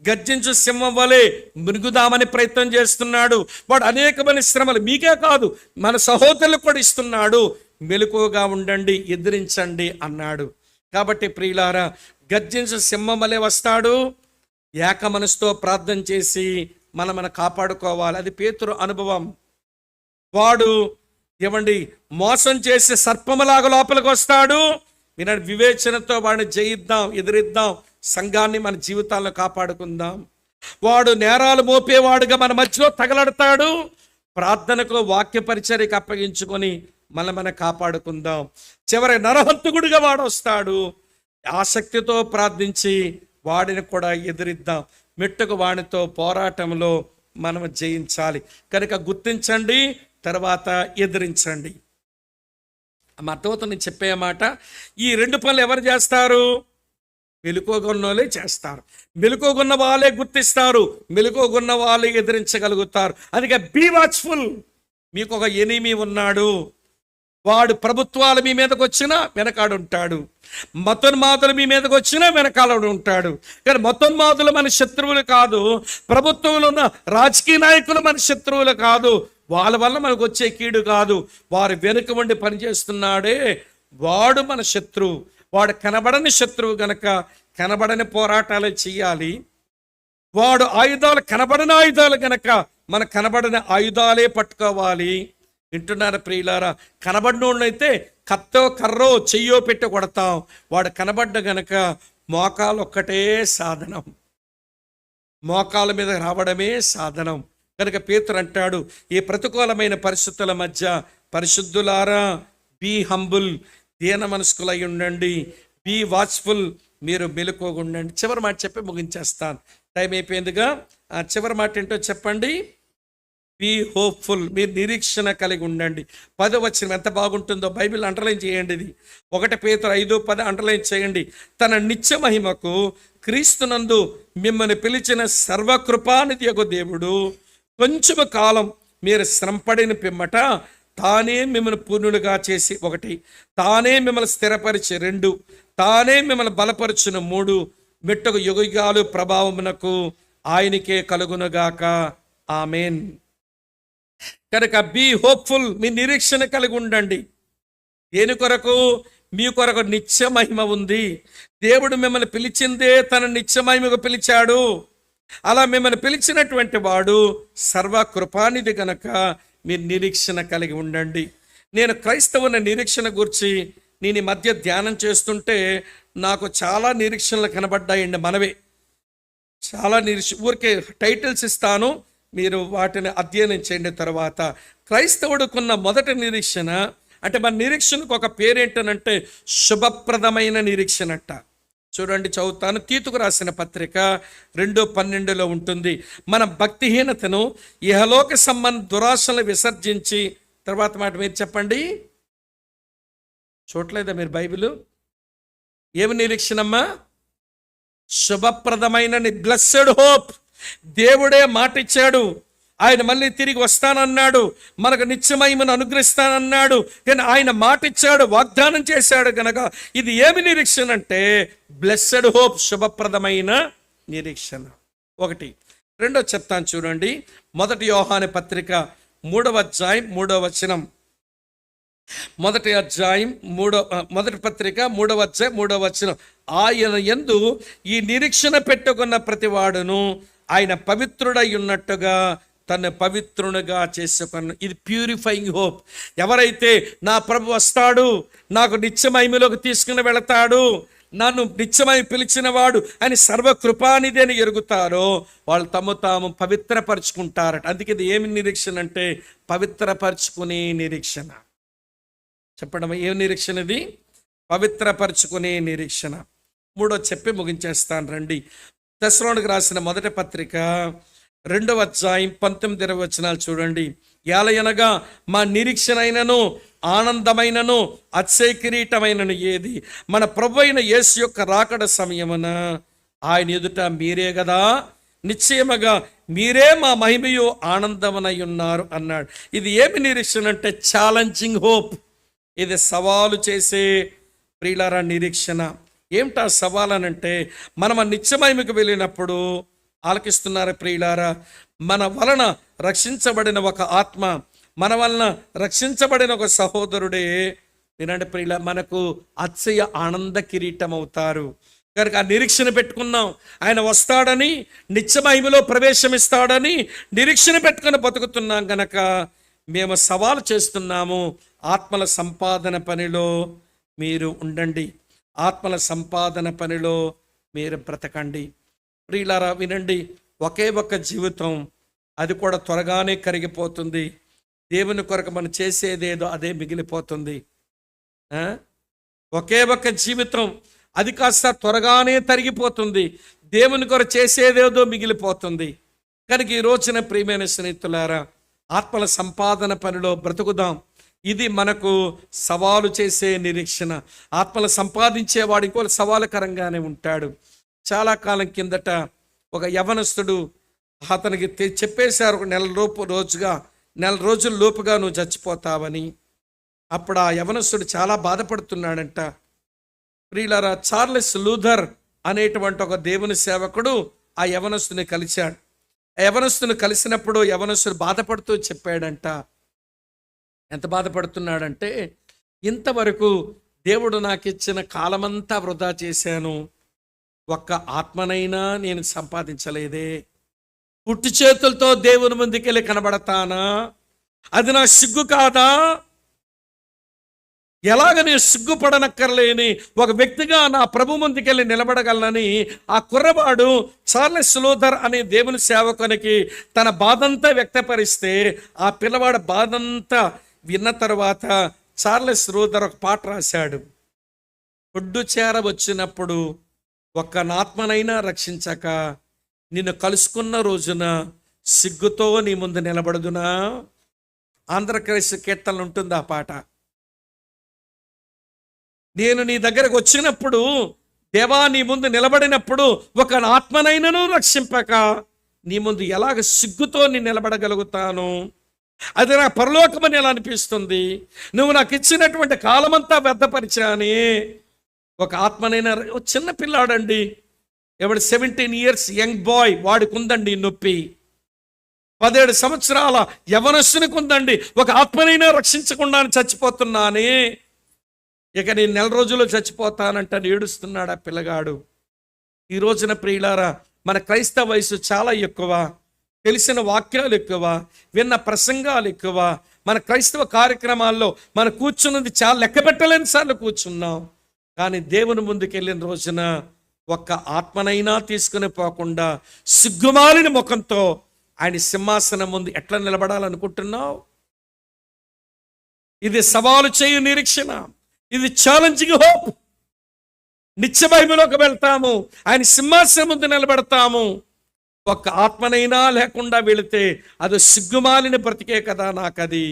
గర్జించు సింహం వలె మృగుదామని ప్రయత్నం చేస్తున్నాడు. వాడు అనేకమైన శ్రమలు మీకే కాదు మన సహోదరులకు కూడా ఇస్తున్నాడు. మెలకువగా ఉండండి, ఎదిరించండి అన్నాడు. కాబట్టి ప్రియులారా, గర్జించు సింహం వలె వస్తాడు. ఏక మనసుతో ప్రార్థన చేసి మనం కాపాడుకోవాలి. అది పేతురు అనుభవం. వాడు ఏమండి మోసం చేసి సర్పములాగా లోపలికి వస్తాడు. మీరు వివేచనతో వాడిని జయిద్దాం, ఎదిరిద్దాం, సంఘాన్ని మన జీవితాల్లో కాపాడుకుందాం. వాడు నేరాలు మోపేవాడుగా మన మధ్యలో తగలడతాడు. ప్రార్థనకు, వాక్య పరిచర్యకు అప్పగించుకొని మనం కాపాడుకుందాం. చివరి నరహంతకుడిగా వాడు వస్తాడు. ఆసక్తితో ప్రార్థించి వాడిని కూడా ఎదిరిద్దాం. మెట్టుకు వాడితో పోరాటంలో మనం జయించాలి. కనుక గుర్తించండి, తర్వాత ఎదిరించండి. అర్థమవుతుంది నేను చెప్పే మాట. ఈ 2 పనులు ఎవరు చేస్తారు? మెలకువగున్న వాళ్ళే చేస్తారు. మెలకువగున్న వాళ్ళే గుర్తిస్తారు, మెలకువగున్న వాళ్ళే ఎదిరించగలుగుతారు. అందుకే బీ వాచ్ఫుల్. మీకు ఒక ఎనిమి ఉన్నాడు. వాడు ప్రభుత్వాలు మీ మీదకి వచ్చినా వెనకాడుంటాడు, మతోన్మాదులు మీ మీదకి వచ్చినా వెనకాడు ఉంటాడు. కానీ మతోన్మాదులు మన శత్రువులు కాదు, ప్రభుత్వంలో ఉన్న రాజకీయ నాయకులు మన శత్రువులు కాదు. వాళ్ళ వల్ల మనకు వచ్చే కీడు కాదు. వారు వెనుక ఉండి పనిచేస్తున్నాడే వాడు మన శత్రువు. వాడు కనబడని శత్రువు గనక కనబడని పోరాటాలే చెయ్యాలి. వాడు ఆయుధాలు కనబడని ఆయుధాలు గనక మన కనబడని ఆయుధాలే పట్టుకోవాలి. వింటున్నారా ప్రియులారా? కనబడినోళ్ళైతే కత్తో కర్రో చెయ్యో పెట్టి కొడతాం. వాడు కనబడ్డ గనక మోకాలు ఒక్కటే సాధనం, మోకాల మీద రావడమే సాధనం. కనుక పేతురు అంటాడు, ఈ ప్రతికూలమైన పరిస్థితుల మధ్య పరిశుద్ధులారా, బీ హంబుల్, దీన మనస్కులై ఉండండి. బీ వాచ్ఫుల్, మీరు మెలకువగా ఉండండి. చివరి మాట చెప్పి ముగించేస్తాను, టైం అయిపోయిందిగా. ఆ చివరి మాట ఏంటో చెప్పండి. బీ హోప్ఫుల్, మీరు నిరీక్షణ కలిగి ఉండండి. 10వ వచనం ఎంత బాగుంటుందో బైబిల్ అండర్లైన్ చేయండి. ఇది 1 పేతురు 5:10 అండర్లైన్ చేయండి. తన నిత్య మహిమకు క్రీస్తునందు మిమ్మల్ని పిలిచిన సర్వకృపానిధి యొక్క దేవుడు కొంచెము కాలం మీరు శ్రమపడిన పిమ్మట తానే మిమ్మల్ని పూర్ణులుగా చేసి 1, తానే మిమ్మల్ని స్థిరపరిచి 2, తానే మిమ్మల్ని బలపరచును 3, మెట్టుకు యుగాలు ప్రభావమునకు ఆయనకే కలుగునుగాక. ఆమెన్. కనుక బీ హోప్ఫుల్, మీ నిరీక్షణ కలిగి ఉండండి. దేని కొరకు? మీ కొరకు నిత్య మహిమ ఉంది. దేవుడు మిమ్మల్ని పిలిచిందే తన నిత్య మహిమకు పిలిచాడు. అలా మిమ్మల్ని పిలిచినటువంటి వాడు సర్వకృపానిధి గనక మీరు నిరీక్షణ కలిగి ఉండండి. నేను క్రైస్తవుని నిరీక్షణ గురించి నేను ఈ మధ్య ధ్యానం చేస్తుంటే నాకు చాలా నిరీక్షణలు కనబడ్డాయండి. మనవే చాలా ఊరికే టైటిల్స్ ఇస్తాను, మీరు వాటిని అధ్యయనం చేయండి. తర్వాత క్రైస్తవుడుకున్న మొదటి నిరీక్షణ అంటే మన నిరీక్షణకు ఒక పేరేంటనంటే శుభప్రదమైన నిరీక్షణ అట్ట. చూడండి, చదువుతాను. తీతుకు రాసిన పత్రిక 2:12 ఉంటుంది. మన భక్తిహీనతను, ఇహలోక సంబంధ దురాశలను విసర్జించి, తర్వాత మాట మీరు చెప్పండి. చూడలేదా మీరు బైబిల్? ఏమి నిరీక్షణమ్మా? శుభప్రదమైన బ్లెస్సెడ్ హోప్. దేవుడే మాట ఇచ్చాడు. ఆయన మళ్ళీ తిరిగి వస్తానన్నాడు, మనకు నిత్యమహిమను అనుగ్రహిస్తానన్నాడు. కానీ ఆయన మాట ఇచ్చాడు, వాగ్దానం చేశాడు గనక ఇది ఏమి నిరీక్షణ అంటే బ్లెస్సెడ్ హోప్, శుభప్రదమైన నిరీక్షణ. ఒకటి. రెండో చెప్తాను చూడండి. 1 యోహాను పత్రిక 3వ అధ్యాయం 3వ వచనం. 1 అధ్యాయం 1 పత్రిక 3వ అధ్యాయం 3వ వచనం. ఆయన యందు ఈ నిరీక్షణ పెట్టుకున్న ప్రతివాడును ఆయన పవిత్రుడై ఉన్నట్టుగా తను పవిత్రునిగా చేసుకున్న. ఇది ప్యూరిఫైయింగ్ హోప్. ఎవరైతే నా ప్రభు వస్తాడు, నాకు నిత్యమహిమలోకి తీసుకుని వెళతాడు, నన్ను నిత్యమై పిలిచిన వాడు అని సర్వకృపానిధి అని ఎరుగుతారో వాళ్ళు తమ తాము పవిత్రపరుచుకుంటారట. అందుకే ఇది ఏమి నిరీక్షణ అంటే పవిత్రపరుచుకునే నిరీక్షణ. చెప్పడం ఏం నిరీక్షణ ఇది? పవిత్రపరుచుకునే నిరీక్షణ. మూడో చెప్పి ముగించేస్తాను రండి. తెస్సలోనికీయులకు రాసిన 1 పత్రిక 2వ అధ్యాయం 19-20 వచనాలు చూడండి. ఏలయనగా మా నిరీక్షణ అయినను ఆనందమైనను అతిశయ కిరీటమైనను ఏది? మన ప్రభు అయిన యేసు యొక్క రాకడ సమయమున ఆయన ఎదుట మీరే కదా, నిశ్చయముగా మీరే మా మహిమయు ఆనందమనై ఉన్నారు అన్నాడు. ఇది ఏమి నిరీక్షణ అంటే ఛాలెంజింగ్ హోప్. ఇది సవాలు చేసే ప్రియులారా నిరీక్షణ. ఏమిటా సవాల్ అనంటే మనం నిత్యమహిమకు వెళ్ళినప్పుడు ఆలకిస్తున్నారు ప్రియులారా, మన వలన రక్షించబడిన ఒక ఆత్మ, మన వలన రక్షించబడిన ఒక సహోదరుడే వినండి ప్రియుల మనకు అతిశయ ఆనంద కిరీటం అవుతారు. కనుక ఆ నిరీక్షణ పెట్టుకున్నాం. ఆయన వస్తాడని, నిత్యమహిమలో ప్రవేశమిస్తాడని నిరీక్షణ పెట్టుకుని బతుకుతున్నాం గనక మేము సవాలు చేస్తున్నాము. ఆత్మల సంపాదన పనిలో మీరు ఉండండి, ఆత్మల సంపాదన పనిలో మీరు బ్రతకండి. ప్రియులారా వినండి, ఒకే ఒక్క జీవితం, అది కూడా త్వరగానే కరిగిపోతుంది. దేవుని కొరకు మనం చేసేదేదో అదే మిగిలిపోతుంది. ఒకే ఒక్క జీవితం, అది కాస్త త్వరగానే తరిగిపోతుంది. దేవుని కొరకు చేసేదేదో మిగిలిపోతుంది. కనుక ఈ రోజున ప్రియమైన స్నేహితులారా, ఆత్మల సంపాదన పనిలో బ్రతుకుదాం. ఇది మనకు సవాలు చేసే నిరీక్షణ. ఆత్మలు సంపాదించేవాడు ఇంకో సవాలుకరంగానే ఉంటాడు. చాలా కాలం కిందట ఒక యవనస్తుడు, అతనికి చెప్పేశారు ఒక నెల రోజుల లోపుగా నువ్వు చచ్చిపోతావని. అప్పుడు ఆ యవనస్తుడు చాలా బాధపడుతున్నాడంట. ప్రియులారా, చార్లెస్ లూథర్ అనేటువంటి ఒక దేవుని సేవకుడు ఆ యవనస్తుని కలిశాడు. ఆ యవనస్తుని కలిసినప్పుడు యవనస్తుడు బాధపడుతూ చెప్పాడంట. ఎంత బాధపడుతున్నాడంటే, ఇంతవరకు దేవుడు నాకు ఇచ్చిన కాలమంతా వృధా చేశాను, ఒక్క ఆత్మనైనా నేను సంపాదించలేదే. పుట్టి చేతులతో దేవుని ముందుకెళ్ళి కనబడతానా? అది నా సిగ్గు కాదా? ఎలాగ నేను సిగ్గుపడనక్కర్లేని ఒక వ్యక్తిగా నా ప్రభు ముందుకెళ్ళి నిలబడగలనని ఆ కుర్రవాడు చార్లెస్ లూథర్ అనే దేవుని సేవకునికి తన బాధంతా వ్యక్తపరిస్తే, ఆ పిల్లవాడు బాధంతా విన్న తర్వాత చార్లెస్ లూథర్ ఒక పాట రాశాడు. ఒడ్డు చేర వచ్చినప్పుడు ఒక్క ఆత్మనైనా రక్షించక నిన్ను కలుసుకున్న రోజున సిగ్గుతో నీ ముందు నిలబడుదునా. ఆంధ్రప్రదేశ్ కీర్తనలు ఉంటుంది ఆ పాట. నేను నీ దగ్గరకు వచ్చినప్పుడు, దేవా నీ ముందు నిలబడినప్పుడు ఒక ఆత్మనైనను రక్షింపక నీ ముందు ఎలాగ సిగ్గుతో నేను నిలబడగలుగుతాను? అది నా పరలోకమని ఎలా అనిపిస్తుంది. నువ్వు నాకు ఇచ్చినటువంటి కాలమంతా వ్యర్థపరిచాని. ఒక ఆత్మనైనా, చిన్న పిల్లాడండి, ఎవడు 17 years యంగ్ బాయ్, వాడికి ఉందండి నొప్పి. 17 సంవత్సరాల యవనస్తునికి ఉందండి, ఒక ఆత్మనైనా రక్షించకుండా చచ్చిపోతున్నానే, ఇక నేను 4 రోజుల్లో చచ్చిపోతానంటని ఏడుస్తున్నాడు ఆ పిల్లగాడు. ఈ రోజున ప్రియులారా, మన క్రైస్తవ వయసు చాలా ఎక్కువ, తెలిసిన వాక్యాలు ఎక్కువ, విన్న ప్రసంగాలు ఎక్కువ, మన క్రైస్తవ కార్యక్రమాల్లో మనం కూర్చున్నది చాలా లెక్క పెట్టలేని సార్లు కూర్చున్నాం. కానీ దేవుని ముందుకెళ్ళిన రోజున ఒక్క ఆత్మనైనా తీసుకుని పోకుండా సిగ్గుమాలిన ముఖంతో ఆయన సింహాసనం ముందు ఎట్లా నిలబడాలనుకుంటున్నావు? ఇది సవాలు చేయు నిరీక్షణ, ఇది ఛాలెంజింగ్ హోప్. నిత్య మహిమలోకి వెళ్తాము, ఆయన సింహాసనం ముందు నిలబెడతాము. ఒక్క ఆత్మనైనా లేకుండా వెళితే అది సిగ్గుమాలిన బ్రతికే కదా నాకది.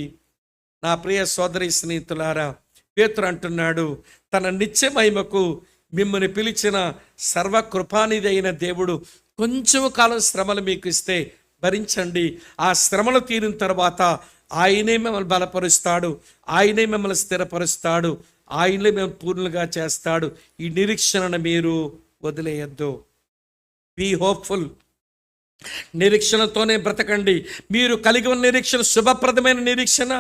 నా ప్రియ సోదరి స్నేహితులారా, పేతురు అంటున్నాడు, తన నిత్య మహిమకు మిమ్మల్ని పిలిచిన సర్వకృపానిధి అయిన దేవుడు కొంచెం కాలం శ్రమలు మీకు ఇస్తే భరించండి. ఆ శ్రమలు తీరిన తర్వాత ఆయనే మిమ్మల్ని బలపరుస్తాడు, ఆయనే మిమ్మల్ని స్థిరపరుస్తాడు, ఆయనే మిమ్మల్ని పూర్ణులుగా చేస్తాడు. ఈ నిరీక్షణను మీరు వదిలేయద్దు. Be hopeful. నిరీక్షణతోనే బ్రతకండి. మీరు కలిగి ఉన్న నిరీక్షణ శుభప్రదమైన నిరీక్షణ.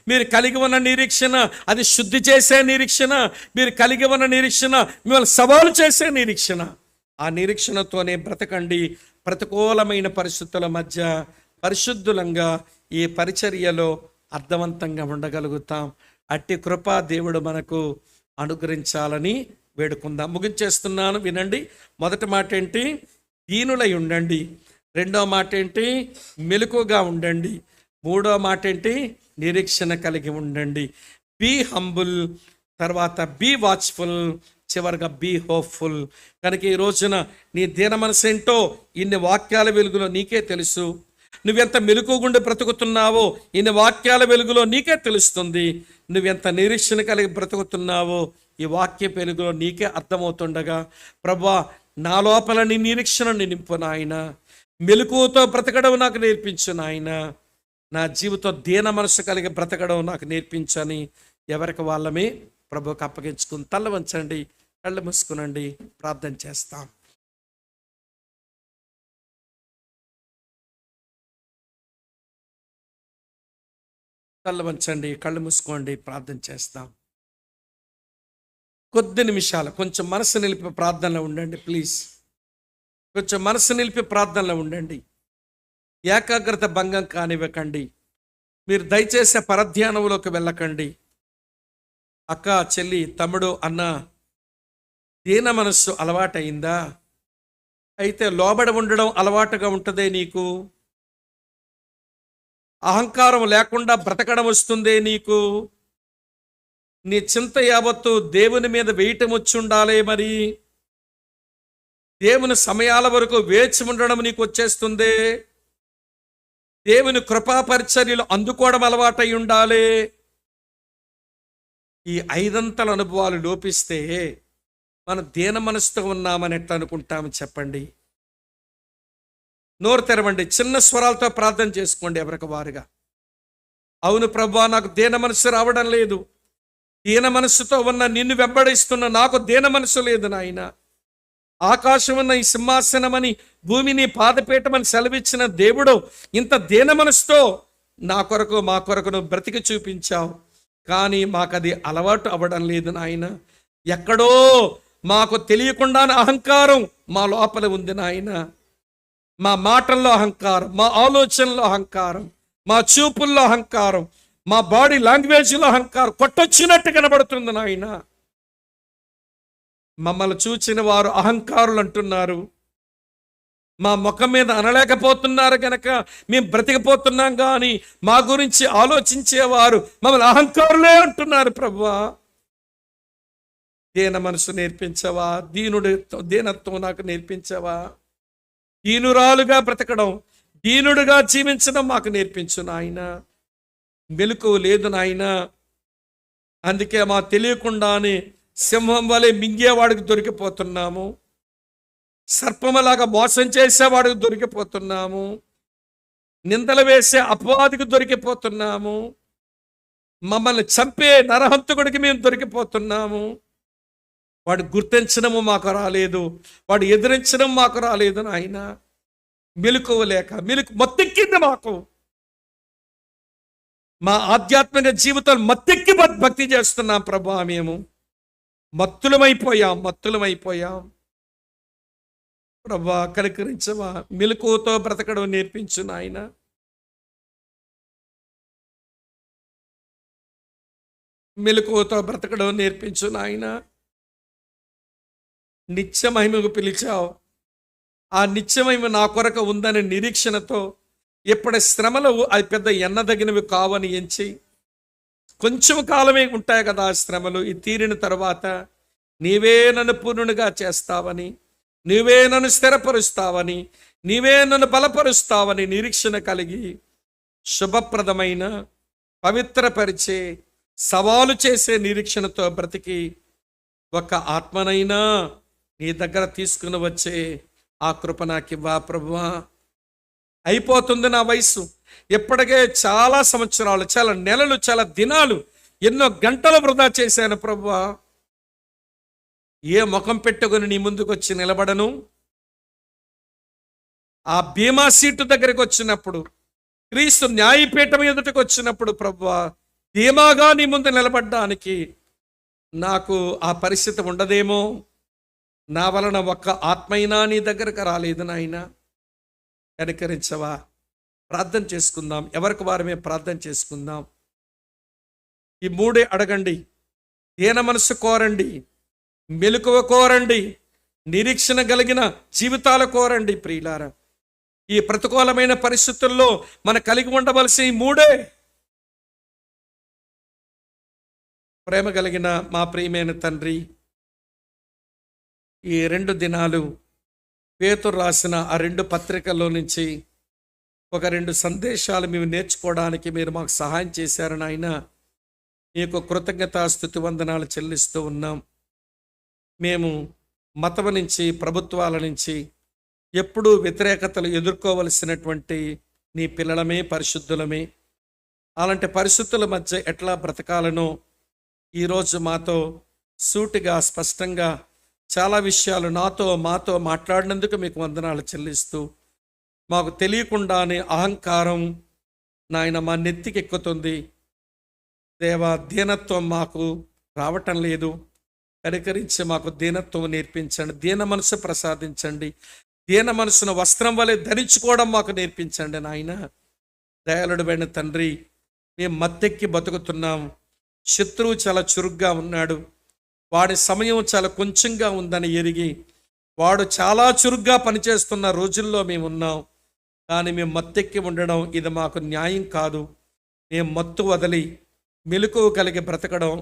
మీరు కలిగి ఉన్న నిరీక్షణ అది శుద్ధి చేసే నిరీక్షణ. మీరు కలిగి ఉన్న నిరీక్షణ మిమ్మల్ని సవాలు చేసే నిరీక్షణ. ఆ నిరీక్షణతోనే బ్రతకండి. ప్రతికూలమైన పరిస్థితుల మధ్య పరిశుద్ధులంగా ఈ పరిచర్యలో అర్థవంతంగా ఉండగలుగుతాం. అట్టి కృపా దేవుడు మనకు అనుగ్రహించాలని వేడుకుందాం. ముగించేస్తున్నాను, వినండి. మొదటి మాట ఏంటి? దీనులై ఉండండి. రెండో మాట ఏంటి? మెలకుగా ఉండండి. మూడో మాట ఏంటి? నిరీక్షణ కలిగి ఉండండి. బీ హంబుల్, తర్వాత బీ వాచ్ఫుల్, చివరిగా బీ హోప్ఫుల్. కనుక ఈ రోజున నీ దీన మనసు ఏంటో ఇన్ని వాక్యాల వెలుగులో నీకే తెలుసు. నువ్వెంత మెలకుగుండి బ్రతుకుతున్నావో ఇన్ని వాక్యాల వెలుగులో నీకే తెలుస్తుంది. నువ్వెంత నిరీక్షణ కలిగి బ్రతుకుతున్నావో ఈ వాక్య వెలుగులో నీకే అర్థమవుతుండగా, ప్రభువా నా లోపల నీ నిరీక్షణని నింపు నాయన. మెలకువతో బ్రతకడం నాకు నేర్పించు నాయన. నా జీవితం దీన మనసు కలిగి బ్రతకడం నాకు నేర్పించని ఎవరికి వాళ్ళమే ప్రభువుకి అప్పగించుకుని తల్ల వంచండి, కళ్ళు మూసుకునండి, ప్రార్థన చేస్తాం. తల్ల వంచండి, కళ్ళు మూసుకోండి, ప్రార్థన చేస్తాం. కొద్ది నిమిషాలు కొంచెం మనసు నిలిపి ప్రార్థనలో ఉండండి ప్లీజ్. కొంచెం మనసు నిలిపి ప్రార్థనలో ఉండండి. ఏకాగ్రత భంగం కానివ్వకండి. మీరు దయచేసి పరధ్యానంలోకి వెళ్ళకండి. అక్క, చెల్లి, తమ్ముడు, అన్న, దీన మనస్సు అలవాటైందా? అయితే లోబడి ఉండడం అలవాటుగా ఉంటుందే నీకు. అహంకారం లేకుండా బ్రతకడం వస్తుందే నీకు. నీ చింత యావత్తు దేవుని మీద వేయటం వచ్చి ఉండాలి. మరి దేవుని సమయాల వరకు వేచి ఉండడం నీకు వచ్చేస్తుంది. దేవుని కృపా పరిచర్యలు అందుకోవడం అలవాటై ఉండాలి. ఈ ఐదంతల అనుభవాలు లోపిస్తే మనం దీన మనసుతో ఉన్నామని ఎట్లా అనుకుంటాము చెప్పండి? నోరు తెరవండి, చిన్న స్వరాలతో ప్రార్థన చేసుకోండి ఎవరికి వారుగా. అవును ప్రభువా, నాకు దీన మనసు రావడం లేదు. దీన మనసుతో ఉన్న నిన్ను వెంబడిస్తున్న నాకు దీన మనసు లేదు నాయన. ఆకాశం ఉన్న ఈ సింహాసనమని భూమిని పాదపీఠమని సెలవిచ్చిన దేవుడు ఇంత దీన మనసుతో నా కొరకు మా కొరకు నువ్వు బ్రతికి చూపించావు. కానీ మాకది అలవాటు అవ్వడం లేదు నాయన. ఎక్కడో మాకు తెలియకుండానే అహంకారం మా లోపల ఉంది నాయన. మా మాటల్లో అహంకారం, మా ఆలోచనలో అహంకారం, మా చూపుల్లో అహంకారం, మా బాడీ లాంగ్వేజ్లో అహంకారం కొట్టొచ్చినట్టు కనబడుతుంది నాయన. మమ్మల్ని చూచిన వారు అహంకారులు అంటున్నారు. మా ముఖం మీద అనలేకపోతున్నారు కనుక మేము బ్రతికిపోతున్నాం, కానీ మా గురించి ఆలోచించేవారు మమ్మల్ని అహంకారులే అంటున్నారు. ప్రభువా, దీన మనసు నేర్పించవా? దీనత్వం నాకు నేర్పించవా? దీనురాలుగా బ్రతకడం, దీనుడుగా జీవించడం మాకు నేర్పించు నాయన. మెలకువ లేదు నాయన. అందుకే మా తెలియకుండానే సింహం వలె మింగేవాడికి దొరికిపోతున్నాము. సర్పములాగా మోసం చేసేవాడికి దొరికిపోతున్నాము. నిందలు వేసే అపవాదికి దొరికిపోతున్నాము. మమ్మల్ని చంపే నరహంతకుడికి మేము దొరికిపోతున్నాము. వాడు గుర్తించడము మాకు రాలేదు, వాడు ఎదిరించడం మాకు రాలేదు నాయన. మెలకువలేక మత్తెక్కింది మాకు. మా ఆధ్యాత్మిక జీవితాలు మత్తెక్కి భక్తి చేస్తున్నాం ప్రభువా. మేము మత్తులమైపోయాం. ప్రభువా, కనికరించవా? మెలకువతో బ్రతకడం నేర్పించు నాయన. మెలకువతో బ్రతకడం నేర్పించు నాయన. నిత్య మహిమకు పిలిచావు. ఆ నిత్యమహిమ నా కొరకు ఉందనే నిరీక్షణతో ఎప్పటి శ్రమలు అది పెద్ద ఎన్నదగినవి కావని ఎంచి, కొంచెం కాలమే ఉంటాయి కదా ఆ శ్రమలు. ఈ తీరిన తర్వాత నీవే నన్ను పూర్ణునిగా చేస్తావని, నీవే నన్ను స్థిరపరుస్తావని, నీవే నన్ను బలపరుస్తావని నిరీక్షణ కలిగి శుభప్రదమైన పవిత్రపరిచే సవాలు చేసే నిరీక్షణతో బ్రతికి ఒక ఆత్మనైనా నీ దగ్గర తీసుకుని వచ్చే ఆ కృప నాకివ్వా ప్రభువా. అయిపోతుంది నా వయసు, ఇప్పటికే చాలా సంవత్సరాలు, చాలా నెలలు, చాలా దినాలు, ఎన్నో గంటలు వృధా చేశాను ప్రభువా. ఏ ముఖం పెట్టుకొని నీ ముందుకు వచ్చి నిలబడను? ఆ బీమా సీటు దగ్గరికి వచ్చినప్పుడు, క్రీస్తు న్యాయపీఠం ఎదుటకు వచ్చినప్పుడు ప్రభువా, ధీమాగా నీ ముందు నిలబడ్డానికి నాకు ఆ పరిస్థితి ఉండదేమో. నా వలన ఒక్క ఆత్మైనా నీ దగ్గరకు రాలేదు నాయన, కనికరించవా. ప్రార్థన చేసుకుందాం, ఎవరికి వారమే ప్రార్థన చేసుకుందాం. ఈ మూడే అడగండి. దీన మనసు కోరండి, మెలకువ కోరండి, నిరీక్షణ కలిగిన జీవితాలు కోరండి. ప్రియులారా, ఈ ప్రతికూలమైన పరిస్థితుల్లో మనం కలిగి ఉండవలసిన ఈ మూడే. ప్రేమ కలిగిన మా ప్రియమైన తండ్రి, ఈ 2 దినాలు పేతురు రాసిన ఆ 2 పత్రికల్లో నుంచి ఒక 2 సందేశాలు మేము నేర్చుకోవడానికి మీరు మాకు సహాయం చేశారు నాయన. మీకు కృతజ్ఞతాస్తుతి వందనాలు చెల్లిస్తూ ఉన్నాం. మేము మతం నుంచి, ప్రభుత్వాల నుంచి ఎప్పుడూ వ్యతిరేకతలు ఎదుర్కోవలసినటువంటి నీ పిల్లలమే, పరిశుద్ధులమే. అలాంటి పరిస్థితుల మధ్య ఎట్లా బ్రతకాలనో ఈరోజు మాతో సూటిగా, స్పష్టంగా చాలా విషయాలు మాతో మాట్లాడినందుకు మీకు వందనాలు చెల్లిస్తూ, మాకు తెలియకుండానే అహంకారం నాయన మా నెత్తికెక్కుతుంది. దేవా, దీనత్వం మాకు రావటం లేదు. కనికరించి మాకు దీనత్వం నేర్పించండి, దీన మనసు ప్రసాదించండి. దీన మనసును వస్త్రం వలె ధరించుకోవడం మాకు నేర్పించండి నాయన. దయాళుడైన తండ్రి, మేము మత్తెక్కి బతుకుతున్నాం. శత్రువు చాలా చురుగ్గా ఉన్నాడు. వాడి సమయం చాలా కొంచెంగా ఉందని ఎరిగి వాడు చాలా చురుగ్గా పనిచేస్తున్న రోజుల్లో మేము ఉన్నాం. కానీ మేము మత్తెక్కి ఉండడం ఇది మాకు న్యాయం కాదు. మేము మత్తు వదిలి మెలకువ కలిగి బ్రతకడం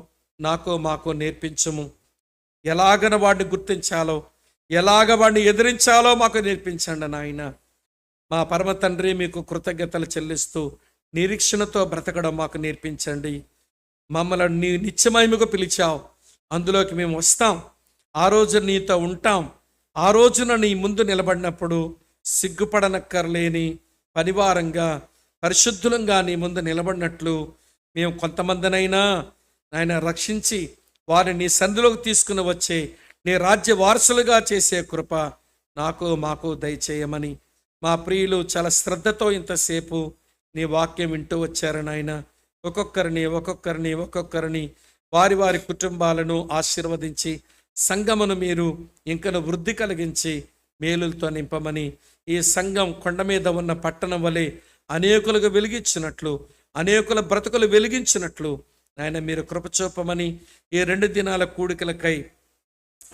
మాకు నేర్పించము. ఎలాగన వాడిని గుర్తించాలో, ఎలాగ వాడిని ఎదిరించాలో మాకు నేర్పించండి నాయన. మా పరమ తండ్రి, మీకు కృతజ్ఞతలు చెల్లిస్తూ నిరీక్షణతో బ్రతకడం మాకు నేర్పించండి. మమ్మల్ని నీ నిత్యమహిమకు పిలిచావు, అందులోకి మేము వస్తాం. ఆ రోజు నీతో ఉంటాం. ఆ రోజున నీ ముందు నిలబడినప్పుడు సిగ్గుపడనక్కర్లేని పనివారంగా, పరిశుద్ధులంగా నీ ముందు నిలబడినట్లు మేము కొంతమందినైనా నాయన రక్షించి వారిని నీ సంధిలోకి తీసుకుని వచ్చే నీ రాజ్య వారసులుగా చేసే కృప మాకు దయచేయమని. మా ప్రియులు చాలా శ్రద్ధతో ఇంతసేపు నీ వాక్యం వింటూ వచ్చారు నాయన. ఒక్కొక్కరిని వారి కుటుంబాలను ఆశీర్వదించి సంఘమును మీరు ఇంకను వృద్ధి కలిగించి మేలులతో నింపమని, ఈ సంఘం కొండ మీద ఉన్న పట్టణం వలె అనేకులకు వెలిగించినట్లు, అనేకుల బ్రతుకులు వెలిగించినట్లు ఆయన మీరు కృప చూపమని, ఈ 2 దినాల కూడికలకై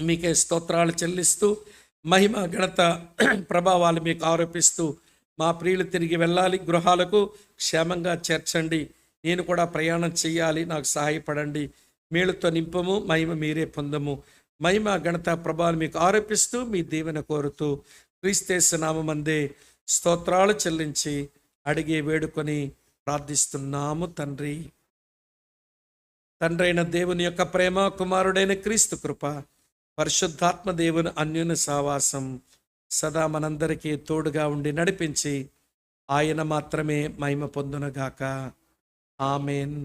మీకే స్తోత్రాలు చెల్లిస్తూ, మహిమ ఘనత ప్రభావాలు మీకు ఆరోపిస్తూ, మా ప్రియులు తిరిగి వెళ్ళాలి, గృహాలకు క్షేమంగా చేర్చండి. నేను కూడా ప్రయాణం చేయాలి, నాకు సహాయపడండి. మేలుతో నింపము, మహిమ మీరే పొందము. మహిమ ఘనత ప్రభావాలు మీకు ఆరోపిస్తూ మీ దీవెన కోరుతూ క్రీస్తు నామమందే స్తోత్రాలు చెల్లించి అడిగి వేడుకొని ప్రార్థిస్తున్నాము తండ్రి. తండ్రైన దేవుని యొక్క ప్రేమ, కుమారుడైన క్రీస్తు కృప, పరిశుద్ధాత్మ దేవుని అన్యోన్య సావాసం సదా మనందరికీ తోడుగా ఉండి నడిపించి ఆయన మాత్రమే మహిమ పొందునగాక. Amen,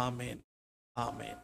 amen, amen.